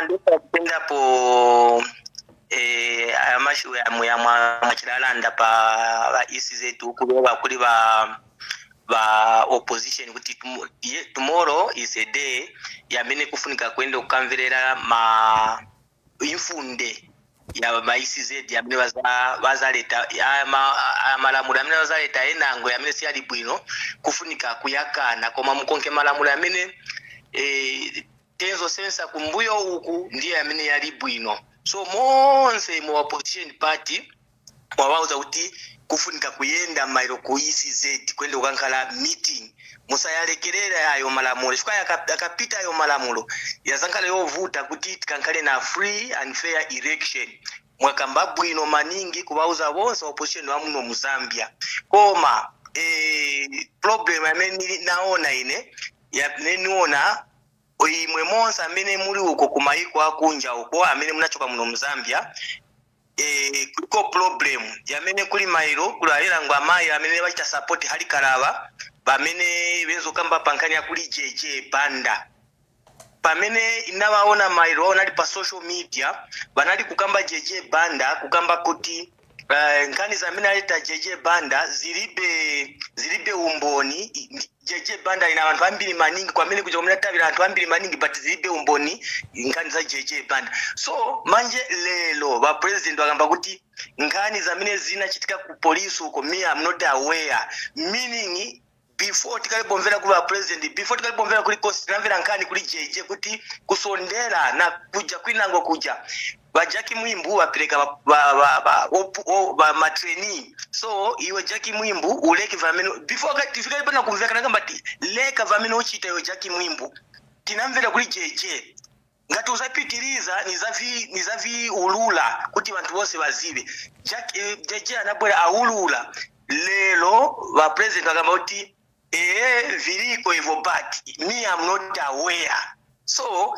Ndekwa kupenda po mwachilanda pa ECZ kuloba kuli ba opposition kuti tomorrow is a day yamene kufunika kwenda kukamverera ma infunde ya ma ECZ yamene bazaleta malamulo amene bazaleta enango yamene si ali bwino kufunika kuyakana koma mukonke malamulo amene tenzo sensa kumbuyo uku ndiye amene yali bwino. So monse mu opposition party mwawauza kuti kufunika kuyenda mailo ku ECZ kwenda kukankhala meeting musayalekerera ayo malamulo chifukwa akapita ayo malamulo yazankhala yovuta kuti tikankhale na free and fair election. Mwakamba bwino maningi kubauza bonse opposition wa muno mu Zambia koma problem amene naona ine yaniona imwe monse amene muli uko kumaiko akunja uko amene munachoka muno mu Zambia kuliko problem yamene kuli mailo kulalera ngwa amayi amene bachita support hali kalaba bamene benzo kamba pankani ya kuli JJ Banda pamene inawaona mailo onali pa social media banali kukamba JJ Banda kukamba kuti nkani za mina leta JJ Banda zilibe umboni. JJ Banda ina abantu ambiri maningi kwa mene kuja kumnatabira abantu ambiri maningi but zilibe umboni nkani za JJ Banda. So manje lelo ba president wakamba kuti nkani za mine zinachitika ku police uko me I'm not aware, meaning before tikalibomvera kuba president, before tikalibomvera kuli constitutional nkani kuli JJ kuti kusondera na kuja kwinango kuja Jackie Mwimbu wapeleka ba matrainee. So iwe Jackie Mwimbu uleke vameno before tifika bana kumveka nakamba ti leka vameno uchita yo Jackie Mwimbu tinamvera kuli JJ ngati uzapitiriza nizavi ulula kuti bantu bose bazibe JJ anabwera aulula lelo ba president akamba uti viliko hivyo but me I'm not aware. So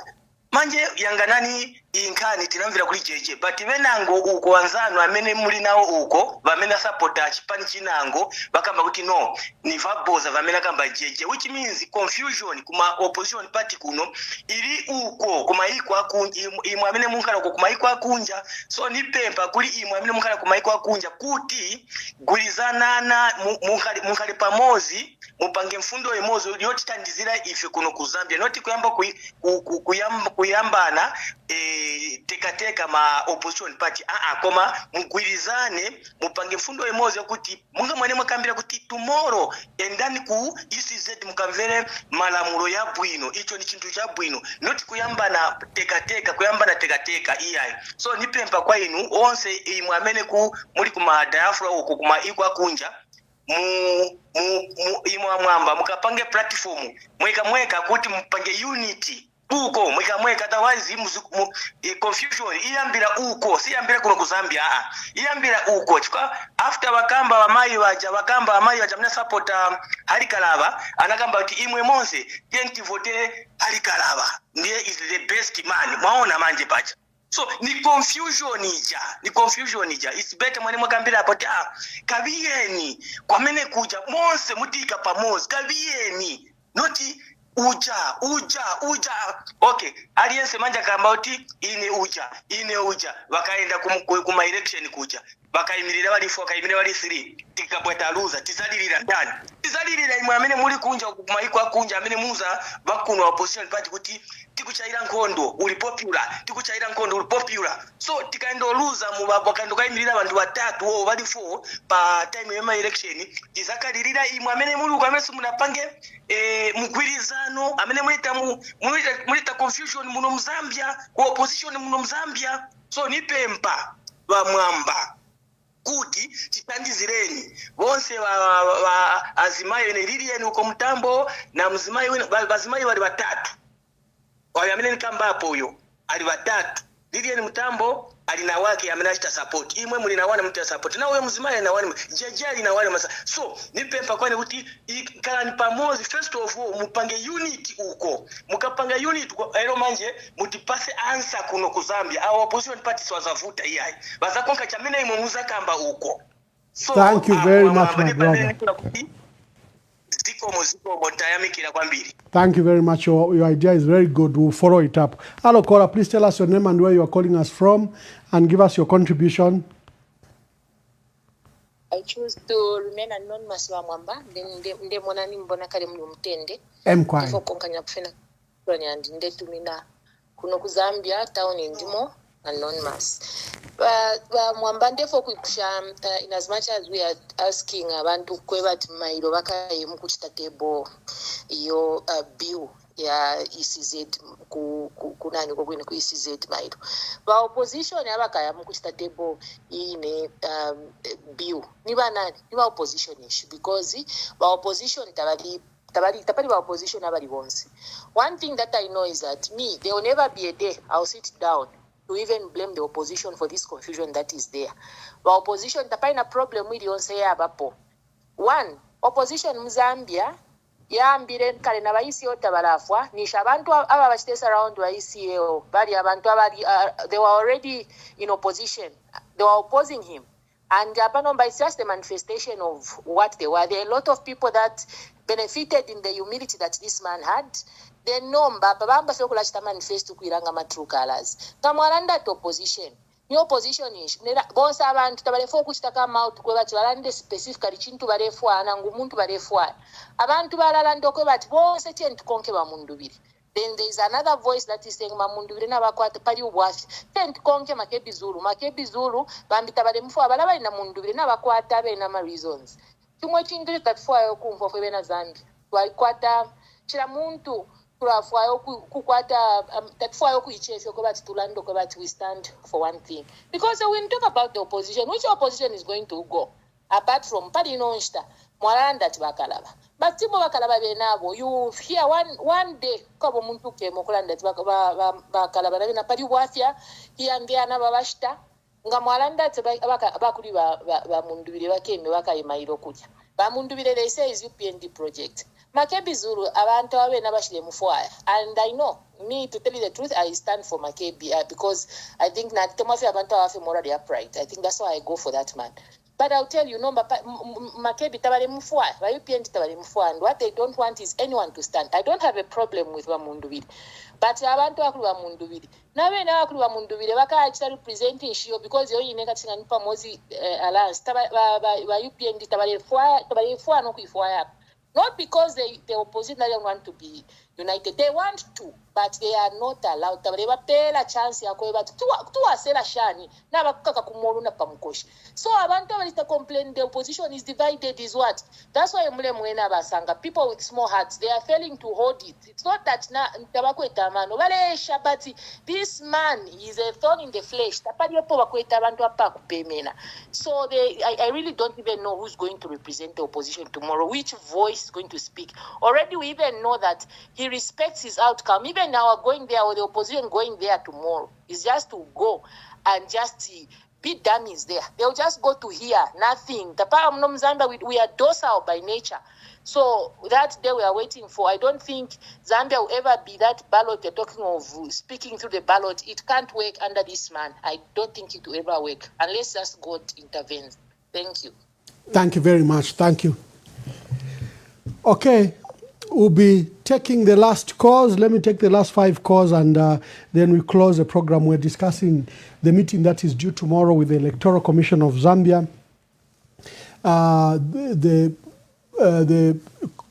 manje yanganani inkani tinamvira kuli JJ but venango uko wanzano amene muli nawo uko vamena supporta chipani chinango bakamba kuti no ni vaboza vamena kamba JJ, which means confusion kuma opposition party kuno ili uko kuma iko akunja imwe amene munkala uko kuma iko akunja. So ni pempa kuli imwe amene munkala kuma iko akunja kuti gulizanana munkale pamozi mupange mfundo emozi yotitandizira ife kuno ku Zambia noti kuyambana teka ma opposition party koma mugwirizane mupange mfundo emozi yokuti munga mwene mwakambira kuti tomorrow endani ku ECZ mukamvere malamulo ya bwino. Icho ni chintu cha bwino noti kuyambana teka iyai. So nipempa kwa inu onse imwe amene muli kuma diaspora uko kuma iko akunja imwe mwamba mukapange platform mweka kuti mupange unity uko mweka otherwise confusion iyambira uko siyambira kuno ku Zambia iyambira uko chika after wakamba amayi waja mna support hali kalaba anakamba kuti imwe monse tenti vote hali kalaba ndiye is the best man mwaona manje pacha. So ni confusion ija it's better mwene mwakambira hapo kabieni kwa mene kuja monse mutika pamozi kabieni noti uja okay aliyense manja kamba uti ine uja wakaenda kuma election kuja bakaimirira balifu bakayimirira bali 3 tikapweta luza tizalirira ndani tizalirira imwe amene muli kunja kumaiko akunja amene muza bakuno opposition party kuti tikuchaira nkondo uli popular so tikaenda luza mubakaenda kayimirira abantu batatu wo bali 4 pa time ya election tizakalirira imwe amene muli ukamese munapange mugwirizano amene mulita confusion muno Mzambia ku opposition muno Mzambia. So nipempa bamwamba kuti titandizireni bonse wa azimayo ne Lilian uko mtambo na mzimayo bazimayo wali batatu wale amene nikamba hapo huyo ali batatu. Lilian mtambo alina wake amenashita support imwe muli na wana mtu support na wewe mzimayo na wana jajali na wale masa. So nipempa kwani kuti kala ni pamozi first of all mupange unity uko mukapanga unity ero manje mutipase answer kuno ku Zambia our opposition parties wazavuta iyai bazakonka chamene imwe muzakamba uko. So thank you very much my brother. Thank you very much. Your idea is very good. We'll follow it up. Hello, caller. Please tell us your name and where you are calling us from and give us your contribution I choose to remain anonymous wa mwamba nde mwana ni mbona kale muli mtende Mkwai. ifo konkanya kufena kwanyandi nde tumina kuno ku Zambia town ndimo anonymous mwamba ndefo kuipusha in as much as we are asking abantu kwebati mailo bakaye mukuchita table iyo bill ya ECZ kunani kokwene ku ECZ mailo ba opposition abakaya mukuchita table ine bill ni banani ni ba opposition issue because ba opposition tabali ba opposition abali bonse. One thing that I know is that there will never be a day I'll sit down to even blame the opposition for this confusion that is there. Ba opposition tapaina problem with yonse ya bapo. One, opposition Mzambia yambire kale na baisi yota balafwa nisha abantu aba bachitesa around wa ICAO bali abantu abali they were already in opposition, they were opposing him, and Apanomba is just a manifestation of what they were. There are a lot of people that benefited in the humility that this man had. The number babamba fe kulachita manifesto kuiranga ma true colors kamwaranda to opposition ni opposition ish bonsa abantu tabalefo kuchita kama out kwe bati balande specifically chintu balefwa nangu muntu balefwa abantu balala ndokwe bati bonse chentu konke ba mundu biri. Then there is another voice that is saying mamundu biri na bakwata pali ubwafi chentu konke makebi zulu bambita bale mfwa balaba ina mundu biri na bakwata be na ma reasons tumwe chintu tatfwa yo kumva fwe na Zambia twakwata chira muntu tulafayo kukwata tatfayo kuichefyo ko bati tulando ko bati we stand for one thing, because when we talk about the opposition, which opposition is going to go apart from pali nonsta mwalanda tibakalaba but tibo bakalaba benabo you hear one day ko muntu ke mokulanda tibakalaba na pali bwafya hiyambia na babashita nga mwalanda bakuli ba mundu bile bakeme bakayimairo kujya ba mundu bile they say is UPND project Makebi Zulu abantu abe nabashile mufwaya, and I know me to tell you the truth I stand for Makebi because I think na tomafi abantu abafe morally upright. I think that's why I go for that man. But I'll tell you no Makebi tabale mufwaya ba UPND tabale mufwaya, and what they don't want is anyone to stand. I don't have a problem with Wamundubili, but abantu akulu Wamundubili nawe na akulu Wamundubili baka actually representing shio because yo ineka tinga nipa mozi alliance ba UPND tabale mufwaya no kuifwaya. Not because the opposition doesn't want to be united. They want to, but they are not allowed. Tabareba pela chance ya kweba tuwa sela shani na bakaka kumolu na pamukoshi. So abantu balita complain the opposition is divided is what? That's why mule mwena basanga people with small hearts, they are failing to hold it. It's not that na tabakwe mano wale shabati this man is a thorn in the flesh. Tapadi yopo bakweta bantu apa kupemena. So I really don't even know who's going to represent the opposition tomorrow, which voice is going to speak. Already we even know that he respects his outcome. Even now going there or the opposition going there tomorrow is just to go and just be dummies there. They'll just go to hear nothing. We are docile by nature. So that day we are waiting for. I don't think Zambia will ever be that ballot you're talking of, speaking through the ballot. It can't work under this man. I don't think it will ever work unless just God intervenes. Thank you. Thank you very much. Thank you. Okay, we'll be taking the last calls. Let me take the last 5 calls and then we close the program. We're discussing the meeting that is due tomorrow with the Electoral Commission of Zambia. The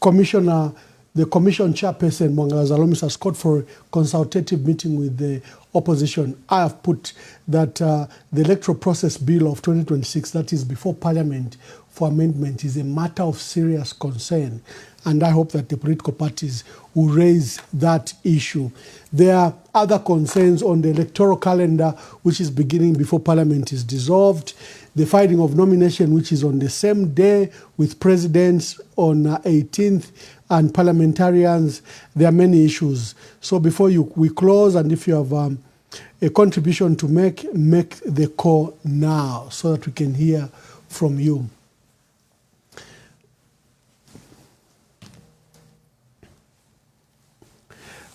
commissioner, the commission chairperson, Mwangala Zalomis, has called for a consultative meeting with the opposition. I have put that the electoral process bill of 2026, that is before Parliament for amendment, is a matter of serious concern. And I hope that the political parties will raise that issue. There are other concerns on the electoral calendar, which is beginning before Parliament is dissolved. The filing of nomination, which is on the same day with presidents on 18th and parliamentarians. There are many issues. So before we close, and if you have a contribution to make the call now so that we can hear from you.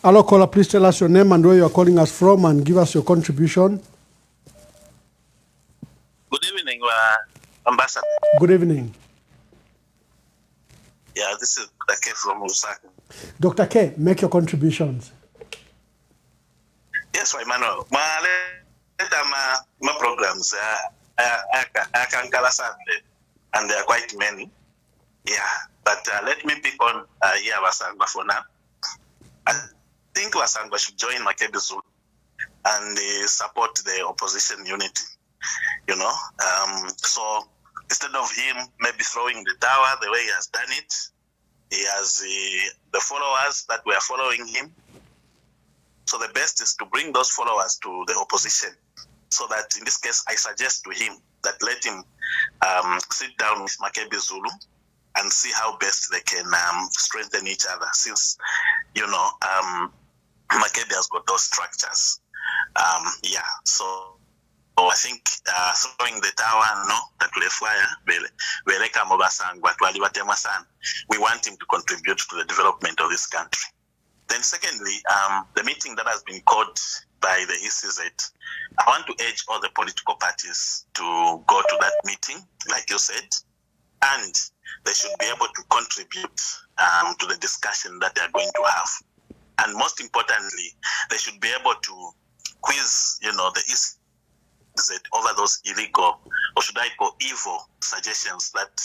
Hello, caller, please tell us your name and where you are calling us from and give us your contribution. Good evening, Ambassador. Good evening. Yeah, this is Dr. K from Lusaka. Dr. K, make your contributions. Yes, Emmanuel. My programs, I can call us and there are quite many. Yeah, but let me pick on here Sangwa for now. I think Sangwa should join Makebi Zulu and support the opposition unity. You know, so instead of him maybe throwing the tower the way he has done it, he has the followers that were following him. So the best is to bring those followers to the opposition. So that in this case, I suggest to him that let him sit down with Makebi Zulu and see how best they can strengthen each other. Since, you know, Makebi has got those structures. Yeah, so I think throwing the tower, no, that we want him to contribute to the development of this country. Then secondly, the meeting that has been called by the ECZ, I want to urge all the political parties to go to that meeting, like you said, and they should be able to contribute to the discussion that they are going to have. And most importantly, they should be able to quiz, you know, the ECZ over those illegal, or should I call evil, suggestions that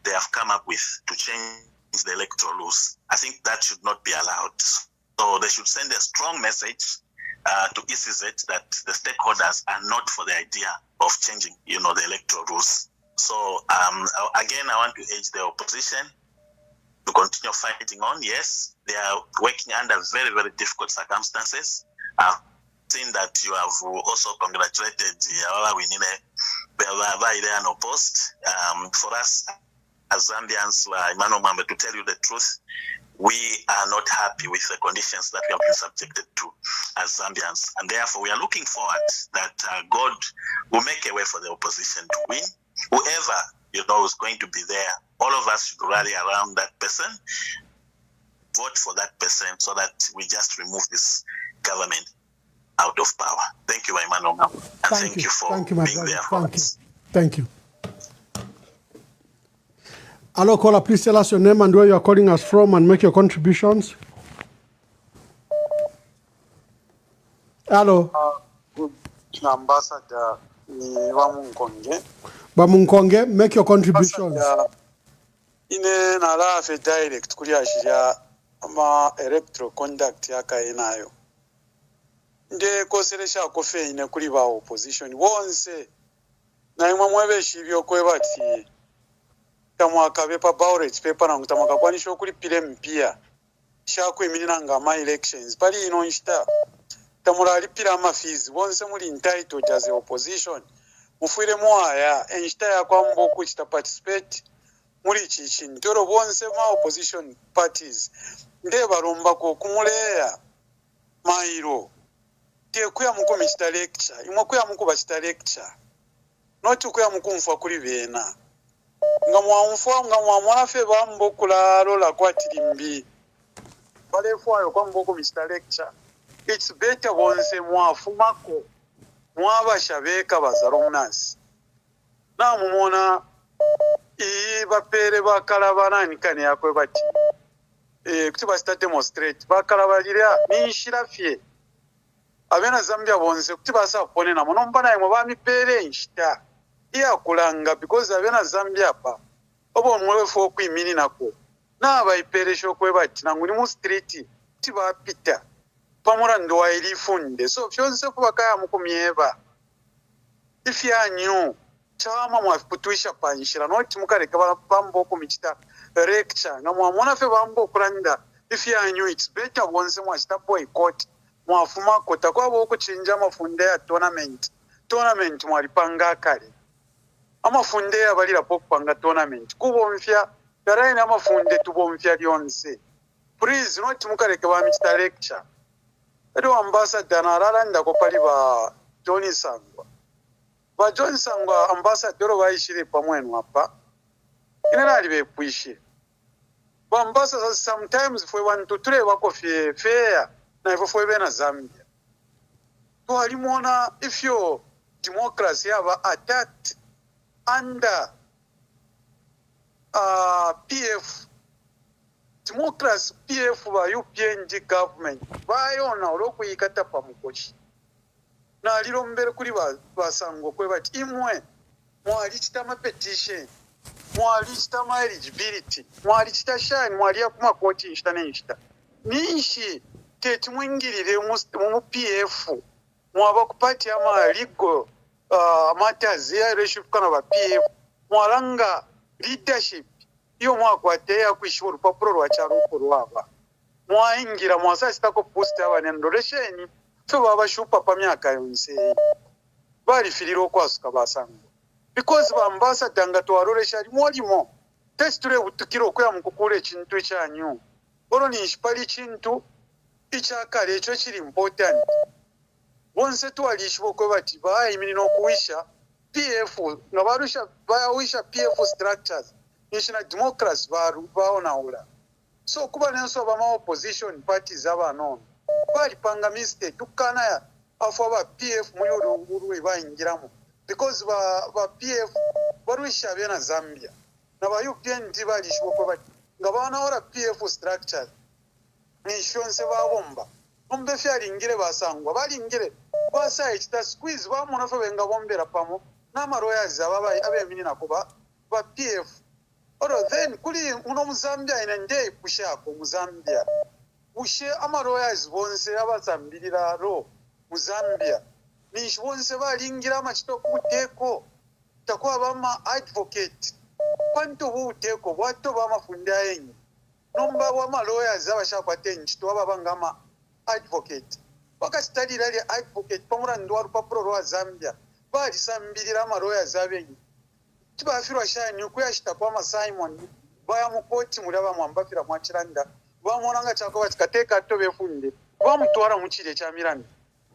they have come up with to change the electoral rules. I think that should not be allowed. So they should send a strong message to ECZ that the stakeholders are not for the idea of changing, you know, the electoral rules. So again, I want to urge the opposition to continue fighting on. Yes, they are working under very, very difficult circumstances. Seen that you have also congratulated our post. For us as Zambians, to tell you the truth, we are not happy with the conditions that we have been subjected to as Zambians, and therefore we are looking forward that God will make a way for the opposition to win. Whoever, you know, is going to be there, all of us should rally around that person, vote for that person, so that we just remove this government out of power. Thank you, Emmanuel. And thank you for being there for us. Thank you. Hello, caller, please tell us your name and where you are calling us from and make your contributions. Hello. Good Ambassador Bamunkonge. Bamunkonge, make your contributions. Ine nalafe direct kuliashiria ama electoral conduct yakaenayo. Nde koseresha kofe ine kuli ba opposition wonse na imwe mwebeshi byokwebati tamwaka bepa ballot paper na ngutamaka kwanisha okulipira mpia shakwimira nga ama elections pali ino nshita tamura alipira ama fees wonse muli entitled as a opposition mufuire mwaya enshita ya kwambo kuchita participate muri chichi ndoro wonse ma opposition parties nde baromba ko kumuleya mairo kuya muku michita lecture imwe kuya muku bachita lecture not kuya muku mfa kuri bena nga mwamwana fe bambo kula lola kwatirimbi bale fwayo kwa mboko michita lecture. It's better wonse mwafumako mwabashabeka bazaromnasi na mumona iyi bapere bakalabana nikane yakwe bati kuti basta demonstrate bakalabalira ninshirafye abena Zambia bonse kuti basapone na munombana imwe bamipere nshita iya kulanga because abena Zambia pa obo mwefu okwimini nako na abayiperesho kwe bati nanguni mu street tiba pita pamura ndo wailifunde so fyonse kubakaya mukumyeba if you knew chama mwafutuisha panshira noti mukareka bambo kumichita lecture na mwamona fe bambo kulanda if you knew it's better wonse mwachita boycott mwafuma kota kwabo okuchinja mafunde ya tournament mwalipanga kale amafunde ya balira pokupanga tournament kubomfya karaina amafunde tubomfya lyonse please noti mukareka bamichita lecture edo ambassador naralanda ko pali ba John Sangwa ba John Sangwa ambassador baishire pamwenu hapa inena alibekwishe ba ambassador sometimes fwe wantu tule wako fair na hivyo fwe bena Zambia to alimona if your democracy have attacked under PF democracy PF ba UPNG government bayona olokuyikata pamukochi na lilombere kuli basangwa kwe bati imwe mwali chitama petition mwalichita ma eligibility mwalichita shani mwalia kuma koti nchita nenchita ninshi teti mwingirire mu PF mwaba kupati ama legal matters ya leadership kana ba PF mwalanga leadership iyo mwakwate ya kwishura urupapuro rwa cyaruko rwaba mwaingira mwasasita ko post y'abanendoration so baba shupa pa myaka yonse bari filiro kwasuka basanga because bambasa tanga twarolesha limolimo testure butukiro kwa mukukule kintu cyanyu oro ni ishipali kintu icyakare cyo kiri important bonse twalishwo ko bati bayi minino kuwisha PF ngabarusha bayawisha PF structures national democracy baona ora so kuba nenso ba opposition parties abano bali panga mistake tukana ya afa ba PF muyuru bayingiramo because ba PF barusha bena Zambia na ba UPND balishwo ko bati ngabana ora PF structure ni shonse babomba ombe fyalingire basangwa balingire basa ekita squeeze bamunafe benga bombera pamo na lawyers ababayi abemini nakuba ba PF oro then kuli uno Muzambia ina ndey pushako Muzambia ushe ama lawyers bonse abazambirira ro Muzambia ni bonse balingira amachito kuteko takwa bama advocate kwanto buteko bwato bamafunda yenyi nomba wa lawyers abashakwate nchito ababangama advocate wakastadira ali advocate pamura ndo rupapuro rwa Zambia bali sambirira ama lawyers abenyi tibafirwa shani kuyashita kwa Simon baya mukoti mulaba mwambafira mwachiranda bamonanga chako batikateka to befunde bamutwara muchire cha Miranda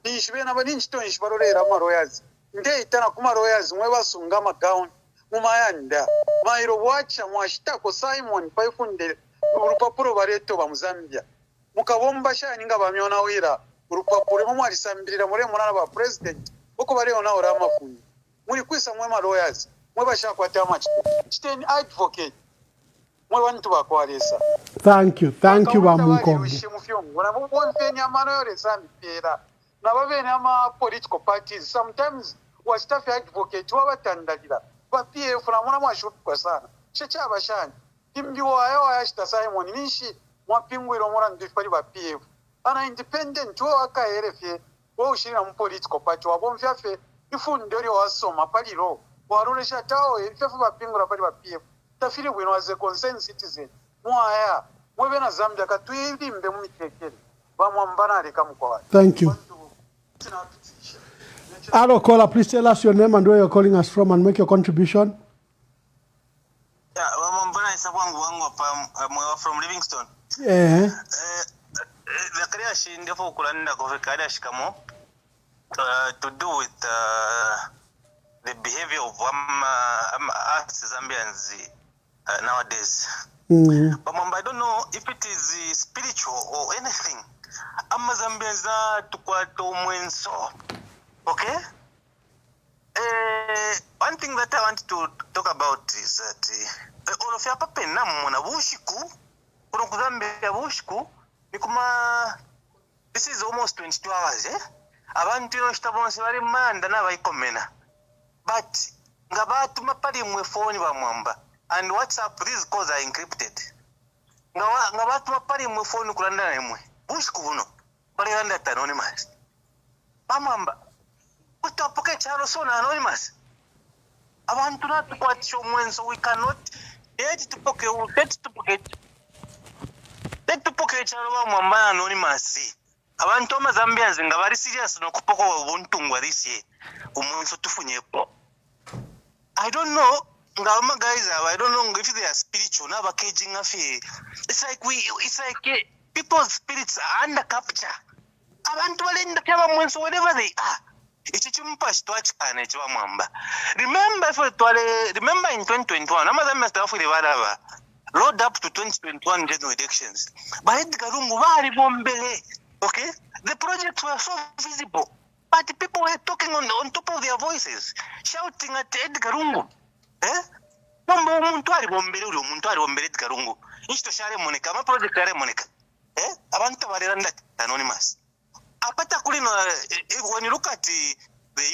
nishibena bani nchito nishibarorera ama lawyers nde itana kuma lawyers mwe basunga magaun mumayanda mairo wacha mwashita ko Simon paifunde urupapuro bareto ba Muzambia mukabomba shani nga bamyona wira urupapuro mu alisambirira muri munana ba president uko bareona ora amafundi muri kwisa mwe ma lawyers mwe bashakwata amachito chiteni advocate mwe bantu bakwalesa thank you bamukombe wana bonfenya amano yore sambira na babene ama political parties sometimes wa staff advocate wabatandalira ba PF na mwana mwashukwa sana checha abashani kimbi wayo yashita Simon nishi mwapingwiro mura ndifari ba PF ana independent wo akaerefe wo ushira mu political party wabomvya fe ifundori wasoma paliro warulesha tawo ifefu bapingura pali ba PF tafiri bwino as a concerned citizen mwaya mwebe na Zambia katwilimbe mu mitekere bamwambana aleka mukwa. Thank you. Hello caller, please tell us your name and where you're calling us from and make your contribution. Yeah, wamambana isabwangu wangu hapa from Livingstone. Yeah. The creation therefore kulanda kufika shikamo to do with the behavior of us Zambians nowadays. But I don't know if it is spiritual or anything. Zambians to mwenso. Okay? One thing that I want to talk about is that all of your papa namuna bushiku Zambia bushiku nikuma this is almost 22 hours abantu yostabonse bali manda na bayikomena but ngabatu mapali mwe phone bamwamba and WhatsApp these calls are encrypted ngabatu mapali mwe phone kulanda nemwe bushiku buno bali landa anonymous bamwamba utapoke charo so anonymous abantu natukwatishwa mwenso we cannot let to poke charo bamwamba anonymous abantu amazambians nga bari serious no kupoko ubuntu ngwarisi umunso tufunyepo I don't know ngama guys I don't know if they are spiritual na bakaging afi it's like people's spirits are under capture abantu balenda kyaba mwenso whatever they are ichi chimpa chitwachana chiba mwamba remember in 2021 amazambians tafu libadaba road up to 2021 general elections bahid karungu bari bombele. Okay, the projects were so visible, but the people were talking on top of their voices, shouting at Edgar Lungu. Mambo umuntu ari bombere uri umuntu ari bombere Edgar Lungu. Insto share Monica, ma project share Monica. Abantu barenda anonymous. Apata kulino when you look at the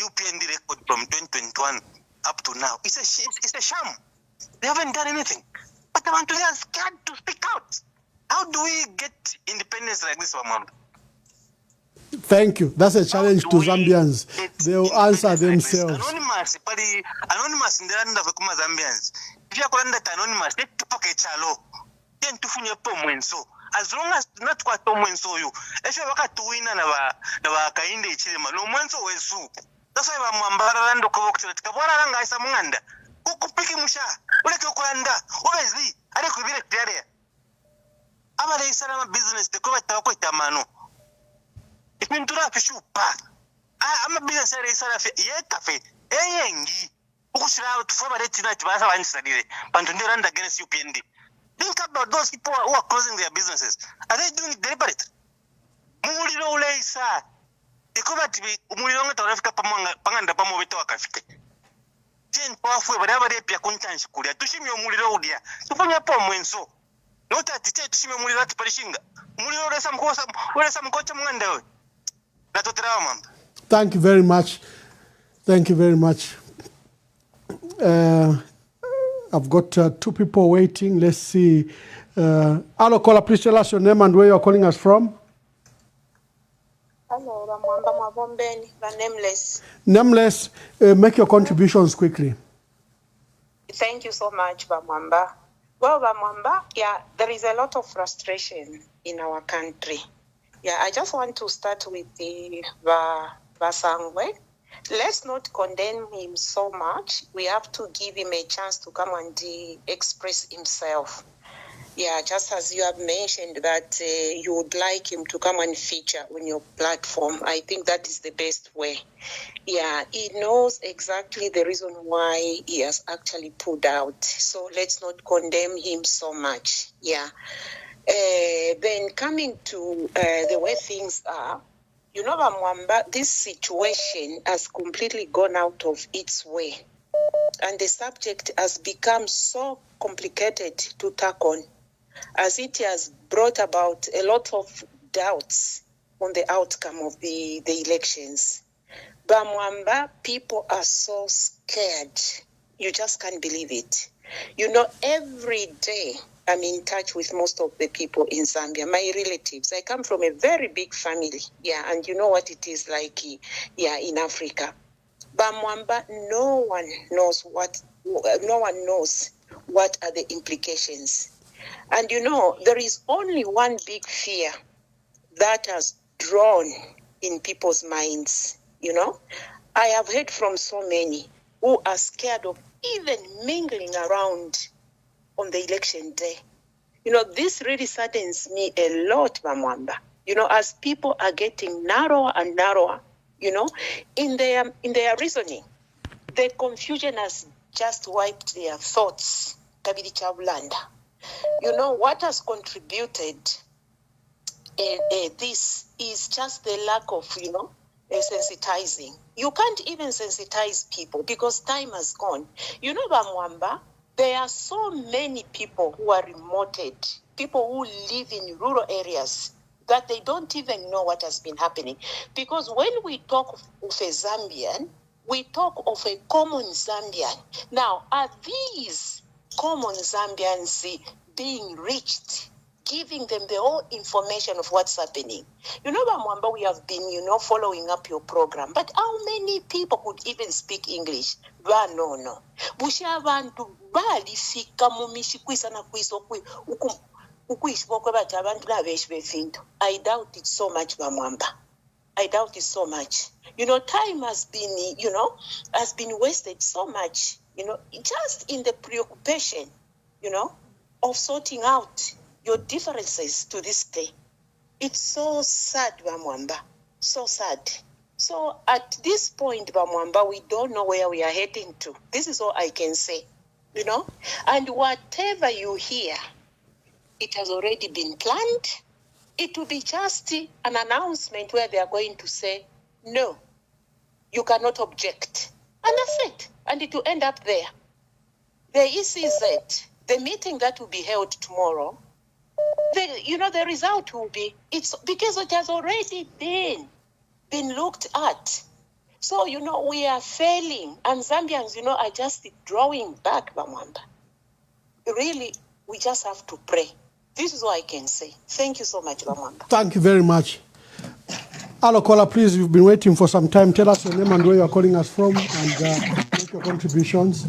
UPND record from 2021 up to now, it's a sham. They haven't done anything. But the Bantu, they are scared to speak out. How do we get independence like this, Mama? Thank you. That's a challenge to Zambians. They will answer themselves. Anonymous, but anonymous in the land of the Zambians. If you are calling that anonymous, let to pocket chalo. Then to find your pomwenso. As long as not quite pomwenso you. If you are to win and our kind of chilema, no mwenso wesu. That's why I'm Mambara Kovox at Kawaranga is a manga. Piki Musha, Ulekoanda, Obezi, I could be a carrier. Amade Salama business, the Kovata Mano. It's been to that issue. I'm a business area, cafe, Engi, who should have to forward it tonight to Basa and study, but to run against UPND. Think about those people who are closing their businesses. Are they doing it deliberate? Mulino Leisa. The cover to be Mulonga to Africa Panganda Pamo Vitaka. Ten powerful, whatever they be a content, could have to see me Mulirodia. To find a poem when so. Not that to see me Mulirat Parishinga. Mulio, some course, where some coach Manda. That's what I'm. Thank you very much. Thank you very much. I've got two people waiting. Let's see. Hello, caller, please tell us your name and where you're calling us from. Hello, Bamwamba Mavombeni, Nameless. Nameless, make your contributions quickly. Thank you so much, Bamwamba. Well, Bamwamba, yeah, there is a lot of frustration in our country. Yeah, I just want to start with the Sangwa. Let's not condemn him so much. We have to give him a chance to come and express himself. Yeah, just as you have mentioned that you would like him to come and feature on your platform, I think that is the best way. Yeah, he knows exactly the reason why he has actually pulled out. So let's not condemn him so much. Yeah. Then coming to the way things are, you know, Bamwamba, this situation has completely gone out of its way. And the subject has become so complicated to tackle, as it has brought about a lot of doubts on the outcome of the elections. Bamwamba, people are so scared. You just can't believe it. You know, every day I'm in touch with most of the people in Zambia, my relatives. I come from a very big family, yeah, and you know what it is like, yeah, in Africa. Bamwamba, no one knows what are the implications. And you know, there is only one big fear that has drawn in people's minds, you know. I have heard from so many who are scared of even mingling around on the election day. You know, this really saddens me a lot, Bamwamba. You know, as people are getting narrower and narrower, you know, in their reasoning, the confusion has just wiped their thoughts. Kabidi Chabulanda. You know, what has contributed this is just the lack of, you know, sensitizing. You can't even sensitize people because time has gone. You know, Bamwamba, there are so many people who are remoted, people who live in rural areas, that they don't even know what has been happening. Because when we talk of a Zambian, we talk of a common Zambian. Now, are these common Zambians being reached, giving them the whole information of what's happening? You know, Bamwamba, we have been, you know, following up your program, but how many people could even speak English? No. Busha abantu balifika mu mishikwisa na kwiso ukuishibokwe bati abantu labeshi befinto. I doubt it so much, Bamwamba. I doubt it so much. You know, time has been, you know, has been wasted so much, you know, just in the preoccupation, you know, of sorting out your differences to this day. It's so sad, Bamwamba. So sad. So at this point, Bamwamba, we don't know where we are heading to. This is all I can say, you know. And whatever you hear, it has already been planned. It will be just an announcement where they are going to say, no, you cannot object. And that's it. And it will end up there. The ECZ, the meeting that will be held tomorrow, the result will be, it's because it has already been looked at. So, we are failing. And Zambians, are just drawing back, Bamwamba. really, we just have to pray. This is what I can say. Thank you so much, Bamwamba. Thank you very much. Alokola, please, you've been waiting for some time. Tell us your name and where you're calling us from and make your contributions.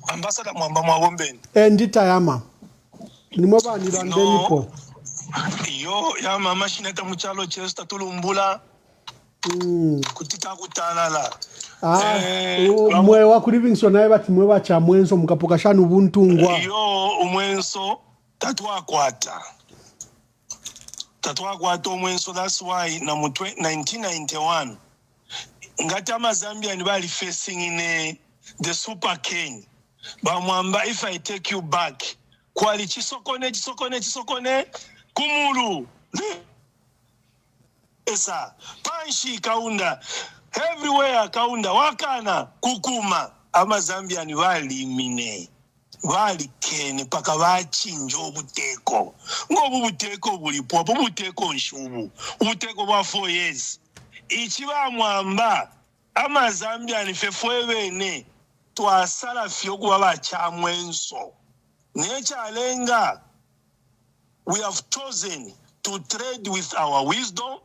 Ambassador Mwamba Mwawombeni. Nditayama. Nimwaba nilambenipo. Yo, ya mama shineta muchalo chesta tulumbula. Kutita kutalala. Mwe wa Livingstone naye bati mwe wa cha mwenso mukapoka shanu buntungwa. Yo, umwenso tatwakwata omwenso. That's why na mu 1991 ngati Zambian bali facing in the super king. Bamwamba, if I take you back, kwali chisokone kumulu esa panshi kaunda everywhere kaunda wakana kukuma Zambian balimine balikene paka bachinja obuteko ngobu buteko bulipo obuteko nshubu obuteko bwa 4 years ichi Bamwamba Zambian fefwebene twasala fyo kuba bachamwenso nechalenga. We have chosen to trade with our wisdom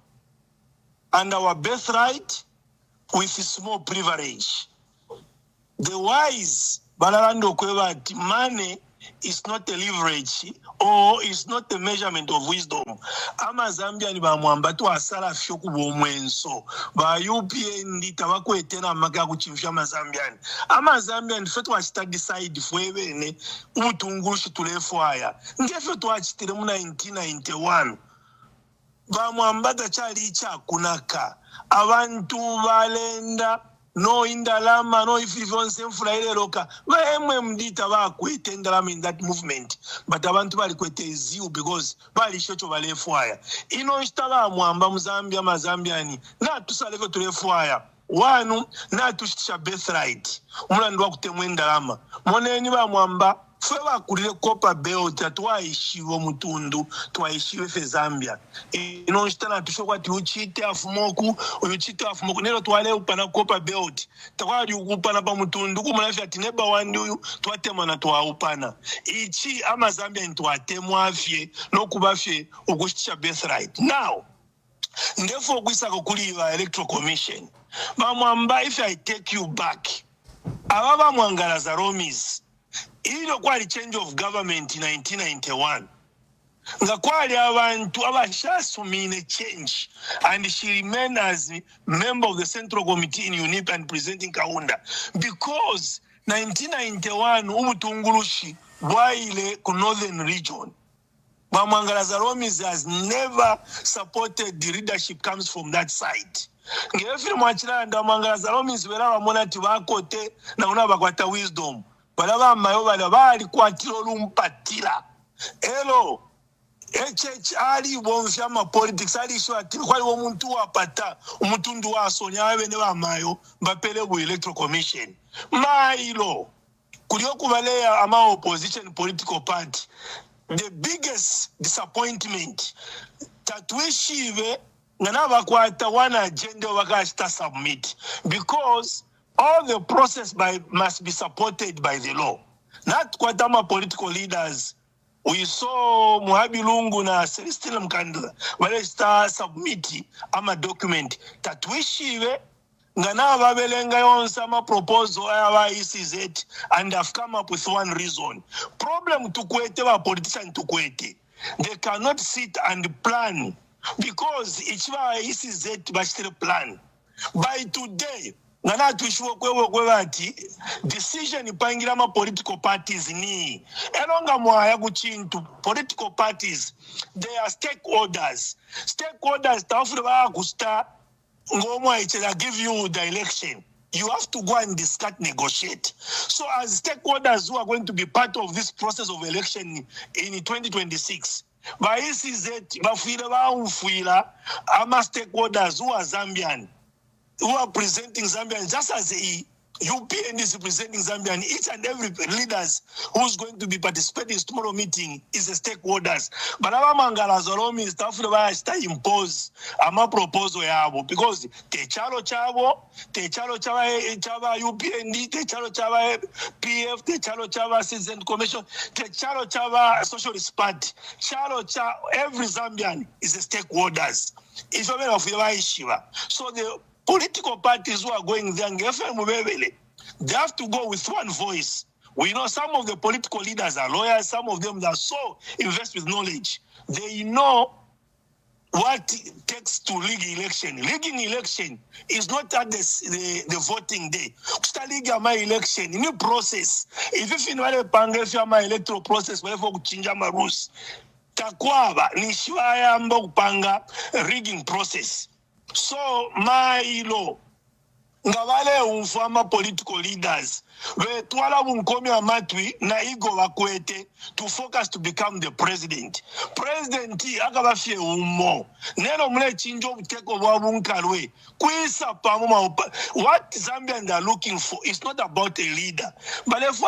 and our birthright with small privilege. The wise balalando kweba money is not a leverage or is not a measurement of wisdom. Zambian Bamwamba twasala fyo kuba omwenso ba UPN tabakwetera amaga kuchimfya Zambian. Zambian fe twachita decide fwebene ubutungushu tulefwaya ngefe twachitire mu 1991 Bamwamba tachali chakunaka abantu balenda no indalama no ifivonse mfulaile loka baemwe mdita bakwete indalama in that movement but abantu balikwete iziu because bali shocho balefwaya ino ishtaba Bamwamba Muzambia Mazambiani na tusaleko tulefwaya wanu na tushitisha birthright mulandu wa kutemwe indalama moneni Bamwamba fwe bakulile kopa belt twaishiwe mutundu twaishiwe fe Zambia ino ishtana tushokwa ti uchite afumoku nero twale upana kopa belt takwali ukupana pa mutundu kumulafi ati neba wandi uyu twatema na twaupana ichi Zambia ntwatemwa afye nokubafye ukushitisha birthright. Now therefore kwisako kuliva Electoral Commission Bamwamba, if I take you back ababa mwangalaza Romis ilo kwali change of government in 1991 nga kwali abantu abashasumine change and she remained as member of the Central Committee in UNIP and presenting Kaunda because 1991 ubutungulushi bwaile ku northern region. Bamwangalaza Romis has never supported the leadership comes from that side. Ngefiri mwachilanda Bamwangalaza Romis wera bamona ti bakote na unaba kwata wisdom balaba mayo bali kwatiro lumpatira elo ali bonfya ma politics ali sho ati kwali wo muntu wapata umutundu wa Sonya abene bamayo bapele bu Electoral Commission mailo kuliyo kubalea ama opposition political party. The biggest disappointment tatwishive ngana bakwata one agenda wakashita submit because all the process must be supported by the law. Not kwatama political leaders. We saw Muhabi Lungu na Celestina Mkandla wale submit ama document tatwishive ngana babelenga yonsa ma proposal aba ECZ and have come up with one reason. Problem tukwete ba politician tukwete. They cannot sit and plan because each ba ECZ bashitire plan. By today ngana tuishiwe kwewe ati decision ipangira ma political parties ni elonga mwaya kuchintu political parties they are stakeholders tafure ba kusta ngomwa ichela give you the election. You have to go and discuss, negotiate. So as stakeholders who are going to be part of this process of election in 2026, by ECZ, ama stakeholders who are Zambian, who are presenting Zambian just as UPN is representing Zambia, and each and every leaders who's going to be participating in tomorrow meeting is a stakeholders. But our Mangala Zoromi is tough to impose a proposal because the chalo chava UPND, the chalo chava PF, the chalo chava Citizen Commission, the chalo chava Socialist Party, every Zambian is a stakeholders. If you of so the political parties who are going there, they have to go with one voice. We know some of the political leaders are lawyers, some of them are so invested with knowledge. They know what it takes to rig election. Rigging election is not at the voting day. My election, new process. If you know my electoral process, wherever we change my rules, takwaba ni shwaya mbo kupanga rigging process. So my law ngavale umfama political leaders we twala bunkomi amatwi na igo wakwete to focus to become the president akabafye umo neno mule chinjo mteko bwabunkalwe kwisa pamu. What Zambians are looking for is not about a leader, but if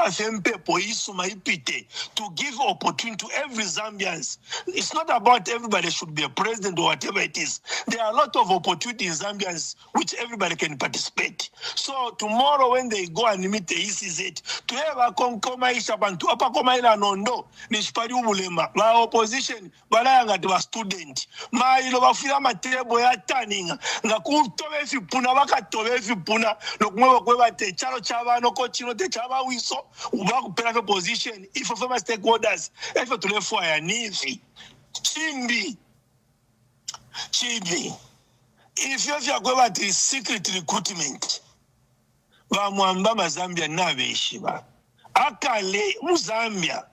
to give opportunity to every Zambians. It's not about everybody should be a president or whatever it is. There are a lot of opportunities in Zambians which everybody can participate. So tomorrow when they go and meet the ECZ, to have a konkomaisha bantu apakoma ila nondo nishpari ubulema la opposition balanga to a student ma ilo bafira matebo ya taninga nga kutobe fipuna bakatobe fipuna nokumwe kweba te chalo chaba no kochino te chaba wiso uba kupera fe position if of my stakeholders if to le for ya nivi chimbi if you are going to secret recruitment bamwamba mazambia nabeshiba akale Zambia,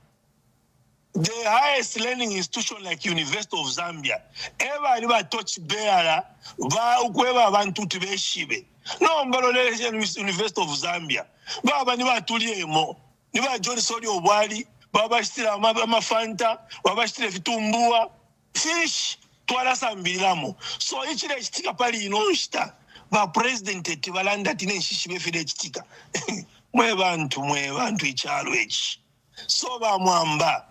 the highest learning institution like University of Zambia ever never touch beara ba ukweba abantu tibeshibe no mbalole University of Zambia baba ni batuliyemo ni ba John Soli obwali baba shitira amafanta baba shitira vitumbua fish twala sambilamo so ichile chitika pali inoshita ba president tibalanda tine shishibe fide chitika mwe bantu ichalo echi so ba mwamba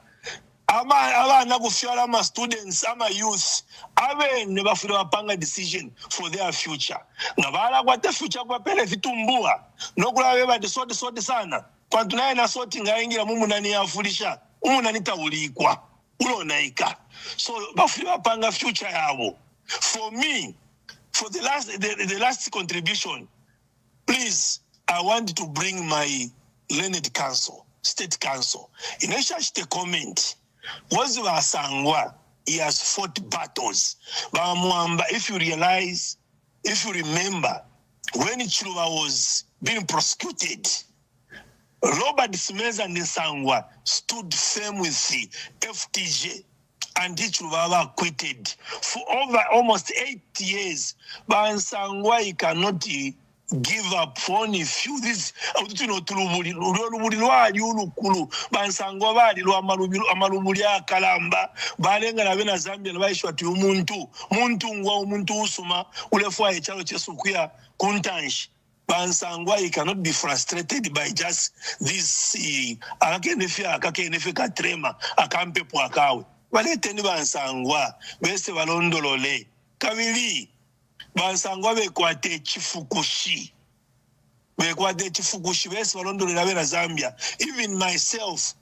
abana kufyala ama students ama youth abene bafuna bapanga decision for their future ngabala kwate future kwa pele vitumbua nokulawe ba sote sana kwa tunaye na soti ngaingira mumu nani yafulisha mumu nani tawulikwa ulonaika so bafuna bapanga future yabo. For me, for the last contribution, please, I want to bring my learned council, state council. In a comment, was Sangwa, he has fought battles. If you remember, when Chiluba was being prosecuted, Robert Smith and Sangwa stood firm with the FTJ. And Chiluba acquitted for over almost 8 years. But Sangwa cannot give up for only few this bansangwa bali lwa amalubuli akalamba balenga na bena Zambia baishwa ti muntu ngwa umuntu usuma ulefwa echalo chesukuya kuntanshi bansangwa he cannot be frustrated by just this akakenefe katrema akampepo akawe baleteni bansangwa bese balondolole kabili bansangwa bekwate chifukushi bese balondolera bena Zambia. Even myself,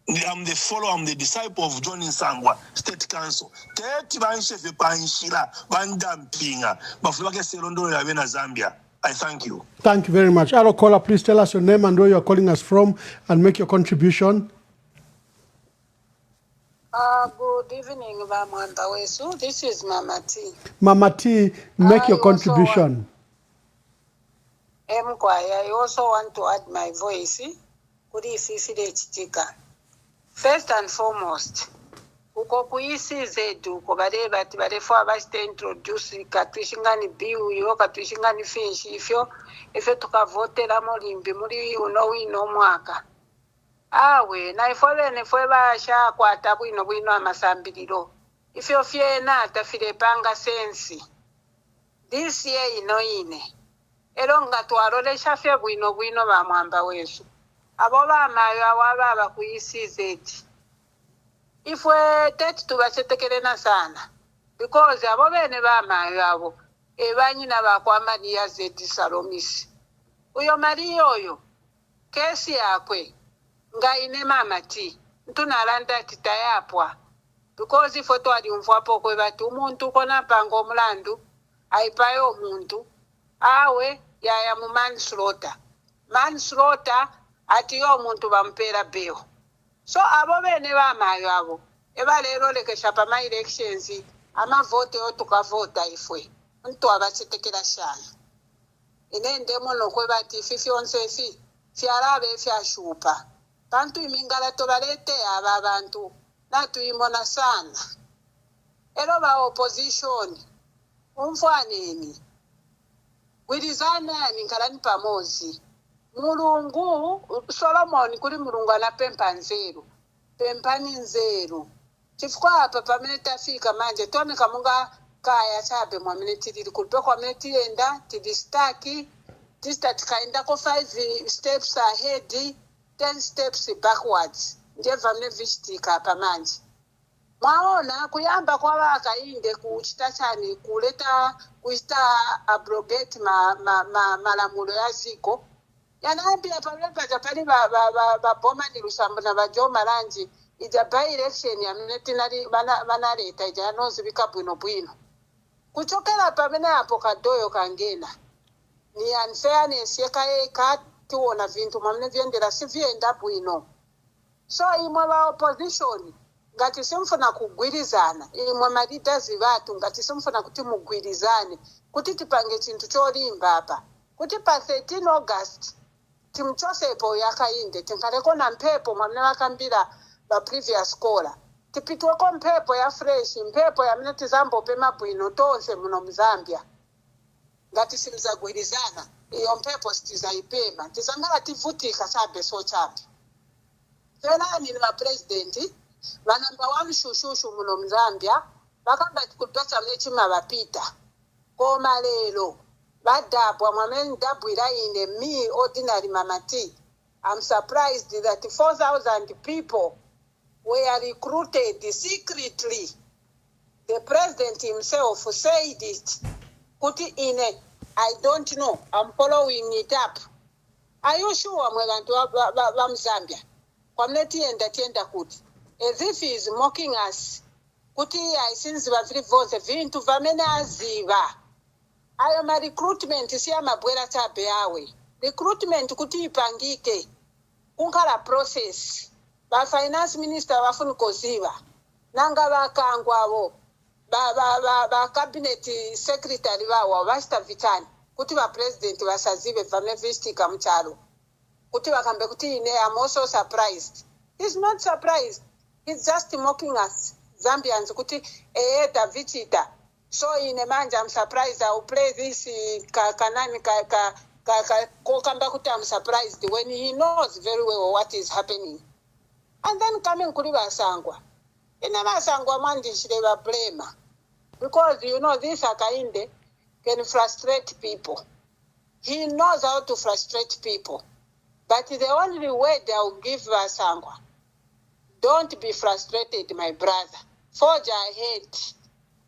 I'm the follower, I'm the disciple of John Sangwa, State Council. Teti banshefe panshila bandampinga bafubake selondolera bena Zambia. I thank you. Thank you very much. Hello, caller, please tell us your name and where you are calling us from and make your contribution. Good evening, Vamandawesu. This is Mama T. Mama T, make your contribution. I also want to add my voice. First and foremost, uko kuisize uko bade for abasite introduce katwishingani biu yo katwishingani fish ifyo tukavotera mulimbi muri wino mwaka awe na ifole nefwe basha kwata bwino amasambiriro ifyo fyena tafire panga sensi this year ine ero nga twalolesha ffe bwino bwino bamwamba wesu abo bamayo awababa ku ECZ ifwe teti tubachetekelena sana because abo bene bamayo abo ebanyina bakwamaniya zedi salomisi uyo Maria oyo kesi yakwe nga ine mama ti ntunalanda titayapwa because ifo twaliumvapo kwe bati umuntu kona panga omulandu aipayo omuntu awe yaya mu manslaughter ati yo omuntu bampera beo so abo bene bamayo abo ebalero lekesha pa my elections amavote otukavota ifwe ntu abachitekera shana inende mono kwe bati fifi onsefi fiarabe fyashupa bantu imingala tobalete aba bantu natuyimona sana ero ba opposition umfaneni wirizana ninkalani pamozi mulungu Solomon kuli mulungu anapempa nzeru pempani nzeru chifukwa apa pamene tafika manje toneka munga kaya chabe mwamene tilili kulipe kwa mene tienda tilistaki tistati kaenda ko 5 steps ahead 10 steps backwards ndeva mne vishitika apa manje mwaona kuyamba kwa wakainde kuchitachani kuleta kuita abrogate malamulo ya ziko yanaambia pamelepa japani boma ni lusambu na bajoma lanji ija by election ya mnetinari banaleta ija yanozi bika bwino kuchokera pamene apo kadoyo kangena ni unfairness yeka tuona vintu mwamene vyendera si vyenda bwino so imwe ba opposition ngati simfuna kugwirizana imwe maleaders batu ngati simfuna kuti mugwirizane kuti tipange chintu cholimba apa kuti pa 13 August timchosepo yakainde tinkaleko na mpepo mwamene wakambira ba previous caller tipitweko mpepo ya fresh mpepo ya mne tizambope mabwino tonse muno Mzambia ngati simzagwirizana iyo mpepo sitizaipema tizangala tivutika chabe so chabe felani ni ma president ba number 1 shushushu muno Mzambia bakamba tikupesa mechima bapita koma lelo badabwa mwamene dabwira ine me ordinary mamati I'm surprised that 4,000 people were recruited secretly. The president himself said it. Kuti ine, I don't know. I'm following it up. Are you sure mwegantu wa Mzambia? Kwa mneti tienda kuti. As if he is mocking us. Kuti since vaviri voze vintu vamene aziva. Ayo ma recruitment siya mabwera chabe yawe. Recruitment kuti ipangike. Kunkala process. Ba finance minister wafuni koziva. Nanga bakangwa abo. Ba cabinet secretary bawo basta vitani. Kuti ba president basazive vame vistika mchalo. Kuti bakambe kuti ine I'm also surprised. He's not surprised. He's just mocking us. Zambians kuti Davichita. So ine manja I'm surprised I will play this kanani kokamba kuti I'm surprised when he knows very well what is happening. And then coming kuri Sangwa. Ina Sangwa mandi shireba blame. Because you know this Akainde can frustrate people. He knows how to frustrate people. But the only word I will give Sangwa, don't be frustrated, my brother. Forge ahead.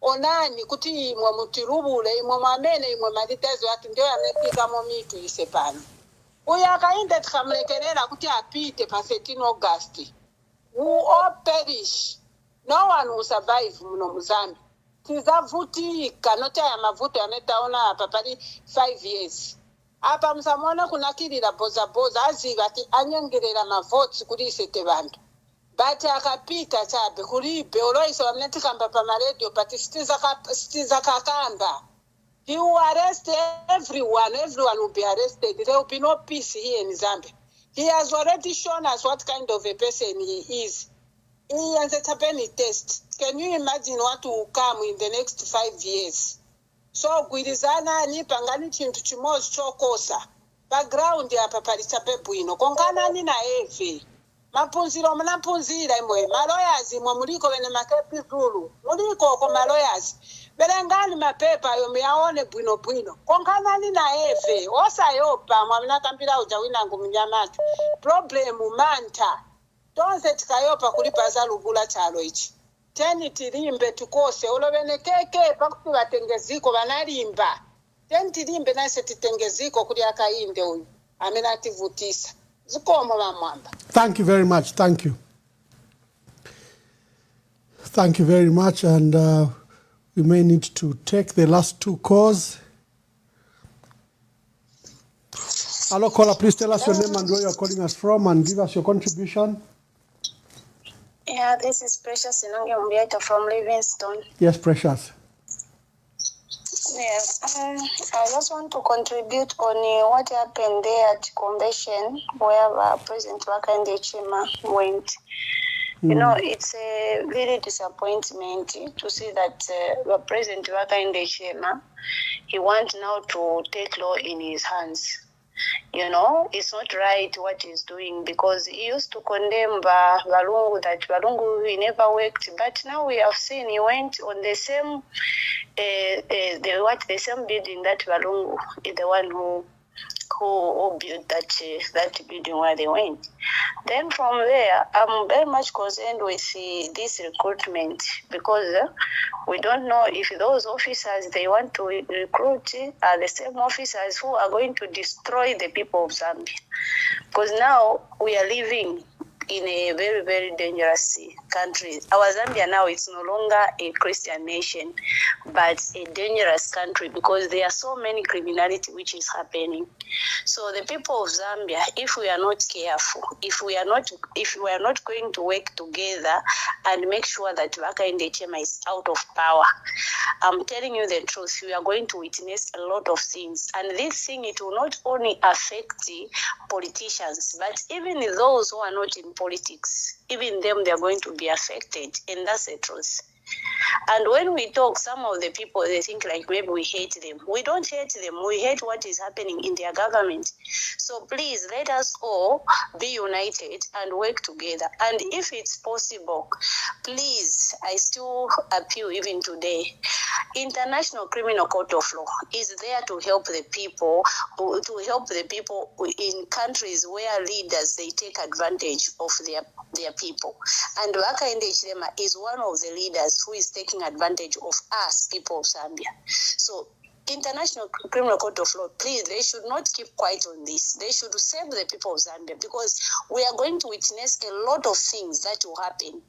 Onani kuti imwe mutirubule imwe mamene imwe malitezo watu ndio yamepika momitu isepano. Uya Akainde tikamlekelera kuti apite pa 13 August. Who all perish. No one will survive muno Mzambia. Tizavutika nota ya mavuto yametaona hapa pali 5 years. Hapa msamona kunakirira boza aziva ati anyengerera mavotes kuri sete bantu. But akapita chabe kuribe oloiso wamnetikamba pa radio but stiza kakamba. He will arrest everyone will be arrested. There will be no peace here in Zambia. He has already shown us what kind of a person he is. He has a Tapeni test. Can you imagine what will come in the next 5 years? So, Guirizana ni pangani chintu chimozi chokosa. Background ya papari chape buino. Kongana ni na evi. mapunziro munapunzira imwe maloyers imwe muliko bene makepikulu muliko ko maloyers belengani mapepa ayo muyaone bwino bwino konkanani na eve osayopa mwamina kambira uja wina ngumunyamata problem manta tonse tikayopa kulipaza lugula chalo ichi teni tilimbe tukose olobene keke pakuti batengeziko banalimba teni tilimbe nase titengeziko kuli akainde uyu amena tivutisa zikomo bamwamba. Thank you very much. Thank you. Thank you very much. And we may need to take the last two calls. Hello, caller. Please tell us your name and where you're calling us from and give us your contribution. Yeah, this is Precious Inonge Mbiaita from Livingstone. Yes, Precious. Yes, I just want to contribute on what happened there at convention where President Wakande Chima went. You know, it's a very disappointment to see that President Wakande Chima, he wants now to take law in his hands. You know, it's not right what he's doing because he used to condemn Balungu that Balungu he never worked, but now we have seen he went on the same the same building that Balungu is the one who built that building where they went. Then from there, I'm very much concerned with this recruitment because we don't know if those officers they want to recruit are the same officers who are going to destroy the people of Zambia. Because now we are living in a very, very dangerous country. Our Zambia now, it's no longer a Christian nation, but a dangerous country because there are so many criminality which is happening. So the people of Zambia, if we are not careful, if we are not going to work together and make sure that Wakande Chema is out of power, I'm telling you the truth, we are going to witness a lot of things. And this thing, it will not only affect the politicians, but even those who are not in politics, even them, they're going to be affected. And that's the truth. And when we talk, some of the people, they think like maybe we hate them. We don't hate them. We hate what is happening in their government. So please, let us all be united and work together. And if it's possible, please, I still appeal even today, International Criminal Court of Law is there to help the people, in countries where leaders, they take advantage of their people. And Wakande Chilema is one of the leaders who is taking advantage of us, people of Zambia. So International Criminal Court of Law, please, they should not keep quiet on this. They should save the people of Zambia because we are going to witness a lot of things that will happen.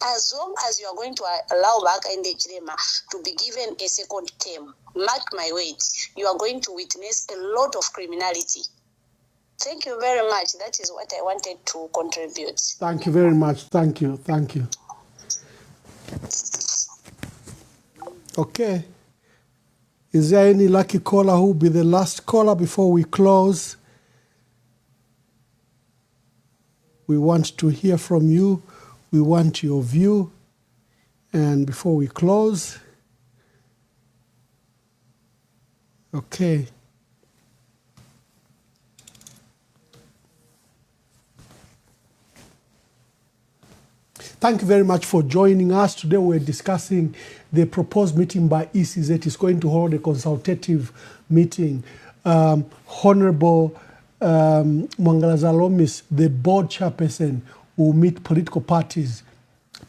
As long as you are going to allow Wakande Chilema to be given a second term, mark my words, you are going to witness a lot of criminality. Thank you very much. That is what I wanted to contribute. Thank you very much. Thank you. Thank you. Okay. Is there any lucky caller who will be the last caller before we close? We want to hear from you. We want your view. And before we close, okay. Thank you very much for joining us. Today we're discussing the proposed meeting by ECZ. It's going to hold a consultative meeting. Honorable Mwangala Zalomis, the board chairperson, will meet political parties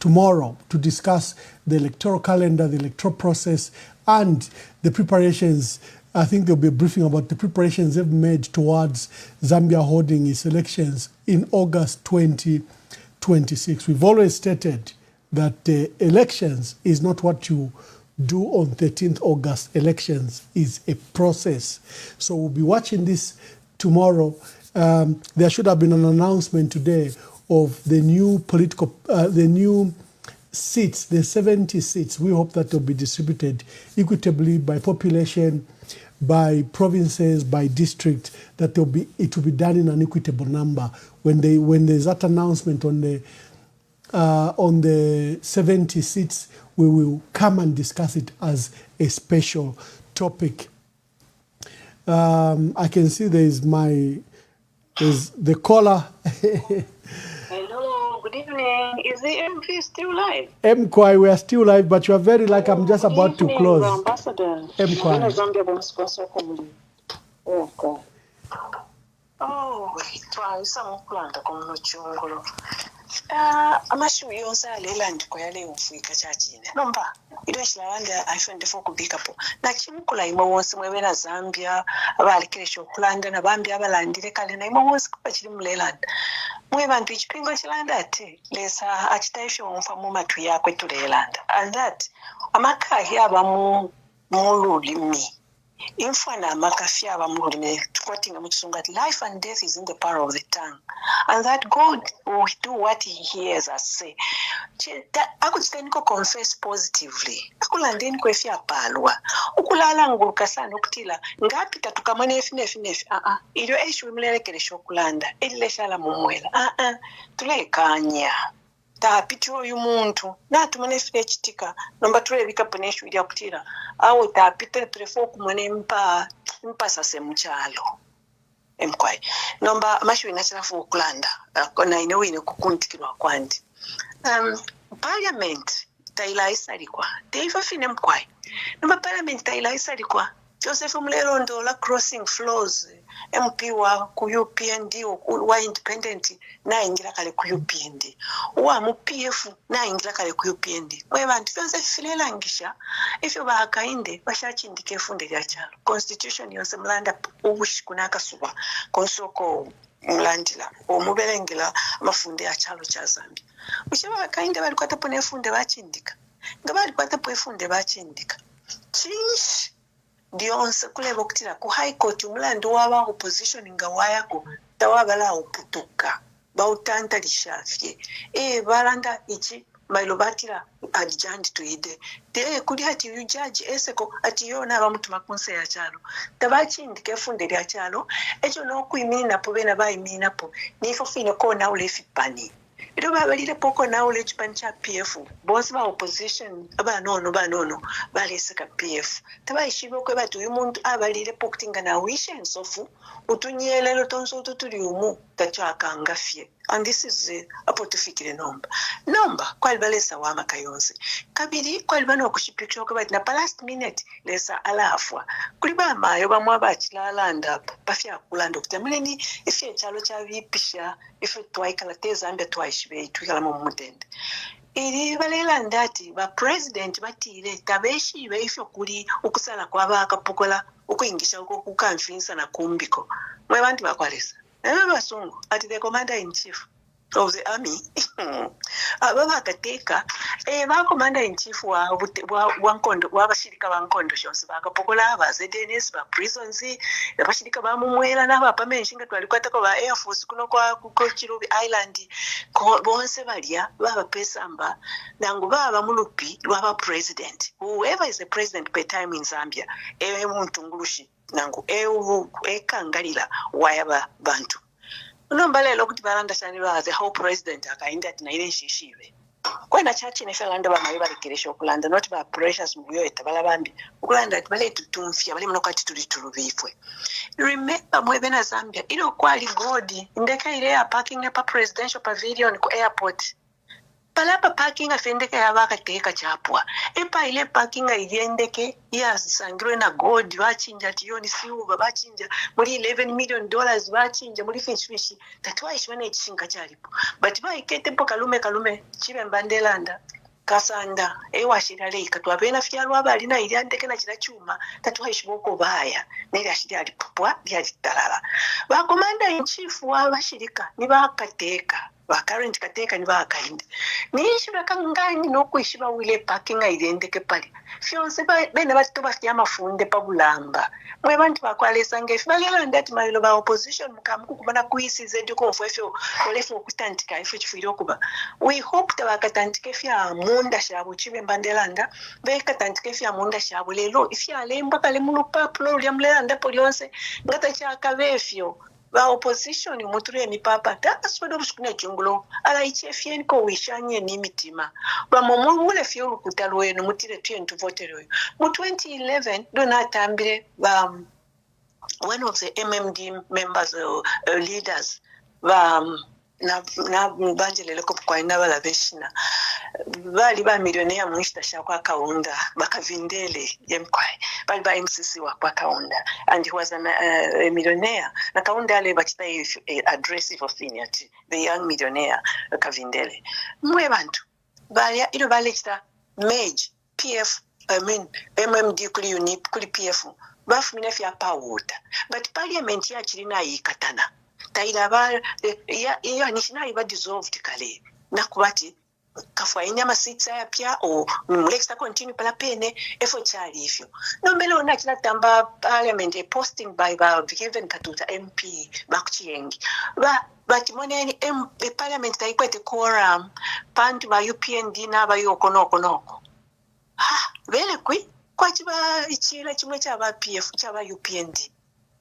tomorrow to discuss the electoral calendar, the electoral process, and the preparations. I think there'll be a briefing about the preparations they've made towards Zambia holding its elections in August 2026. We've always stated that elections is not what you do on 13th August. Elections is a process. So we'll be watching this tomorrow. There should have been an announcement today of the new the new seats, the 70 seats. We hope that they'll be distributed equitably by population, by provinces, by district, that it will be done in an equitable number. When there's that announcement on the 70 seats, we will come and discuss it as a special topic. I can see there's the caller. Good evening. Is the MP still live? Mkwai, we are still live, but you are very like I'm just Good about to evening, close. Ambassador. Mkwai. Zambia bonsponso komuli. Okay. Oh, twayisa mukulanda komuno chungolo. Amashu yonse alela kwa yale ufika chachine. Nomba, ilo shilawanda aifendefo kubikapo. Na chimukula ima wonse mwebera Zambia, abalikesho kulanda na bambi abalandire kale na ima wonse kupachiri mulelanda. Mwebantu ichipingo chilanda ati, lesa achitaisho mfamu matu ya kwetu lelanda. And that, amakahi abamu mululimi. Infana makafia abamululimi, quoting Muchisunga, life and death is in the power of the tongue. And that God will do what he hears us say. I could stand to confess positively. Akulandeni kwefia palwa. Ukulala nguruka sana ukutila. Ngapita tukamane nefi. Iyo eshu imlelekele shokulanda. Ileshala mumwela. Tulekanya. Tapicho yumuntu. Na tumane file chitika. Nomba tulebika poneshu ili akutila. Awo tapite tulefo kumane mpa sase mchalo. Mkwai. Nomba mashu inachalafu ukulanda. Na inewe ine kukuntikilwa kwandi. Parliament taila isalikwa teifa fine mkwai noma Parliament taila isalikwa Joseph Mlerondo la crossing floors MP wa ku UPND wa independent na ingira kale ku UPND wa mu PF na ingira kale ku UPND mwe bantu byose filelangisha ifyo bakainde bashachindike funde lya chalo constitution yose mlanda ubushikunaka suba konsoko mlandila omubelengela amafunde ya chalo cha Zambia ushaba kainde bali kwata pone funde bachindika ngabali kwata pone funde bachindika chish dionse kuleba okutira ku high court umlando waba opposition ngawaya ko tawabala oputuka bautanta lishafye balanda ichi mailobatira adjandi tuide te kuli hati yu judge eseko ati yona abamutuma kunse ya chalo tabachindike funde lya chalo ejo no kuimina po bena bayimina po nifo fine ko na ule fipani ilo babalile poko na ule chipani cha PF bonse ba opposition abanono baleseka PF tabayishibe ko batu yumuntu abalile pokutinga na wishe nsofu utunyelelo tonso tutuli umu tachaka fye. And this is apo tufikire nomba kwa balesa wa makayonse kabiri kwa bano kushipikisha ko bati na last minute lesa alafwa kuliba mayo bamwa bachilanda bafya kulanda kutamuleni ifye chalo cha vipisha ife twaikala Zambia twaishibe twikala mu mutende iri balela ndati ba president batire tabeshi beifyo kuli ukusala kwa bakapokola ukuingisha uko kukamfinsa na kumbiko mwe bantu bakwalesa basungu ati the commander in chief of the army baba kateka ba commander in chief wa nkondo wabashirika bankondo shonse bakapokola ba ZNS ba prisons abashirika ba mumwera naba pamenshinga twalikwata ko ba air force kuno kwa Chirubi Island bonse balya baba pesamba nangu baba mulupi lwa president whoever is the president per time in Zambia muntu ngulushi nangu ekangalira wayaba bantu unombale lokuti balanda shani ba the whole president akainda ati na ile shishiwe kwena chachi ne falanda ba mayo balikiresha okulanda not ba precious muyo etabala bambi okulanda ati bale tutumfya bale mnokati tuli tulubifwe remember mwebe na Zambia ilo kwali godi ndeka ile ya parking ya presidential pavilion ku airport palapa parking afendeke yabaka teka chapwa epa ile parking iliendeke ya sangirwe na gold bachinja tiyoni silver bachinja muri $11 million bachinja muri fish tatwa ishwane ichinga chalipo but baikete po kalume chibe mbandelanda kasanda washira leika twabena fyalwa abalina iliandeke na kira chuma tatwa ishiboko baya neli ashiri alipopwa lyalitalala ba commander in chief wa bashirika ni bakateka ba current kateka ni bakainde nishi bakangani nokuishiba wile parking aidendeke pali fyonse bene batto bafya mafunde pabulamba mwe bantu bakwalesa ngefe bagala ndati mayilo ba opposition mukamuku kubana kuisize ndiko mfefyo olefu okutandika ife chifiro kuba we hope tabakatandike fya munda shabo chibe mbandelanda bekatandike fya munda shabo lelo ifya lemba kale mulu paplo lya mlelanda polionse ngata chaka befyo ba opposition mutule ni papa ta aswado bushukune chungulo ala ichefien ko wishanye ni mitima ba momule fyo kutalweno mutile twentu voteroyo mu 2011 donatambire ba one of the MMD members leaders ba na banje leleko kwa inabala beshina bali ba millionaire mwishita shakwa kaunda bakavindele yemkwai bali ba MCC wa kwa kaunda and he was a millionaire na kaunda ale bakita address for seniority the young millionaire kavindele mwe bantu bali ilo balekita mage PF MMD kuli unit kuli PF bafumina fya power but parliament ya chirina yikatana tailaba ya nishina iba dissolved kale nakubati kafwa inyama sitsa ya pia o mlexta continue pala pene efo chali ifyo no mbele ona kina tamba parliament a posting by ba given katuta MP bakchiengi but moneni parliament taikwete quorum pantu ba UPND na ba yokonoko vele kwi kwachiba ichira chimwe chaba PF chaba UPND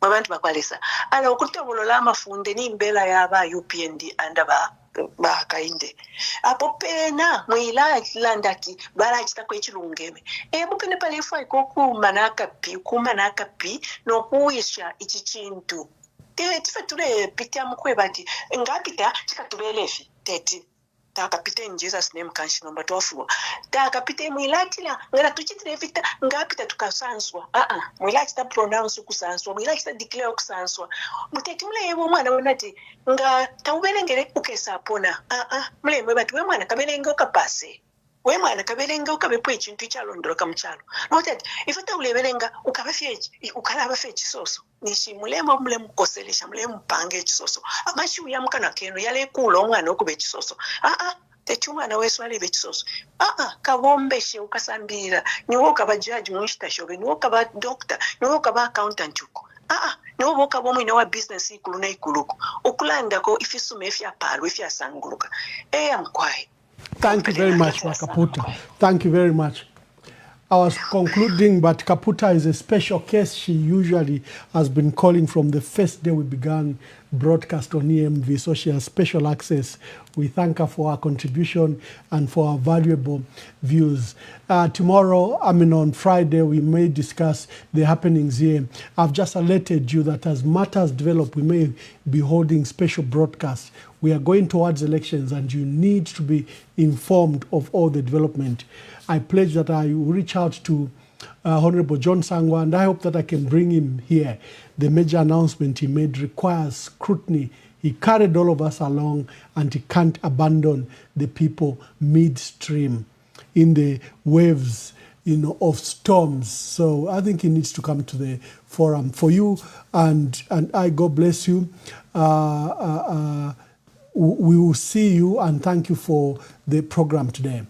abantu bakwalesa ala okutobolola amafunde nimbela yaba UPND andaba bakainde apo pena mwila landaki barachita kwechilungeme bupene pale ifai kokuma nakapi nokuyisha ichi chintu tife tule pitia mkwe bati ngapita chikatubelefi teti takapita in Jesus name kanshi nomba tofu takapita mwilatila ngara tuchitire vita ngapita tukasanswa mwilatita pronounce kusanswa mwilatita declare kusanswa muteti mule yebo mwana wonati nga tawubelengere ukesapona mule bati we mwana kabelenge ukapase we mwana kabelenge ukabepwe chintu chalondoroka mchalo notati ifata ulebelenga ukabafyechi ukalaba fechi soso nishi mulemo mule mukoselesha mule mpange chisoso amashi uyamukana keno yale kulo omwana okuba ekisoso teti umwana wesu alebe ekisoso kabombeshe ukasambira niwo kaba judge mwishitashobe niwo kaba doctor niwo kaba accountant uko niwo bokaba omwine wa business ikulu naikuluko okulandako ifisume efyapalo efyasanguluka mkwaye. Thank you very much, Kaputa. Thank you very much. I was concluding, but Kaputa is a special case. She usually has been calling from the first day we began broadcast on EMV, so she has special access. We thank her for her contribution and for her valuable views. Tomorrow, on Friday, we may discuss the happenings here. I've just alerted you that as matters develop, we may be holding special broadcasts. We are going towards elections and you need to be informed of all the development. I pledge that I will reach out to Honorable John Sangwa, and I hope that I can bring him here. The major announcement he made requires scrutiny. He carried all of us along, and he can't abandon the people midstream in the waves, of storms. So I think he needs to come to the forum. For you and I, God bless you. We will see you, and thank you for the program today.